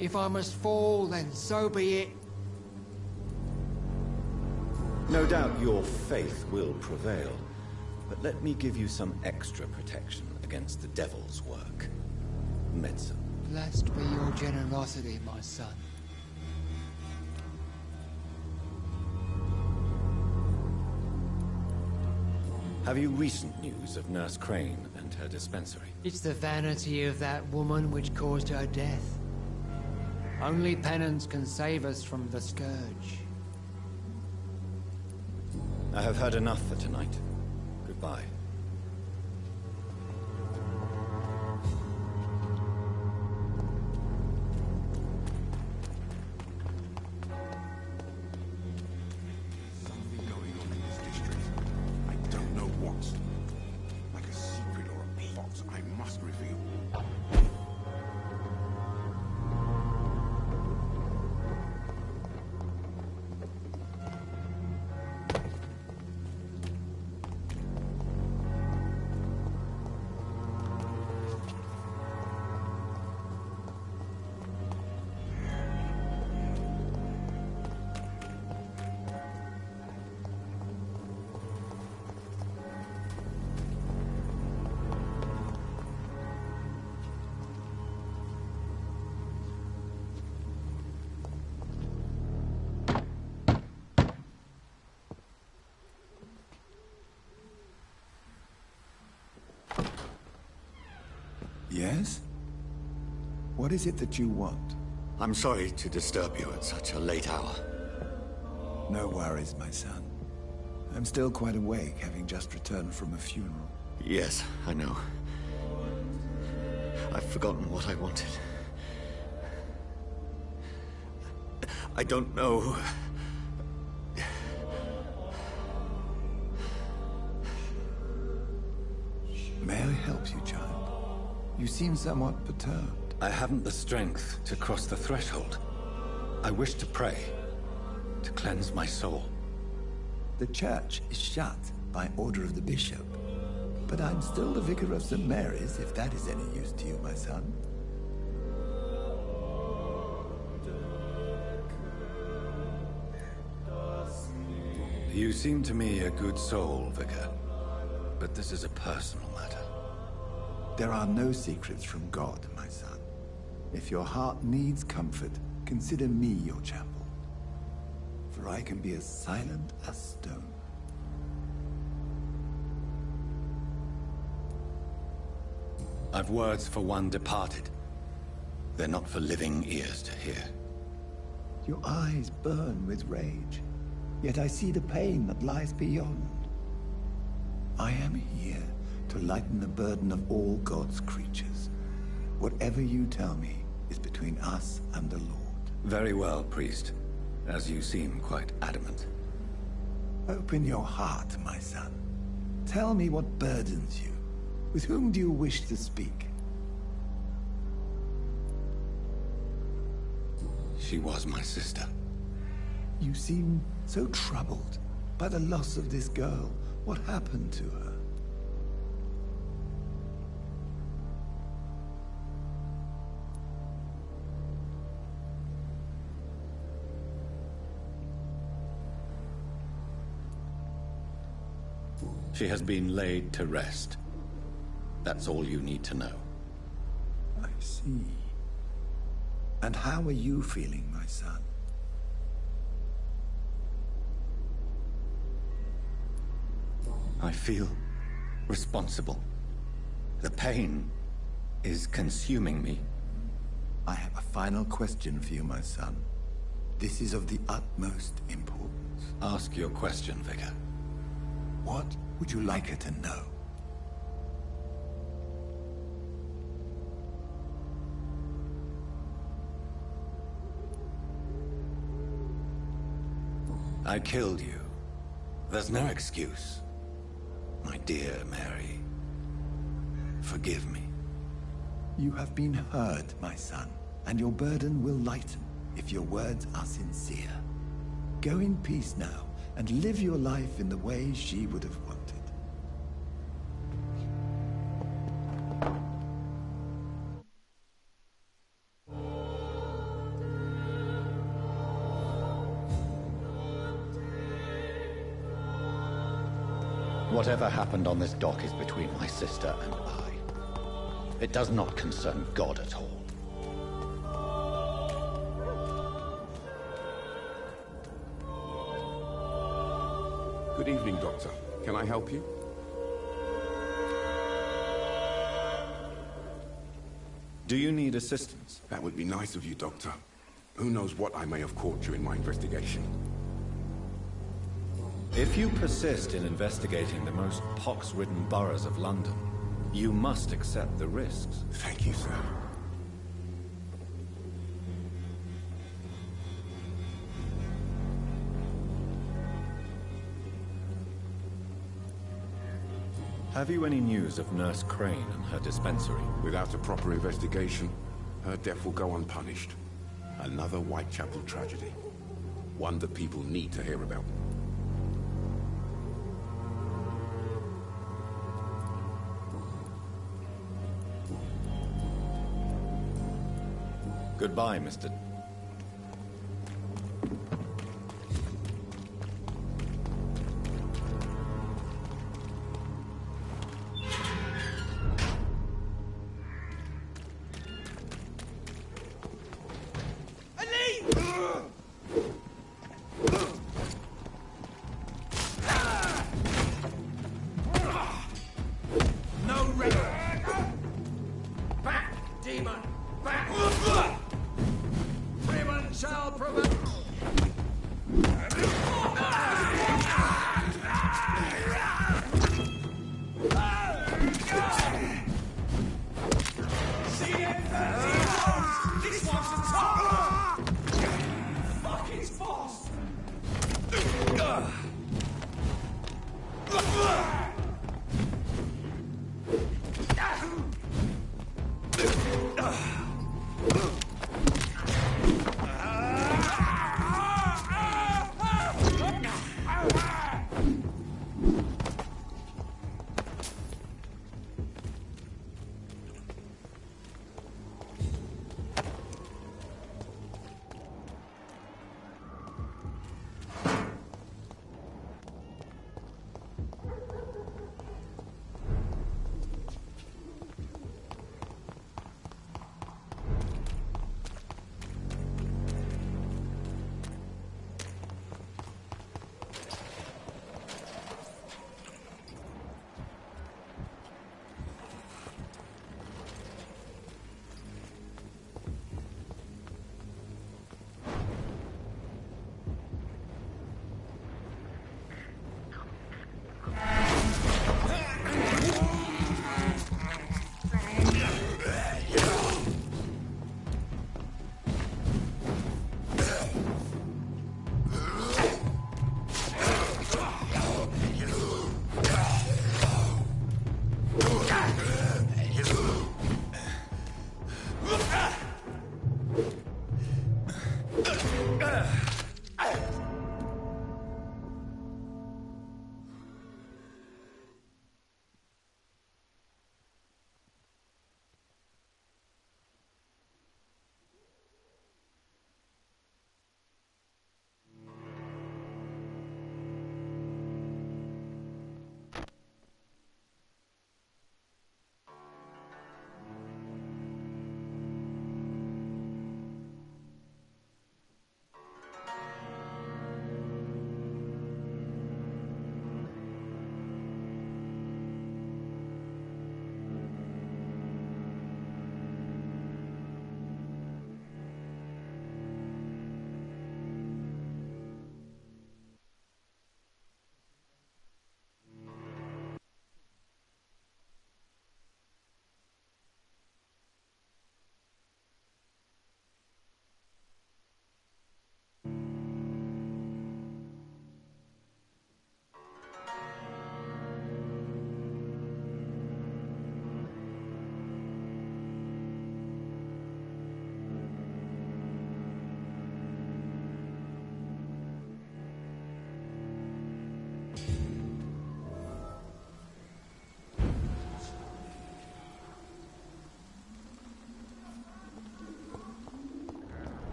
If I must fall, then so be it. No doubt your faith will prevail, but let me give you some extra protection against the devil's work. Medicine. Blessed be your generosity, my son. Have you recent news of Nurse Crane and her dispensary? It's the vanity of that woman which caused her death. Only penance can save us from the scourge. I have had enough for tonight. Goodbye. Something going on in this district. I don't know what. Like a secret or a plot I must reveal. Yes? What is it that you want? I'm sorry to disturb you at such a late hour. No worries, my son. I'm still quite awake, having just returned from a funeral. Yes, I know. I've forgotten what I wanted. I don't know. May I help you, child? You seem somewhat perturbed. I haven't the strength to cross the threshold. I wish to pray, to cleanse my soul. The church is shut by order of the bishop. But I'm still the vicar of St. Mary's, if that is any use to you, my son. You seem to me a good soul, Vicar. but this is a personal matter. There are no secrets from God, my son. If your heart needs comfort, consider me your chapel. For I can be as silent as stone. I've words for one departed. They're not for living ears to hear. Your eyes burn with rage, yet I see the pain that lies beyond. I am here to lighten the burden of all God's creatures. Whatever you tell me is between us and the Lord. Very well, priest. As you seem quite adamant. Open your heart, my son. Tell me what burdens you. With whom do you wish to speak? She was my sister. You seem so troubled by the loss of this girl. What happened to her? She has been laid to rest. That's all you need to know. I see. And how are you feeling, my son? I feel responsible. The pain is consuming me. I have a final question for you, my son. This is of the utmost importance. Ask your question, Vicar. What would you like her to know? I killed you. There's no excuse. My dear Mary, forgive me. You have been heard, my son, and your burden will lighten if your words are sincere. Go in peace now, and live your life in the way she would have wanted. Whatever happened on this dock is between my sister and I. It does not concern God at all. Good evening, Doctor. Can I help you? Do you need assistance? That would be nice of you, Doctor. Who knows what I may have caught you in my investigation. If you persist in investigating the most pox-ridden boroughs of London, you must accept the risks. Thank you, sir. Have you any news of Nurse Crane and her dispensary? Without a proper investigation, her death will go unpunished. Another Whitechapel tragedy. One that people need to hear about. Goodbye, Mr.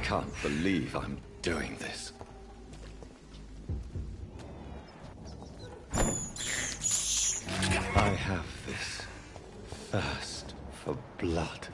Can't believe I'm doing this. I have this thirst for blood.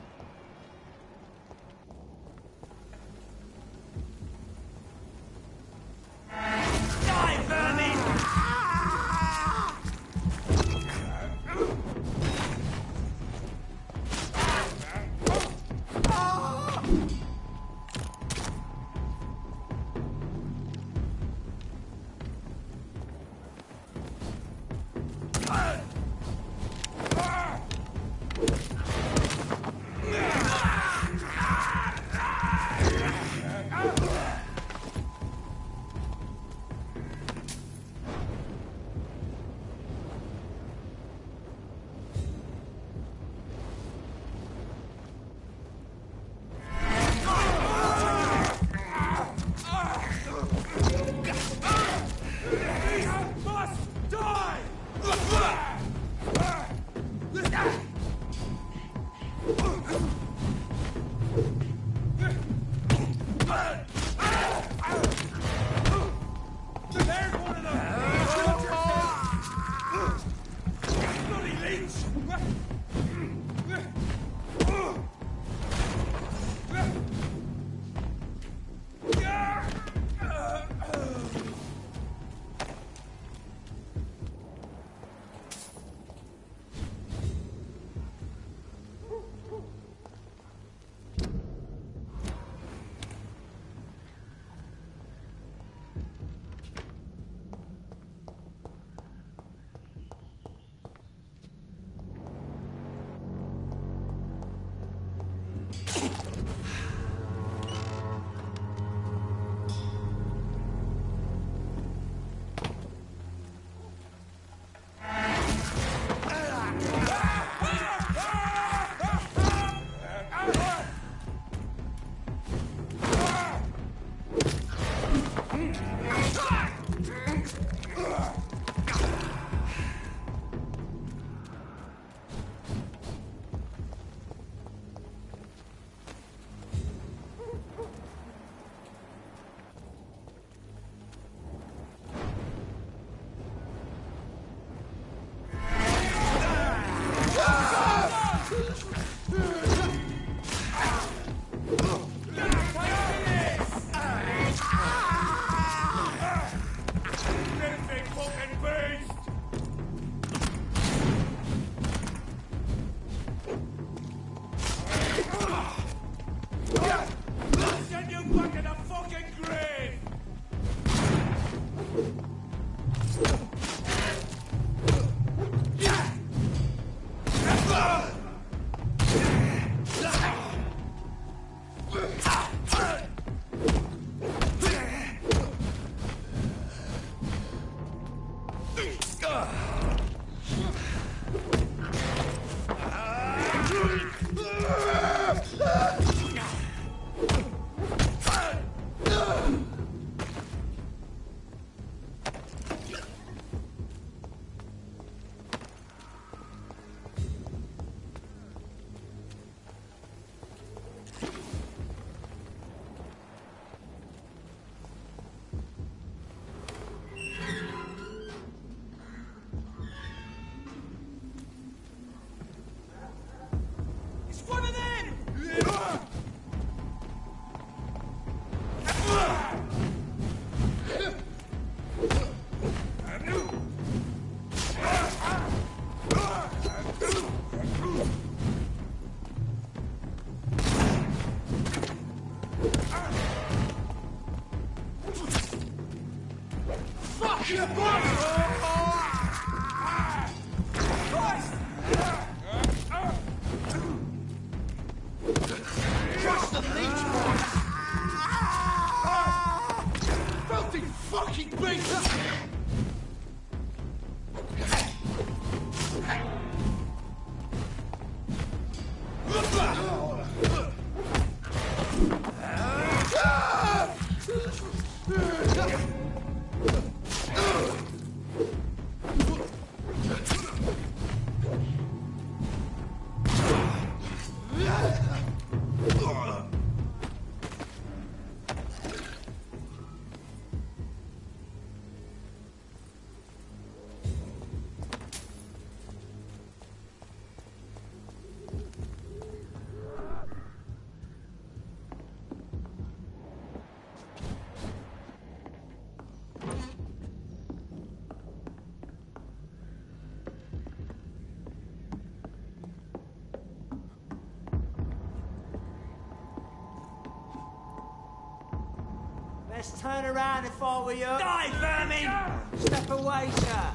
Let's turn around if I were you. Die, vermin! Step away, sir.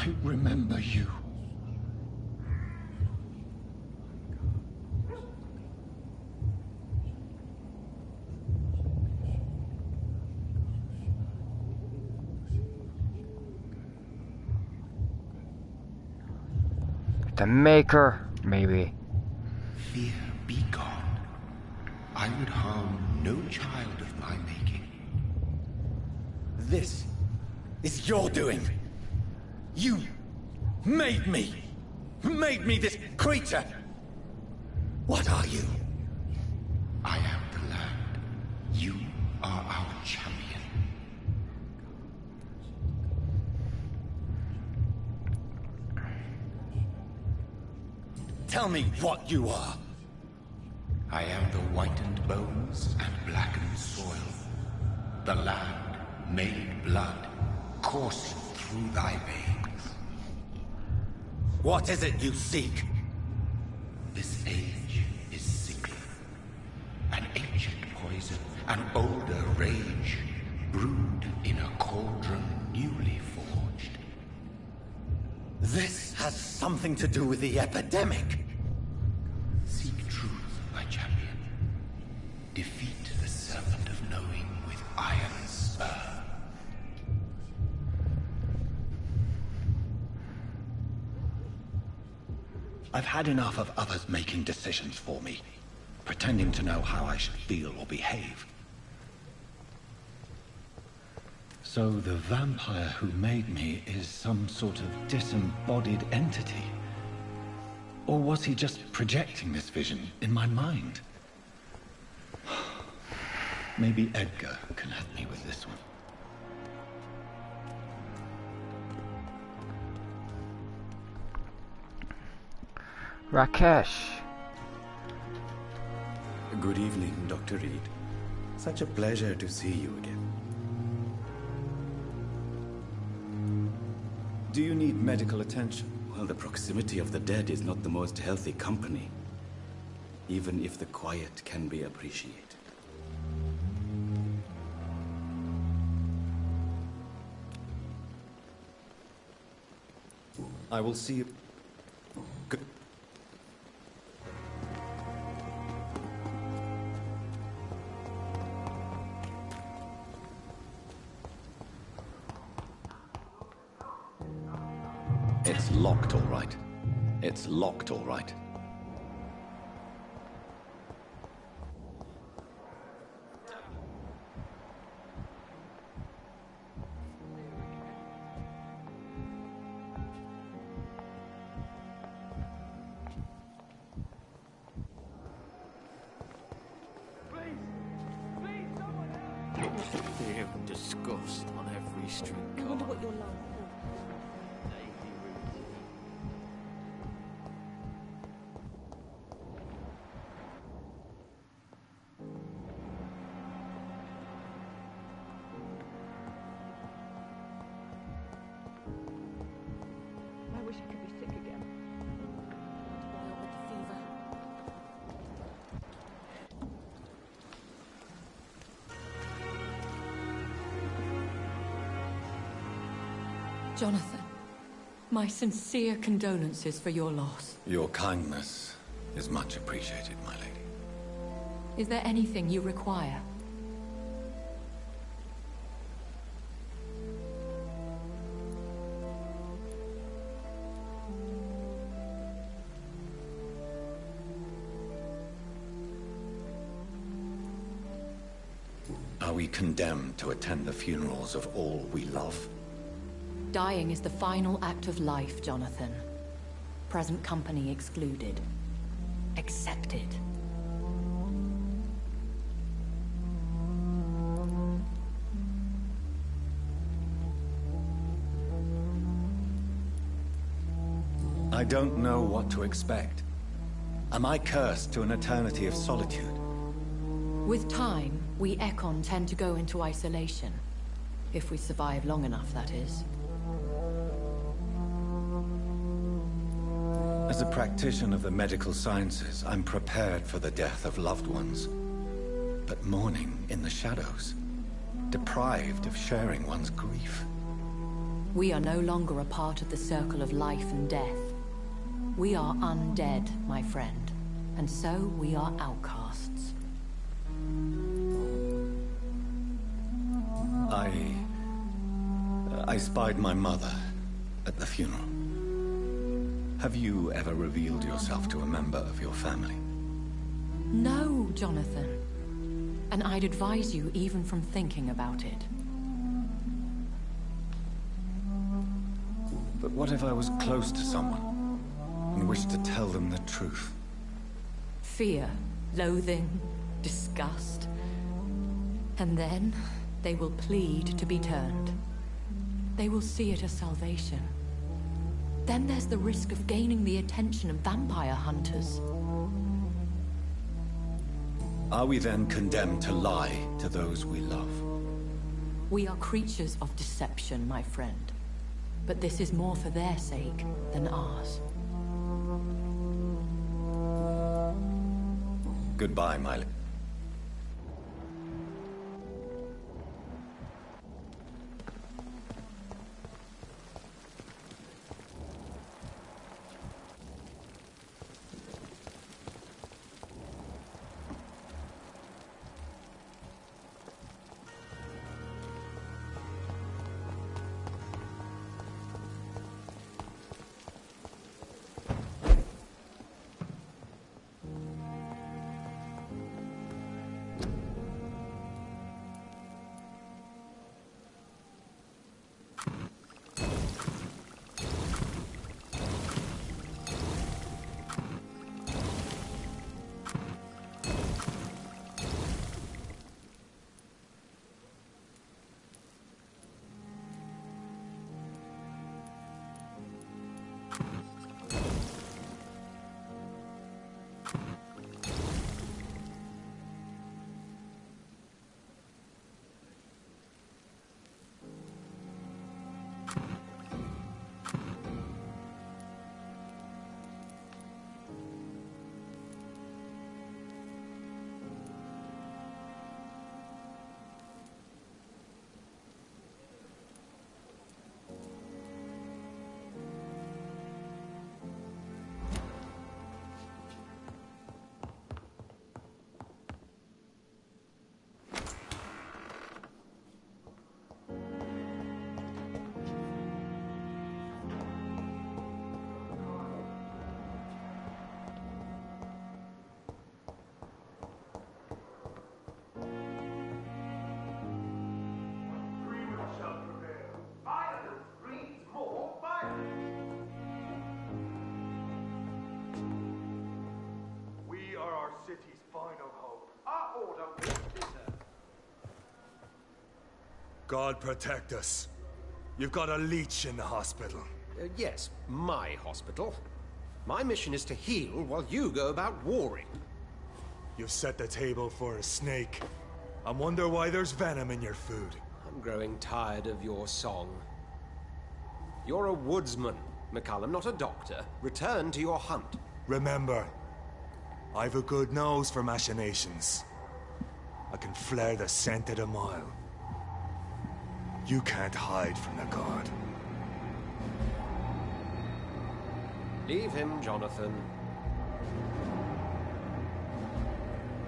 I remember you. The Maker, maybe. Fear be gone. I would harm no child of my making. This is your doing. You made me. Made me this creature. What are you? I am the land. You are our champion. Tell me what you are. I am the whitened bones and blackened soil. The land made blood coursing through thy veins. What is it you seek? This age is sickly. An ancient poison, an older rage, brewed in a cauldron newly forged. This has something to do with the epidemic. Seek truth, my champion. Defeat the serpent of knowing with iron spur. I've had enough of others making decisions for me, pretending to know how I should feel or behave. So the vampire who made me is some sort of disembodied entity? Or was he just projecting this vision in my mind? Maybe Edgar can help me with this one. Rakesh. Good evening, Dr. Reid. Such a pleasure to see you again. Do you need medical attention? Well, the proximity of the dead is not the most healthy company, even if the quiet can be appreciated. I will see you. Good. It's locked, all right. It's locked, all right. Fear and disgust on every street corner. I wonder what you're like. I wish I could be sick again. Wild with the fever. Jonathan, my sincere condolences for your loss. Your kindness is much appreciated, my lady. Is there anything you require? Are we condemned to attend the funerals of all we love? Dying is the final act of life, Jonathan. Present company excluded. Accepted. I don't know what to expect. Am I cursed to an eternity of solitude? With time, we Ekon tend to go into isolation. If we survive long enough, that is. As a practitioner of the medical sciences, I'm prepared for the death of loved ones. But mourning in the shadows, deprived of sharing one's grief. We are no longer a part of the circle of life and death. We are undead, my friend, and so we are outcasts. I spied my mother at the funeral. Have you ever revealed yourself to a member of your family? No, Jonathan. And I'd advise you even from thinking about it. But what if I was close to someone and wished to tell them the truth? Fear, loathing, disgust. And then they will plead to be turned. They will see it as salvation. Then there's the risk of gaining the attention of vampire hunters. Are we then condemned to lie to those we love? We are creatures of deception, my friend. But this is more for their sake than ours. Goodbye, Miley. City's final hope. Our order will deserve. God protect us. You've got a leech in the hospital. Yes, my hospital. My mission is to heal while you go about warring. You've set the table for a snake. I wonder why there's venom in your food. I'm growing tired of your song. You're a woodsman, McCallum, not a doctor. Return to your hunt. Remember, I've a good nose for machinations. I can flare the scent at a mile. You can't hide from the god. Leave him, Jonathan.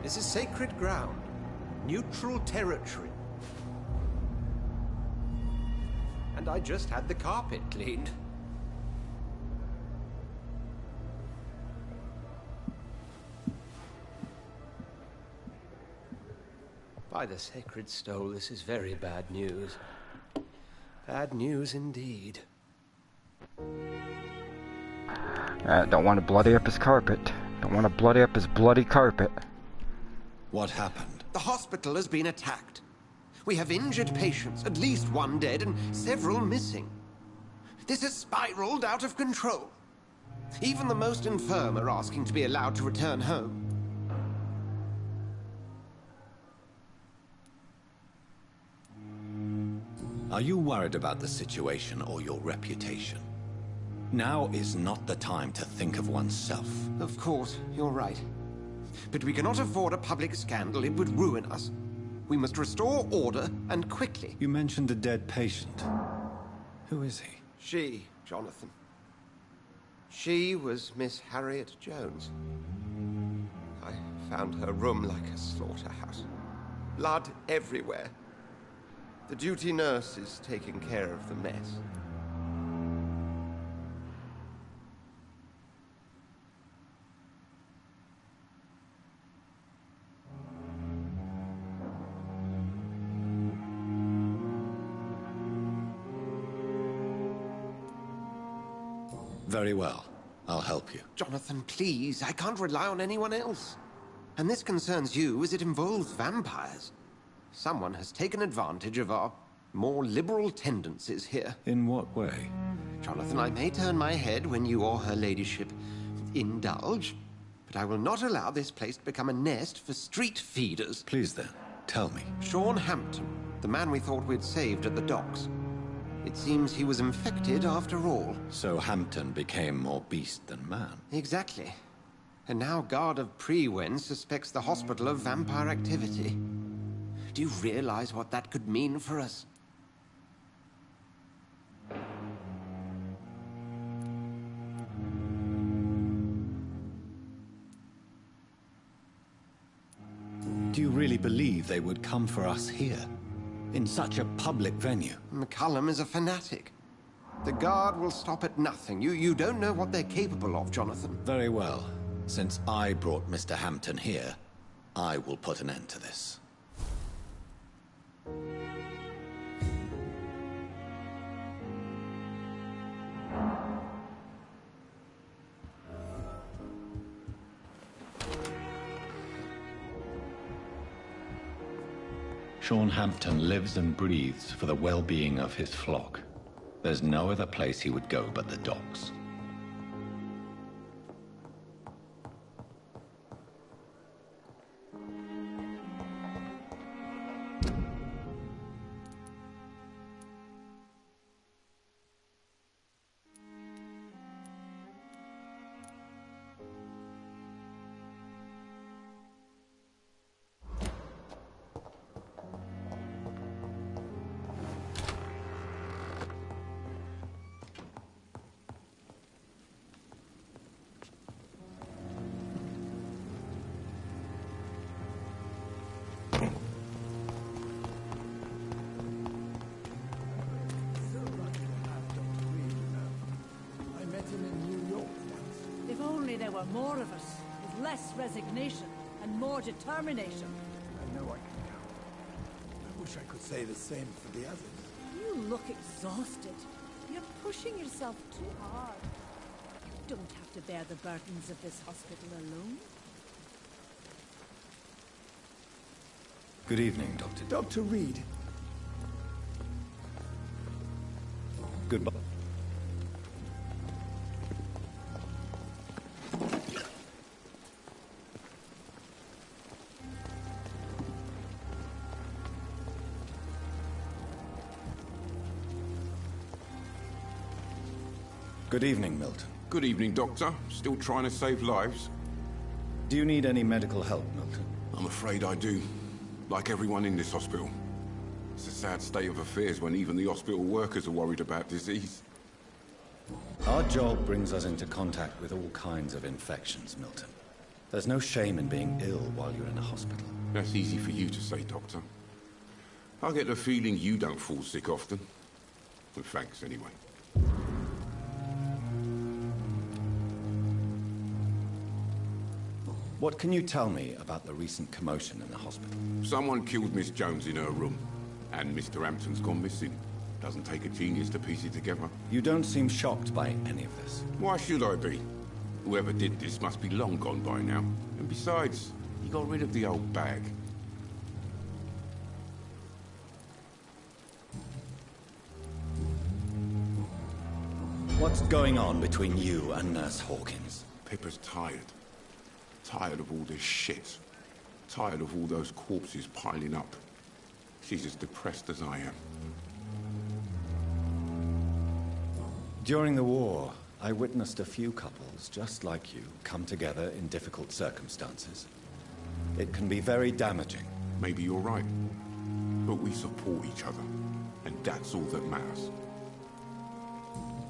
This is sacred ground. Neutral territory. And I just had the carpet cleaned. By the sacred stole, this is very bad news. Bad news indeed. Don't want to bloody up his carpet. Don't want to bloody up his bloody carpet. What happened? The hospital has been attacked. We have injured patients, at least one dead and several missing. This has spiraled out of control. Even the most infirm are asking to be allowed to return home. Are you worried about the situation or your reputation? Now is not the time to think of oneself. Of course, you're right. But we cannot afford a public scandal. It would ruin us. We must restore order, and quickly. You mentioned a dead patient. Who is he? She, Jonathan. She was Miss Harriet Jones. I found her room like a slaughterhouse. Blood everywhere. The duty nurse is taking care of the mess. Very well. I'll help you. Jonathan, please. I can't rely on anyone else. And this concerns you as it involves vampires. Someone has taken advantage of our more liberal tendencies here. In what way? Jonathan, I may turn my head when you or her ladyship indulge, but I will not allow this place to become a nest for street feeders. Please then, tell me. Sean Hampton, the man we thought we'd saved at the docks. It seems he was infected after all. So Hampton became more beast than man? Exactly. And now Guard of Prewen suspects the hospital of vampire activity. Do you realize what that could mean for us? Do you really believe they would come for us here? In such a public venue? McCullum is a fanatic. The Guard will stop at nothing. You don't know what they're capable of, Jonathan. Very well. Since I brought Mr. Hampton here, I will put an end to this. Sean Hampton lives and breathes for the well-being of his flock. There's no other place he would go but the docks. More of us, with less resignation and more determination. I know I can count. I wish I could say the same for the others. You look exhausted. You're pushing yourself too hard. You don't have to bear the burdens of this hospital alone. Good evening, Doctor. Dr. Reid. Goodbye. Good evening, Milton. Good evening, Doctor. Still trying to save lives? Do you need any medical help, Milton? I'm afraid I do. Like everyone in this hospital. It's a sad state of affairs when even the hospital workers are worried about disease. Our job brings us into contact with all kinds of infections, Milton. There's no shame in being ill while you're in a hospital. That's easy for you to say, Doctor. I get the feeling you don't fall sick often. But thanks, anyway. What can you tell me about the recent commotion in the hospital? Someone killed Miss Jones in her room. And Mr. Hampton's gone missing. Doesn't take a genius to piece it together. You don't seem shocked by any of this. Why should I be? Whoever did this must be long gone by now. And besides, he got rid of the old bag. What's going on between you and Nurse Hawkins? Pippa's tired. Tired of all this shit. Tired of all those corpses piling up. She's as depressed as I am. During the war, I witnessed a few couples, just like you, come together in difficult circumstances. It can be very damaging. Maybe you're right. But we support each other. And that's all that matters.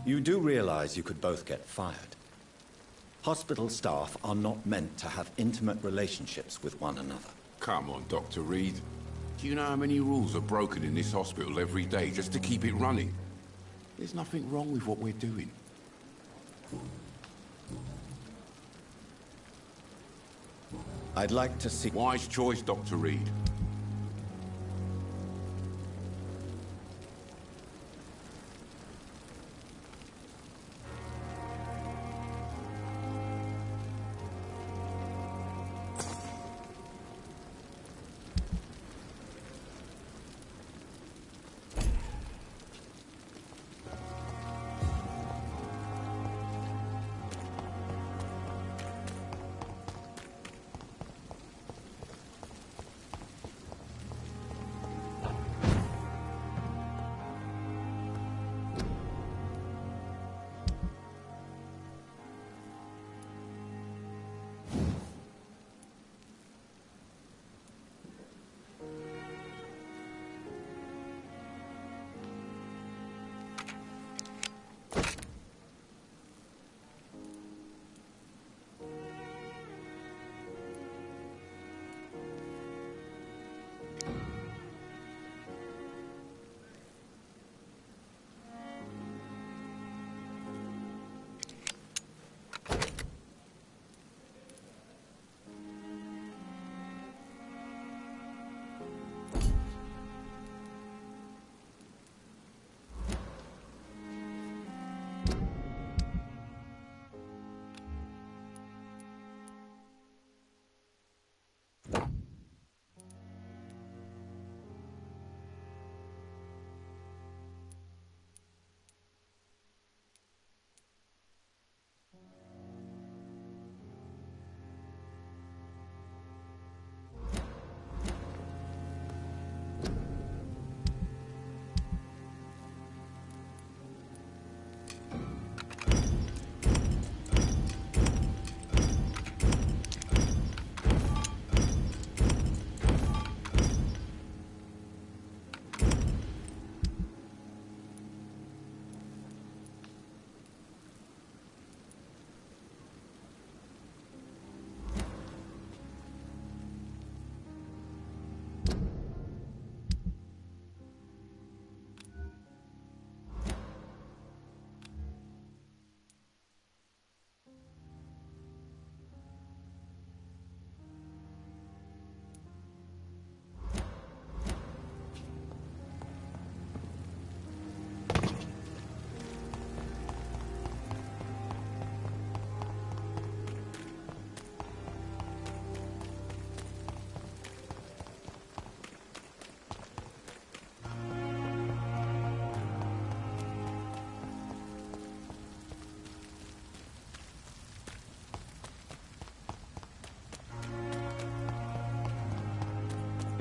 You do realize you could both get fired. Hospital staff are not meant to have intimate relationships with one another. Come on, Dr. Reid. Do you know how many rules are broken in this hospital every day just to keep it running? There's nothing wrong with what we're doing. I'd like to see... Wise choice, Dr. Reid.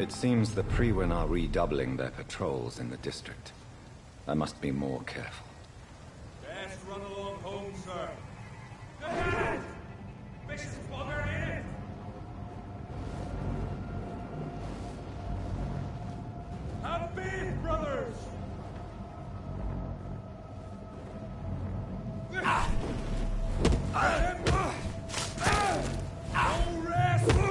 It seems the Freewen are redoubling their patrols in the district. I must be more careful. Best run along home, sir. Ahead! Vicious bugger in it! Have faith, brothers! No rest!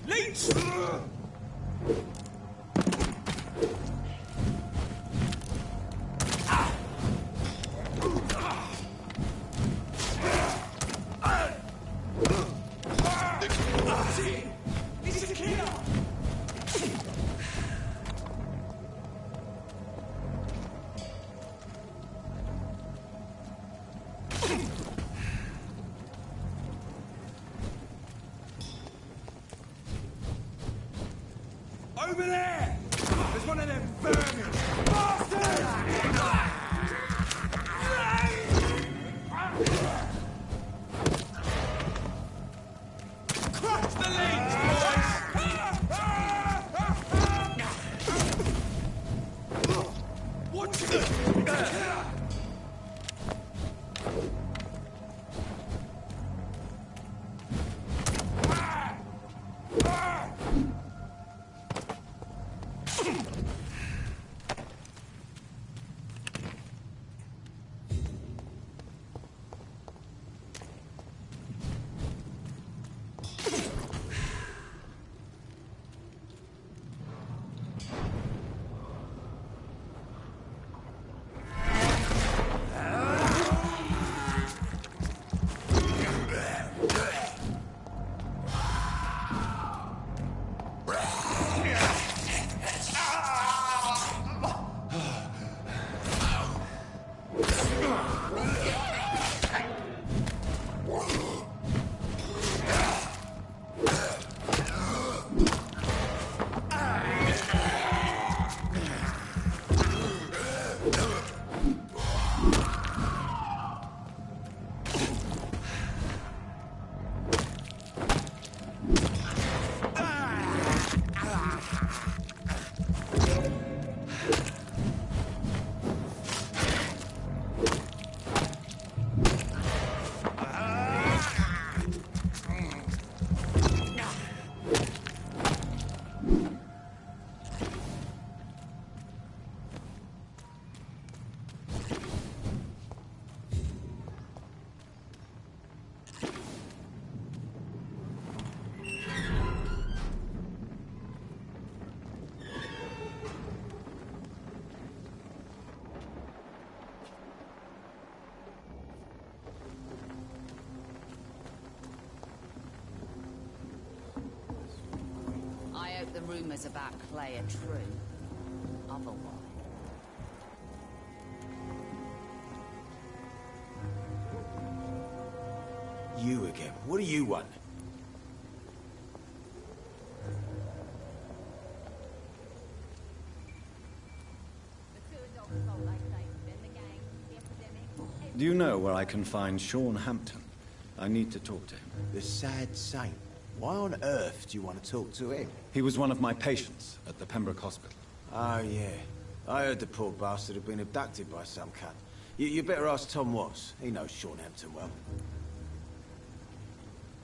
Leech! Over there! There's one of them vermin! Bastard! Crush the leech, boys! Watch it! I hope the rumors about Clay are true. otherwise. You again. What do you want? Do you know where I can find Sean Hampton? I need to talk to him. The sad saint. Why on earth do you want to talk to him? He was one of my patients at the Pembroke Hospital. Oh, yeah. I heard the poor bastard had been abducted by some cunt. You better ask Tom Watts. He knows Sean Hampton well.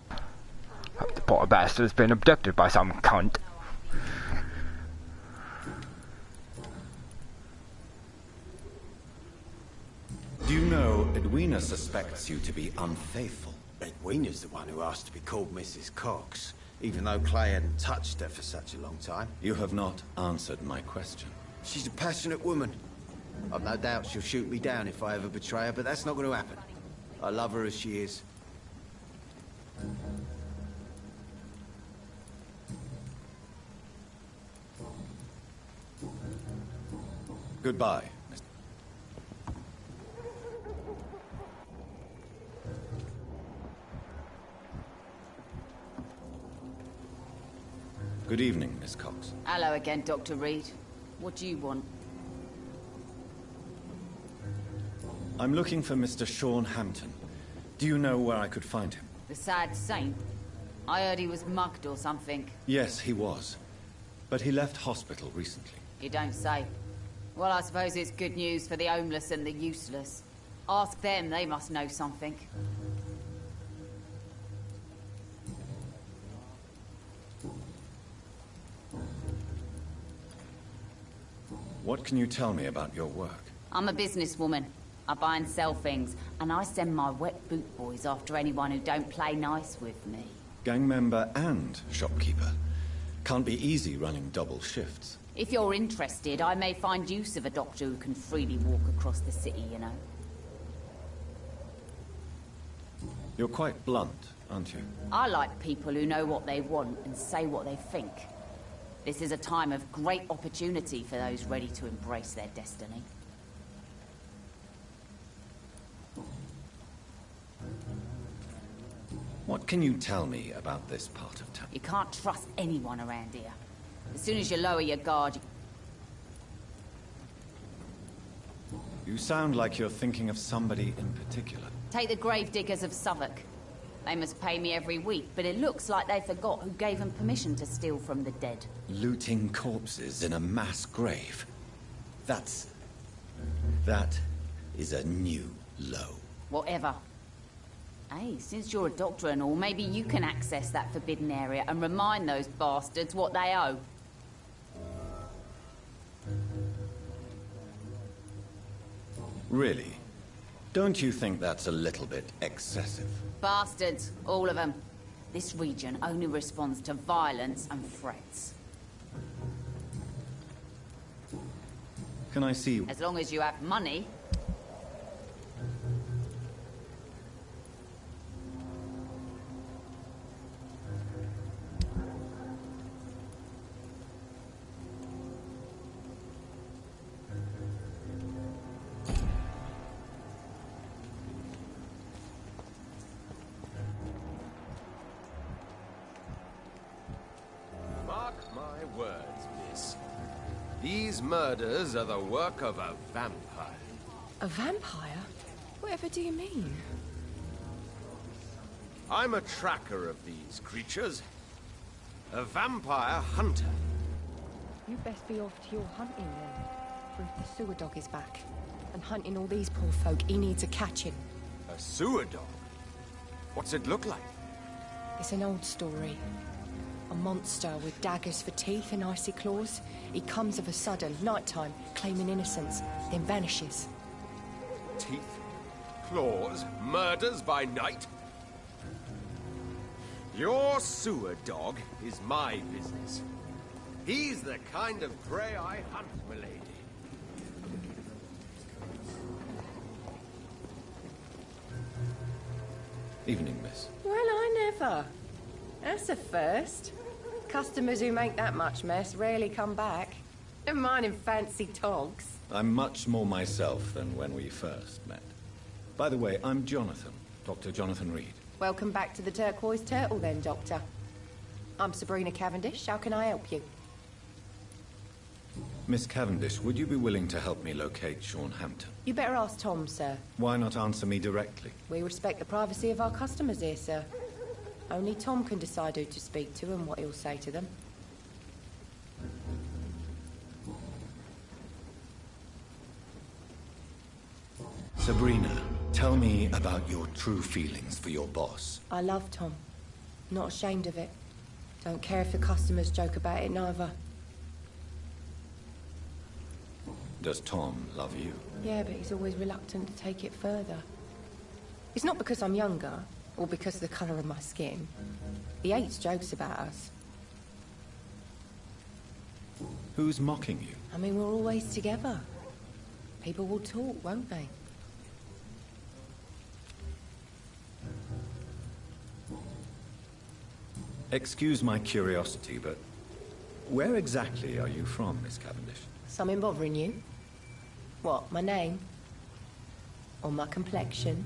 The poor bastard's been abducted by some cunt. Do you know Edwina suspects you to be unfaithful? Edwina's the one who asked to be called Mrs. Cox, even though Clay hadn't touched her for such a long time. You have not answered my question. She's a passionate woman. I've no doubt she'll shoot me down if I ever betray her, but that's not going to happen. I love her as she is. Goodbye. Good evening, Miss Cox. Hello again, Dr. Reid. What do you want? I'm looking for Mr. Sean Hampton. Do you know where I could find him? The sad saint? I heard he was mugged or something. Yes, he was. But he left hospital recently. You don't say. Well, I suppose it's good news for the homeless and the useless. Ask them, they must know something. What can you tell me about your work? I'm a businesswoman. I buy and sell things, and I send my wet boot boys after anyone who don't play nice with me. Gang member and shopkeeper. Can't be easy running double shifts. If you're interested, I may find use of a doctor who can freely walk across the city, you know. You're quite blunt, aren't you? I like people who know what they want and say what they think. This is a time of great opportunity for those ready to embrace their destiny. What can you tell me about this part of town? You can't trust anyone around here. As soon as you lower your guard... You sound like you're thinking of somebody in particular. Take the gravediggers of Southwark. They must pay me every week, but it looks like they forgot who gave them permission to steal from the dead. Looting corpses in a mass grave. That is a new low. Whatever. Hey, since you're a doctor and all, maybe you can access that forbidden area and remind those bastards what they owe. Really? Don't you think that's a little bit excessive? Bastards, all of them. This region only responds to violence and threats. Can I see... As long as you have money. These murders are the work of a vampire. A vampire? Whatever do you mean? I'm a tracker of these creatures. A vampire hunter. You best be off to your hunting then. For if the sewer dog is back and hunting all these poor folk, he needs a catching. A sewer dog? What's it look like? It's an old story. A monster with daggers for teeth and icy claws. He comes of a sudden, nighttime, claiming innocence, then vanishes. Teeth, claws, murders by night? Your sewer dog is my business. He's the kind of prey I hunt, milady. Evening, miss. Well, I never. That's a first. Customers who make that much mess rarely come back. Never mind in fancy togs. I'm much more myself than when we first met. By the way, I'm Jonathan, Dr. Jonathan Reid. Welcome back to the Turquoise Turtle then, Doctor. I'm Sabrina Cavendish. How can I help you? Miss Cavendish, would you be willing to help me locate Sean Hampton? You better ask Tom, sir. Why not answer me directly? We respect the privacy of our customers here, sir. Only Tom can decide who to speak to and what he'll say to them. Sabrina, tell me about your true feelings for your boss. I love Tom. Not ashamed of it. Don't care if the customers joke about it, neither. Does Tom love you? Yeah, but he's always reluctant to take it further. It's not because I'm younger, or because of the colour of my skin. He hates jokes about us. Who's mocking you? I mean, we're always together. People will talk, won't they? Excuse my curiosity, but where exactly are you from, Miss Cavendish? Something bothering you? What, my name? Or my complexion?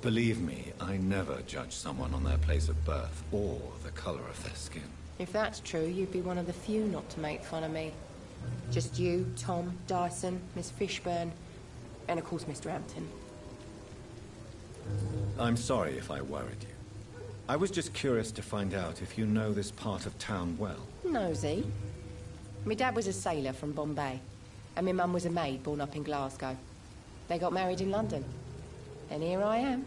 Believe me, I never judge someone on their place of birth or the color of their skin. If that's true, you'd be one of the few not to make fun of me. Just you, Tom, Dyson, Miss Fishburne, and of course Mr. Hampton. I'm sorry if I worried you. I was just curious to find out if you know this part of town well. Nosy. My dad was a sailor from Bombay, and my mum was a maid born up in Glasgow. They got married in London, and here I am.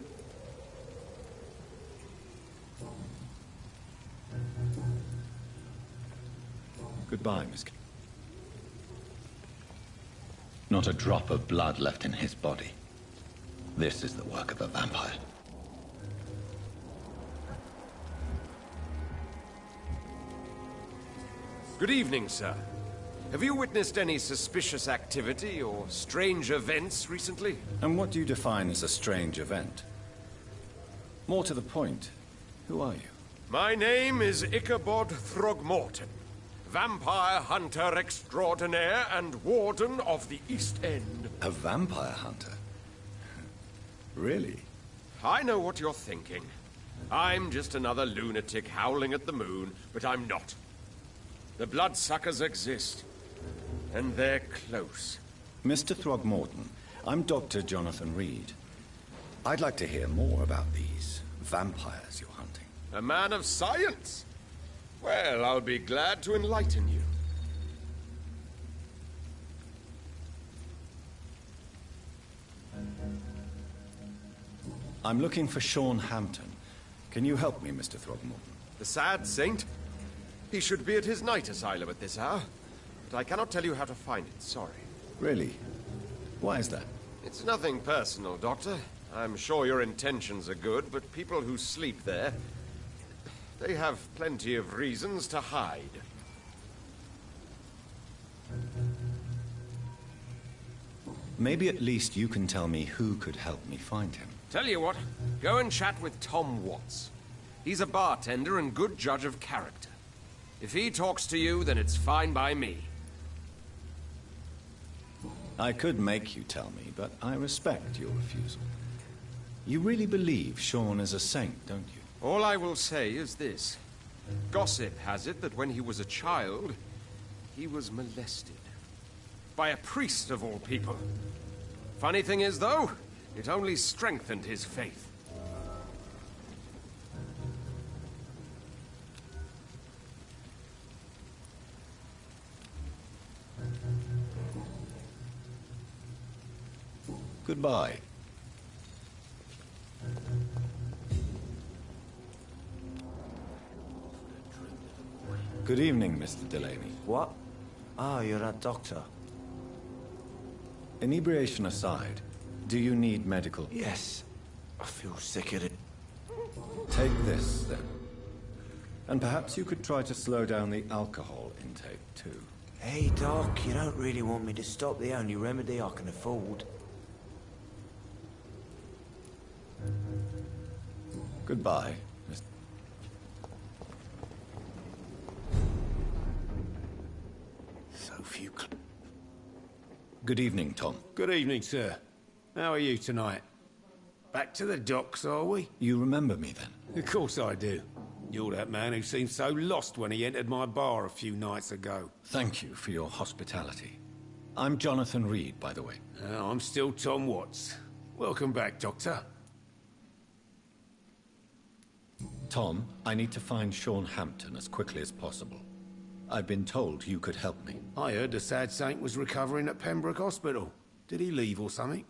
Goodbye, Miss. Not a drop of blood left in his body. This is the work of a vampire. Good evening, sir. Have you witnessed any suspicious activity or strange events recently? And what do you define as a strange event? More to the point, who are you? My name is Ichabod Throgmorton, vampire hunter extraordinaire and warden of the East End. A vampire hunter? Really? I know what you're thinking. I'm just another lunatic howling at the moon, but I'm not. The bloodsuckers exist, and they're close. Mr. Throgmorton, I'm Dr. Jonathan Reid. I'd like to hear more about these vampires you're hunting. A man of science? Well, I'll be glad to enlighten you. I'm looking for Sean Hampton. Can you help me, Mr. Throgmorton? The sad saint? He should be at his night asylum at this hour. But I cannot tell you how to find it, sorry. Really? Why is that? It's nothing personal, Doctor. I'm sure your intentions are good, but people who sleep there, they have plenty of reasons to hide. Maybe at least you can tell me who could help me find him. Tell you what, go and chat with Tom Watts. He's a bartender and good judge of character. If he talks to you, then it's fine by me. I could make you tell me, but I respect your refusal. You really believe Sean is a saint, don't you? All I will say is this. Gossip has it that when he was a child, he was molested. By a priest of all people. Funny thing is, though, it only strengthened his faith. Goodbye. Good evening, Mr. Delaney. What? Oh, you're that doctor. Inebriation aside, do you need medical? Yes. I feel sick of it. Take this, then. And perhaps you could try to slow down the alcohol intake, too. Hey, Doc, you don't really want me to stop the only remedy I can afford. Goodbye, Mr. Good evening, Tom. Good evening, sir. How are you tonight? Back to the docks, are we? You remember me then? Of course I do. You're that man who seemed so lost when he entered my bar a few nights ago. Thank you for your hospitality. I'm Jonathan Reid, by the way. I'm still Tom Watts. Welcome back, Doctor. Tom, I need to find Sean Hampton as quickly as possible. I've been told you could help me. I heard the sad saint was recovering at Pembroke Hospital. Did he leave or something?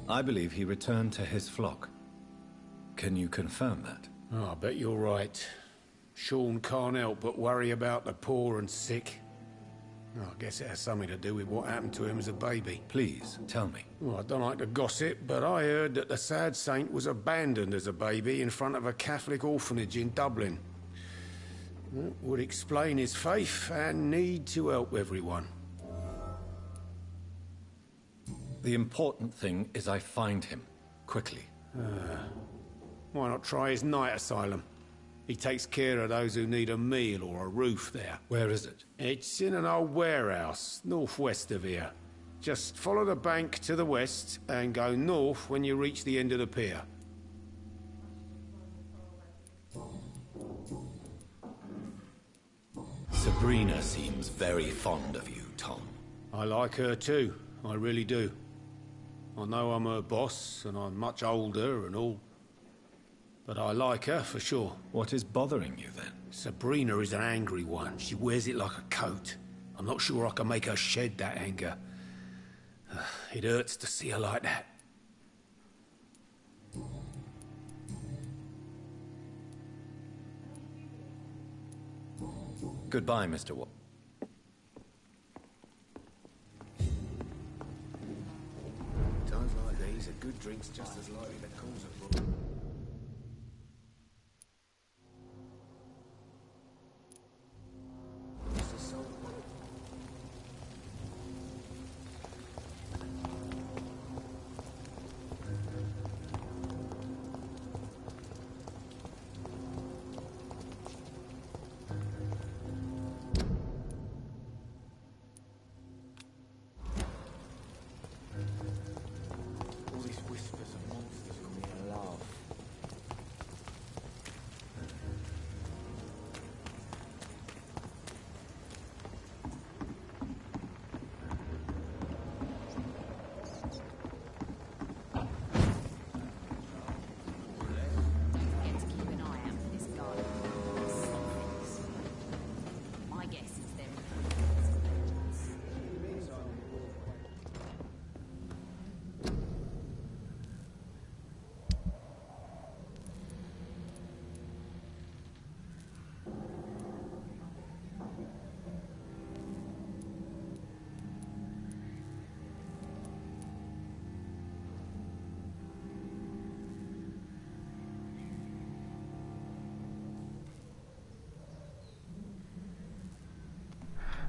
I believe he returned to his flock. Can you confirm that? Oh, I bet you're right. Sean can't help but worry about the poor and sick. Oh, I guess it has something to do with what happened to him as a baby. Please, tell me. Well, I don't like to gossip, but I heard that the sad saint was abandoned as a baby in front of a Catholic orphanage in Dublin. That would explain his faith and need to help everyone. The important thing is I find him, quickly. Why not try his night asylum? He takes care of those who need a meal or a roof there. Where is it? It's in an old warehouse, northwest of here. Just follow the bank to the west and go north when you reach the end of the pier. Sabrina seems very fond of you, Tom. I like her too, I really do. I know I'm her boss, and I'm much older and all. But I like her, for sure. What is bothering you, then? Sabrina is an angry one. She wears it like a coat. I'm not sure I can make her shed that anger. It hurts to see her like that. Goodbye, Mr. Watt. Times like these, a good drink's just as likely to cause a problem.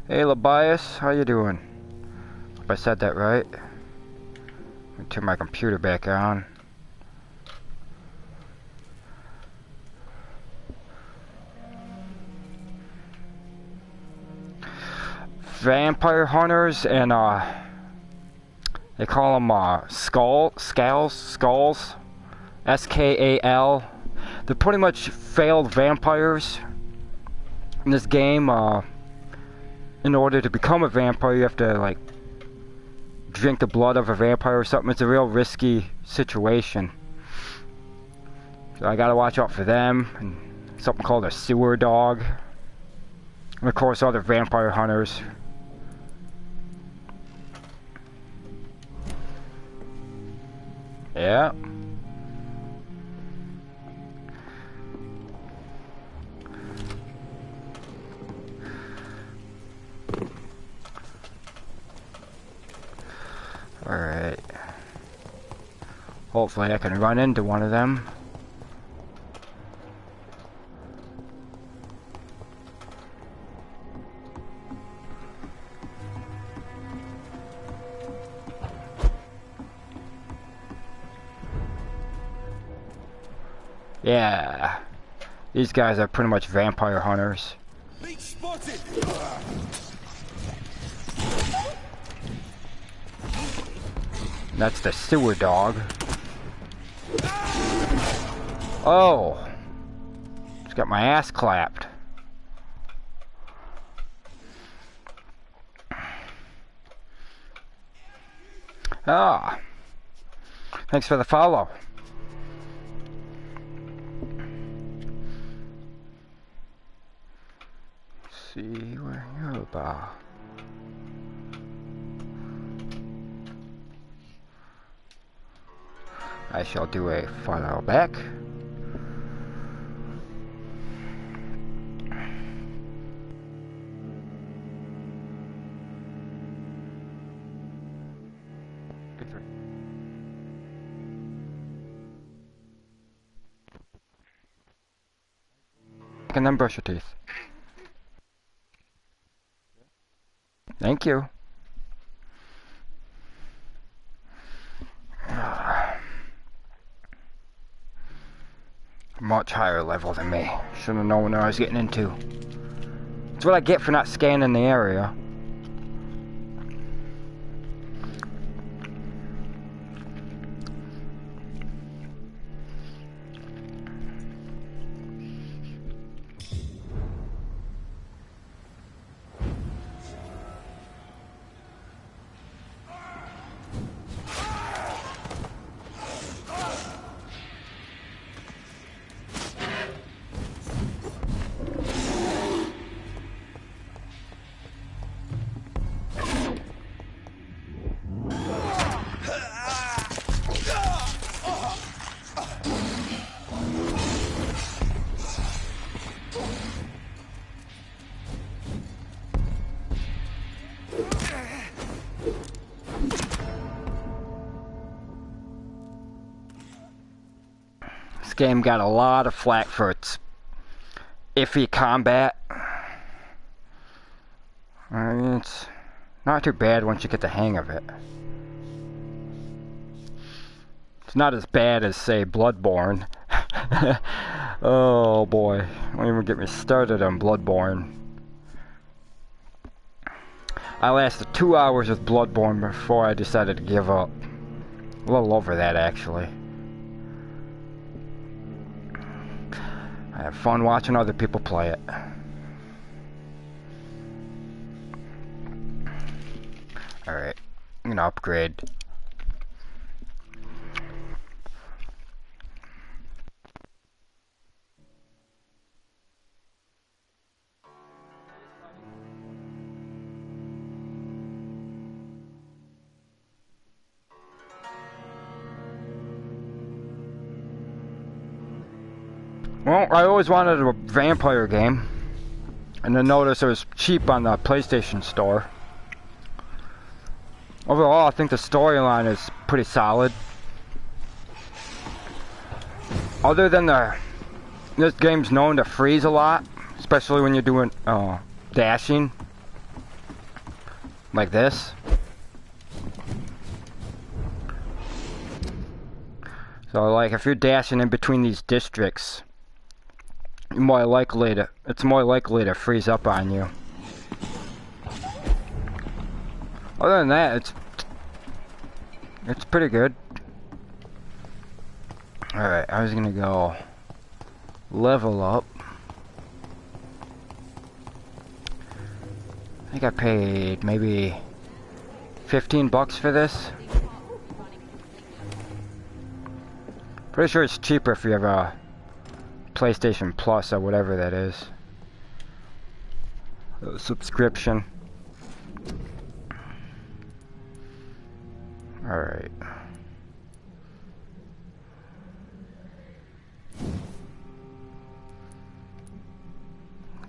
Hey, Labias, how you doing? Hope I said that right. Let me turn my computer back on. Vampire hunters and they call them skulls, S-K-A-L. They're pretty much failed vampires in this game. In order to become a vampire, you have to, like, drink the blood of a vampire or something. It's a real risky situation. So I gotta watch out for them, and something called a sewer dog. And of course, other vampire hunters. Yeah. Alright. Hopefully I can run into one of them. Yeah. These guys are pretty much vampire hunters. Leech spotted! That's the sewer dog. Oh! Just got my ass clapped. Ah. Thanks for the follow. Let's see where you're about. I shall do a follow back. And then brush your teeth. Thank you. Much higher level than me. Should have known what I was getting into. That's what I get for not scanning the area. This game got a lot of flack for its iffy combat. I mean, it's not too bad once you get the hang of it. It's not as bad as, say, Bloodborne. Oh boy, don't even get me started on Bloodborne. I lasted 2 hours with Bloodborne before I decided to give up. A little over that, actually. I have fun watching other people play it. Alright, I'm gonna upgrade. Well, I always wanted a vampire game, and then noticed it was cheap on the PlayStation Store. Overall, I think the storyline is pretty solid. Other than this game's known to freeze a lot, especially when you're doing dashing, like this. So, like, if you're dashing in between these districts, it's more likely to freeze up on you. Other than that, it's pretty good. Alright, I was gonna go level up. I think I paid maybe 15 bucks for this. Pretty sure it's cheaper if you have a PlayStation Plus or whatever that is. A subscription. Alright.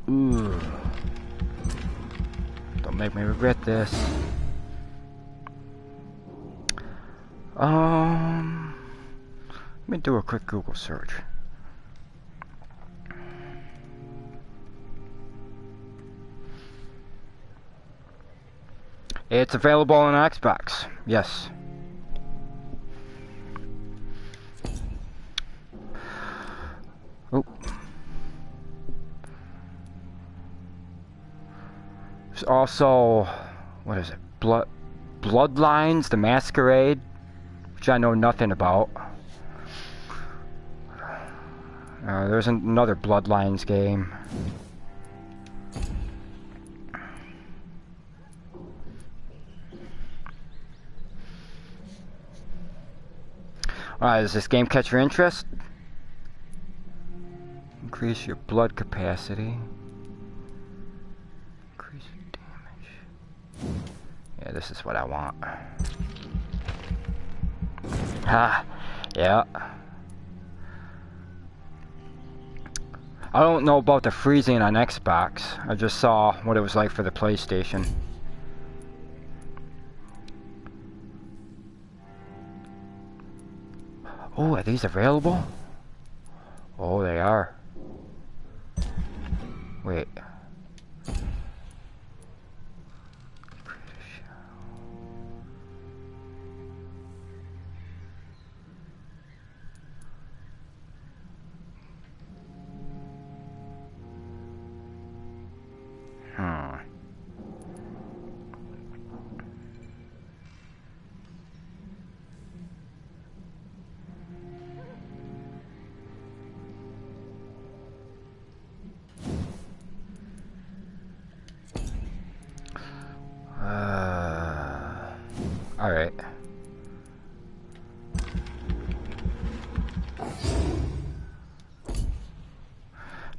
Ooh. Don't make me regret this. Let me do a quick Google search. It's available on Xbox, yes. Oh. There's also, what is it? Bloodlines, the Masquerade, which I know nothing about. There's another Bloodlines game. Does this game catch your interest? Increase your blood capacity. Increase damage. Yeah, this is what I want. Ha! Yeah. I don't know about the freezing on Xbox. I just saw what it was like for the PlayStation. Oh, are these available? Oh, they are. Wait. Alright.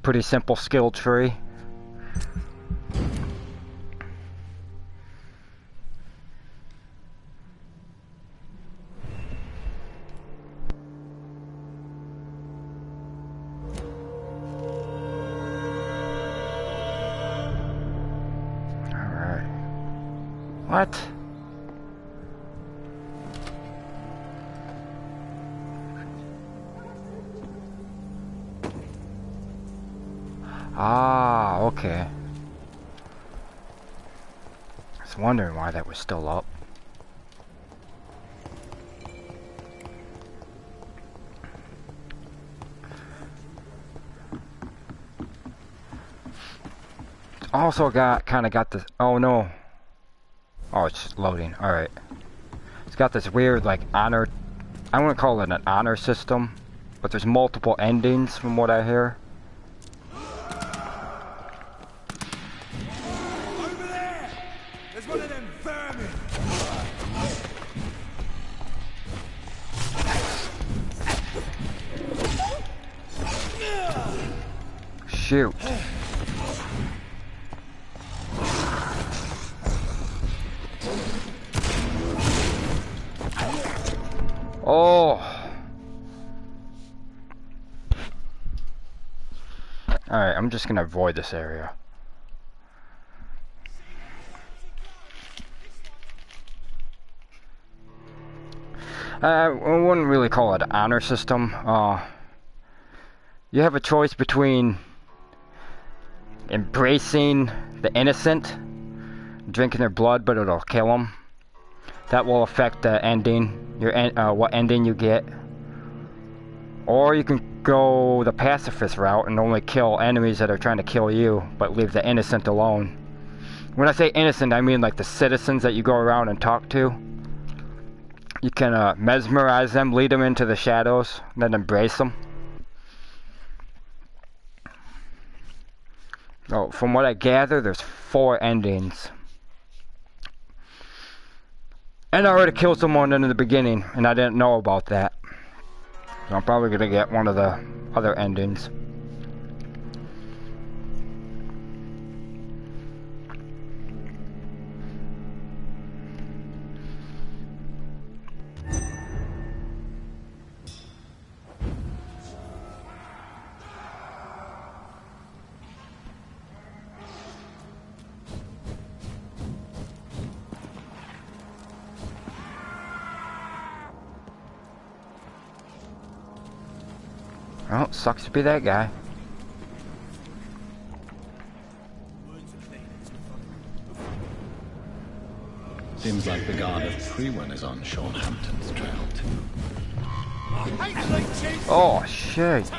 Pretty simple skill tree. Alright. What? Ah, okay. I was wondering why that was still up. Also kind of got this. Oh no. Oh, it's just loading. All right. It's got this weird like honor. I wouldn't call it an honor system, but there's multiple endings from what I hear. Shoot. Oh. Alright, I'm just gonna avoid this area. I wouldn't really call it an honor system. You have a choice between embracing the innocent, drinking their blood, but it'll kill them. That will affect the ending, what ending you get. Or you can go the pacifist route and only kill enemies that are trying to kill you, but leave the innocent alone. When I say innocent, I mean like the citizens that you go around and talk to. You can mesmerize them, lead them into the shadows, then embrace them. Oh, from what I gather, there's 4 endings. And I already killed someone in the beginning, and I didn't know about that. So I'm probably gonna get one of the other endings. Well, sucks to be that guy. Seems like the guard of Frewen is on Sean Hampton's trail too. Oh shit.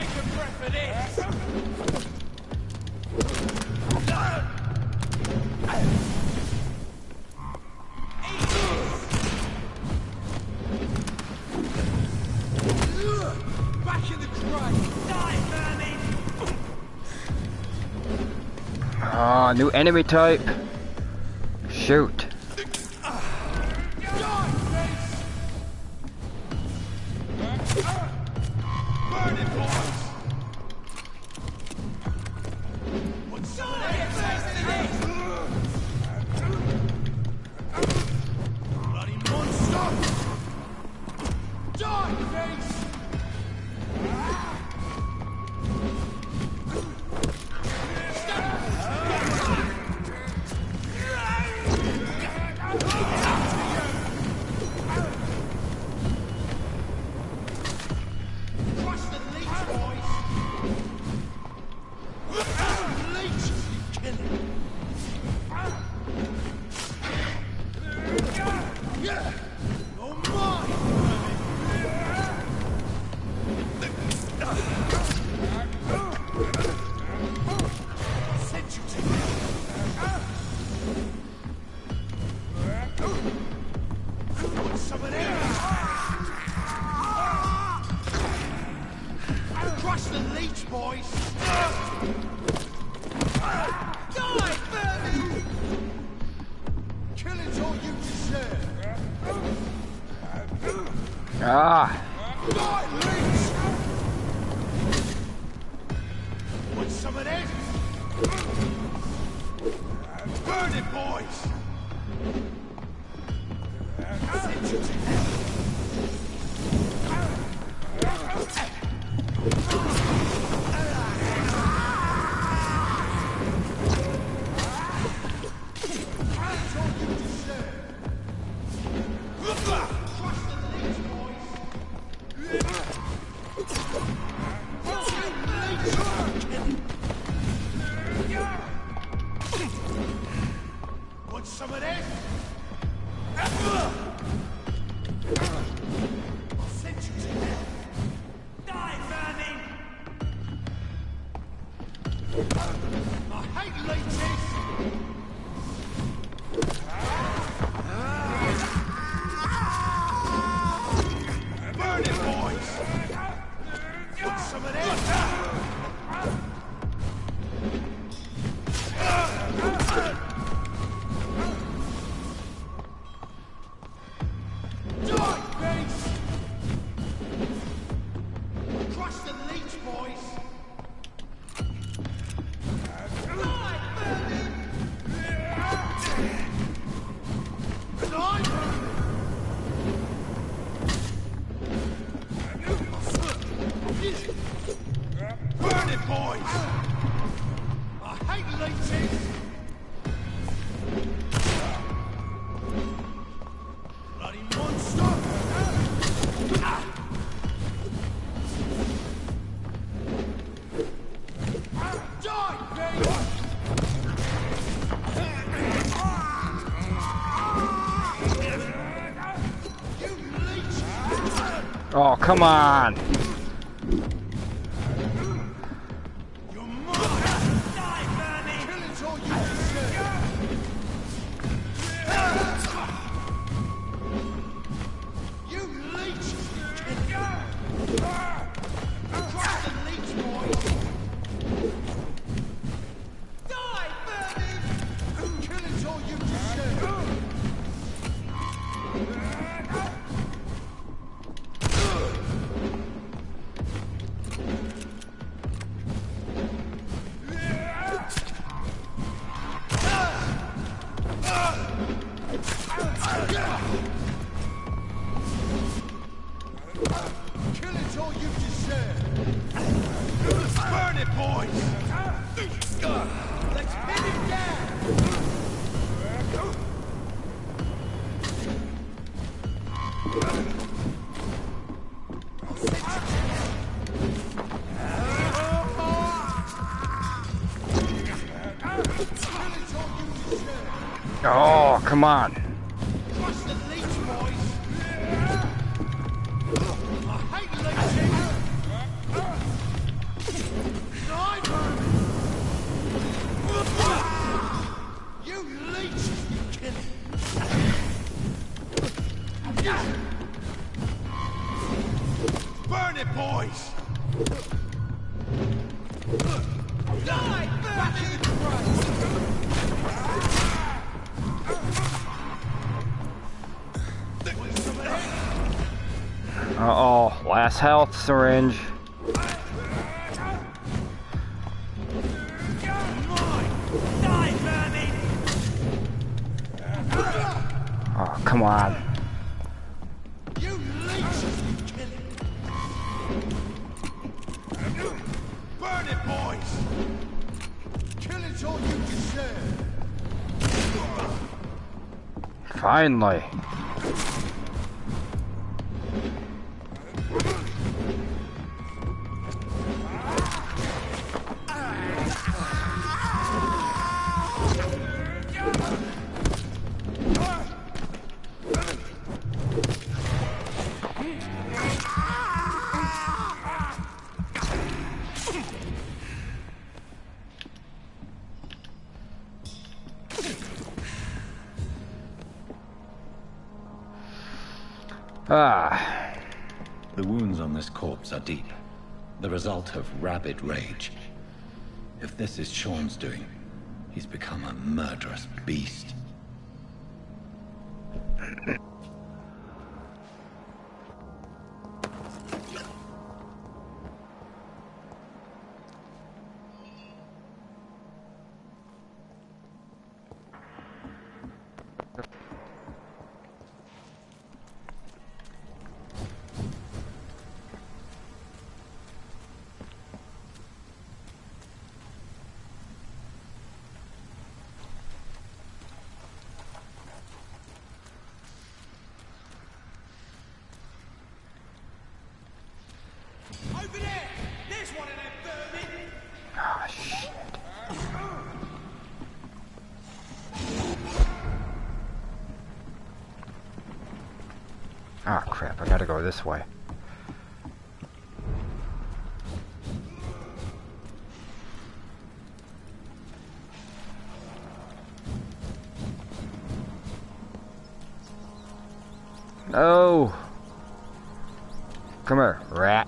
Back in the crate! Die, vermin! Ah, new enemy type. Shoot. Burn it, boys! What's some of that? Bloody monster! Die, face! Ah. Want some of this? Burn it, boys! Send you to hell! Want some of this? I'll send you to hell. Die, vermin! I hate leeches! Burn it, boys! Want some of this? Die, base! Crush the leech, boys! Die, vermin! Burn it, boys! I hate leeches! Bloody monster! Die, baby! You leech! Oh, come on. Oh, come on. You last health syringe. Oh, come on. You leeches, kill it. Burn it, boys. Killing's all you deserve. Finally. The wounds on this corpse are deep, the result of rabid rage. If this is Sean's doing, he's become a murderous beast. Over there! There's one of them vermin! Oh, shit. Ah, crap, I gotta go this way. No! Come here, rat.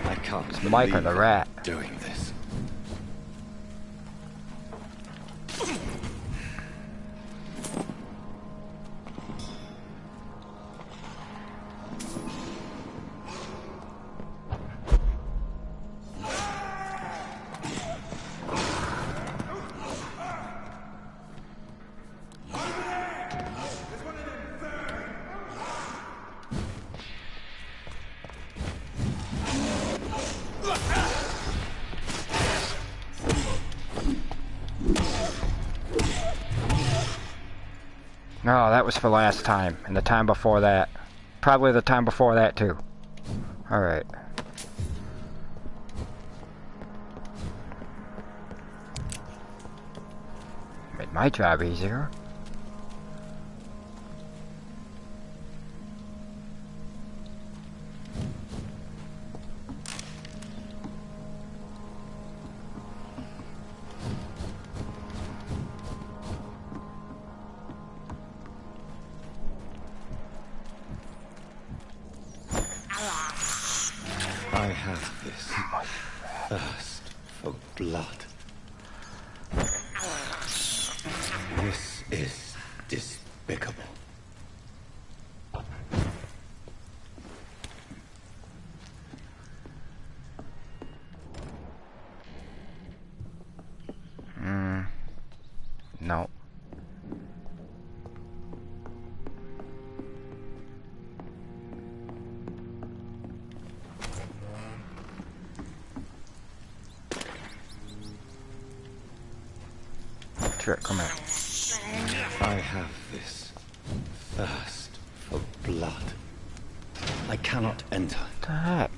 I can't It's Micah the rat. Doing this. No, that was for last time, and the time before that. Probably the time before that, too. Alright. Made my job easier. I have this thirst for blood. This is despicable. No. Trick, come here. I have this thirst for blood. I cannot enter. What the heck?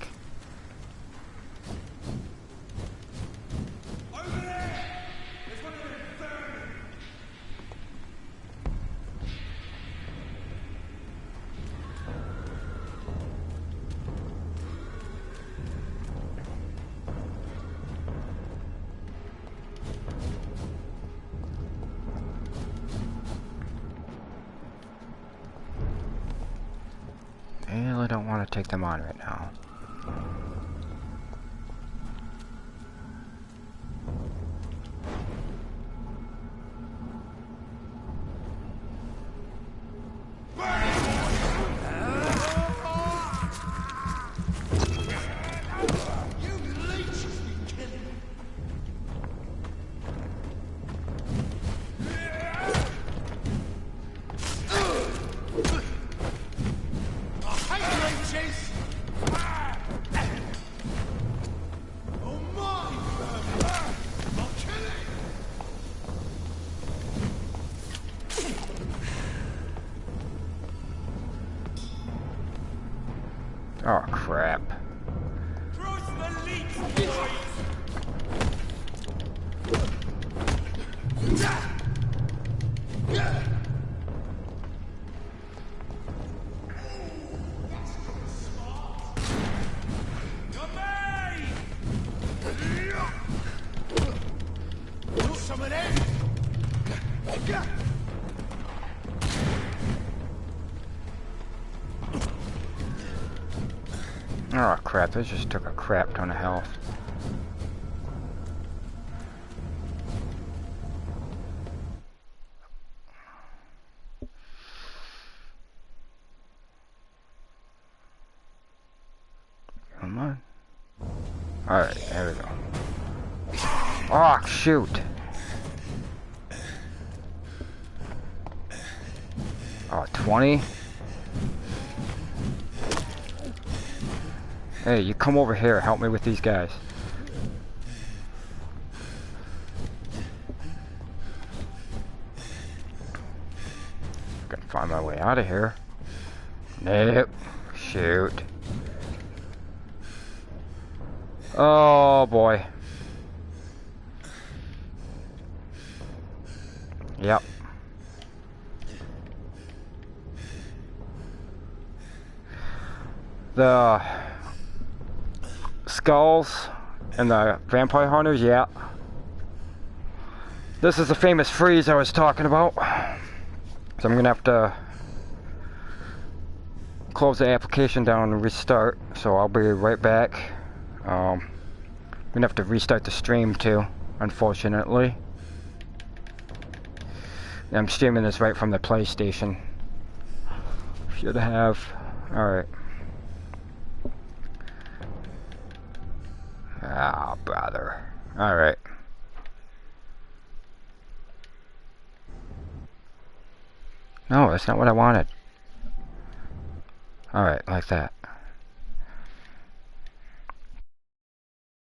I don't want to take them on right now. Oh crap, this just took a crap ton of health. Come on. Alright, there we go. Oh, shoot! Oh, 20? Hey, you come over here, help me with these guys. Gotta find my way out of here. Nope. Shoot. Oh boy. Yep. The skulls and the vampire hunters, yeah. This is the famous freeze I was talking about. So I'm gonna have to close the application down and restart. So I'll be right back. I'm gonna have to restart the stream too, unfortunately. I'm streaming this right from the PlayStation. Should have. Alright. Ah, brother. Alright. No, that's not what I wanted. Alright, like that.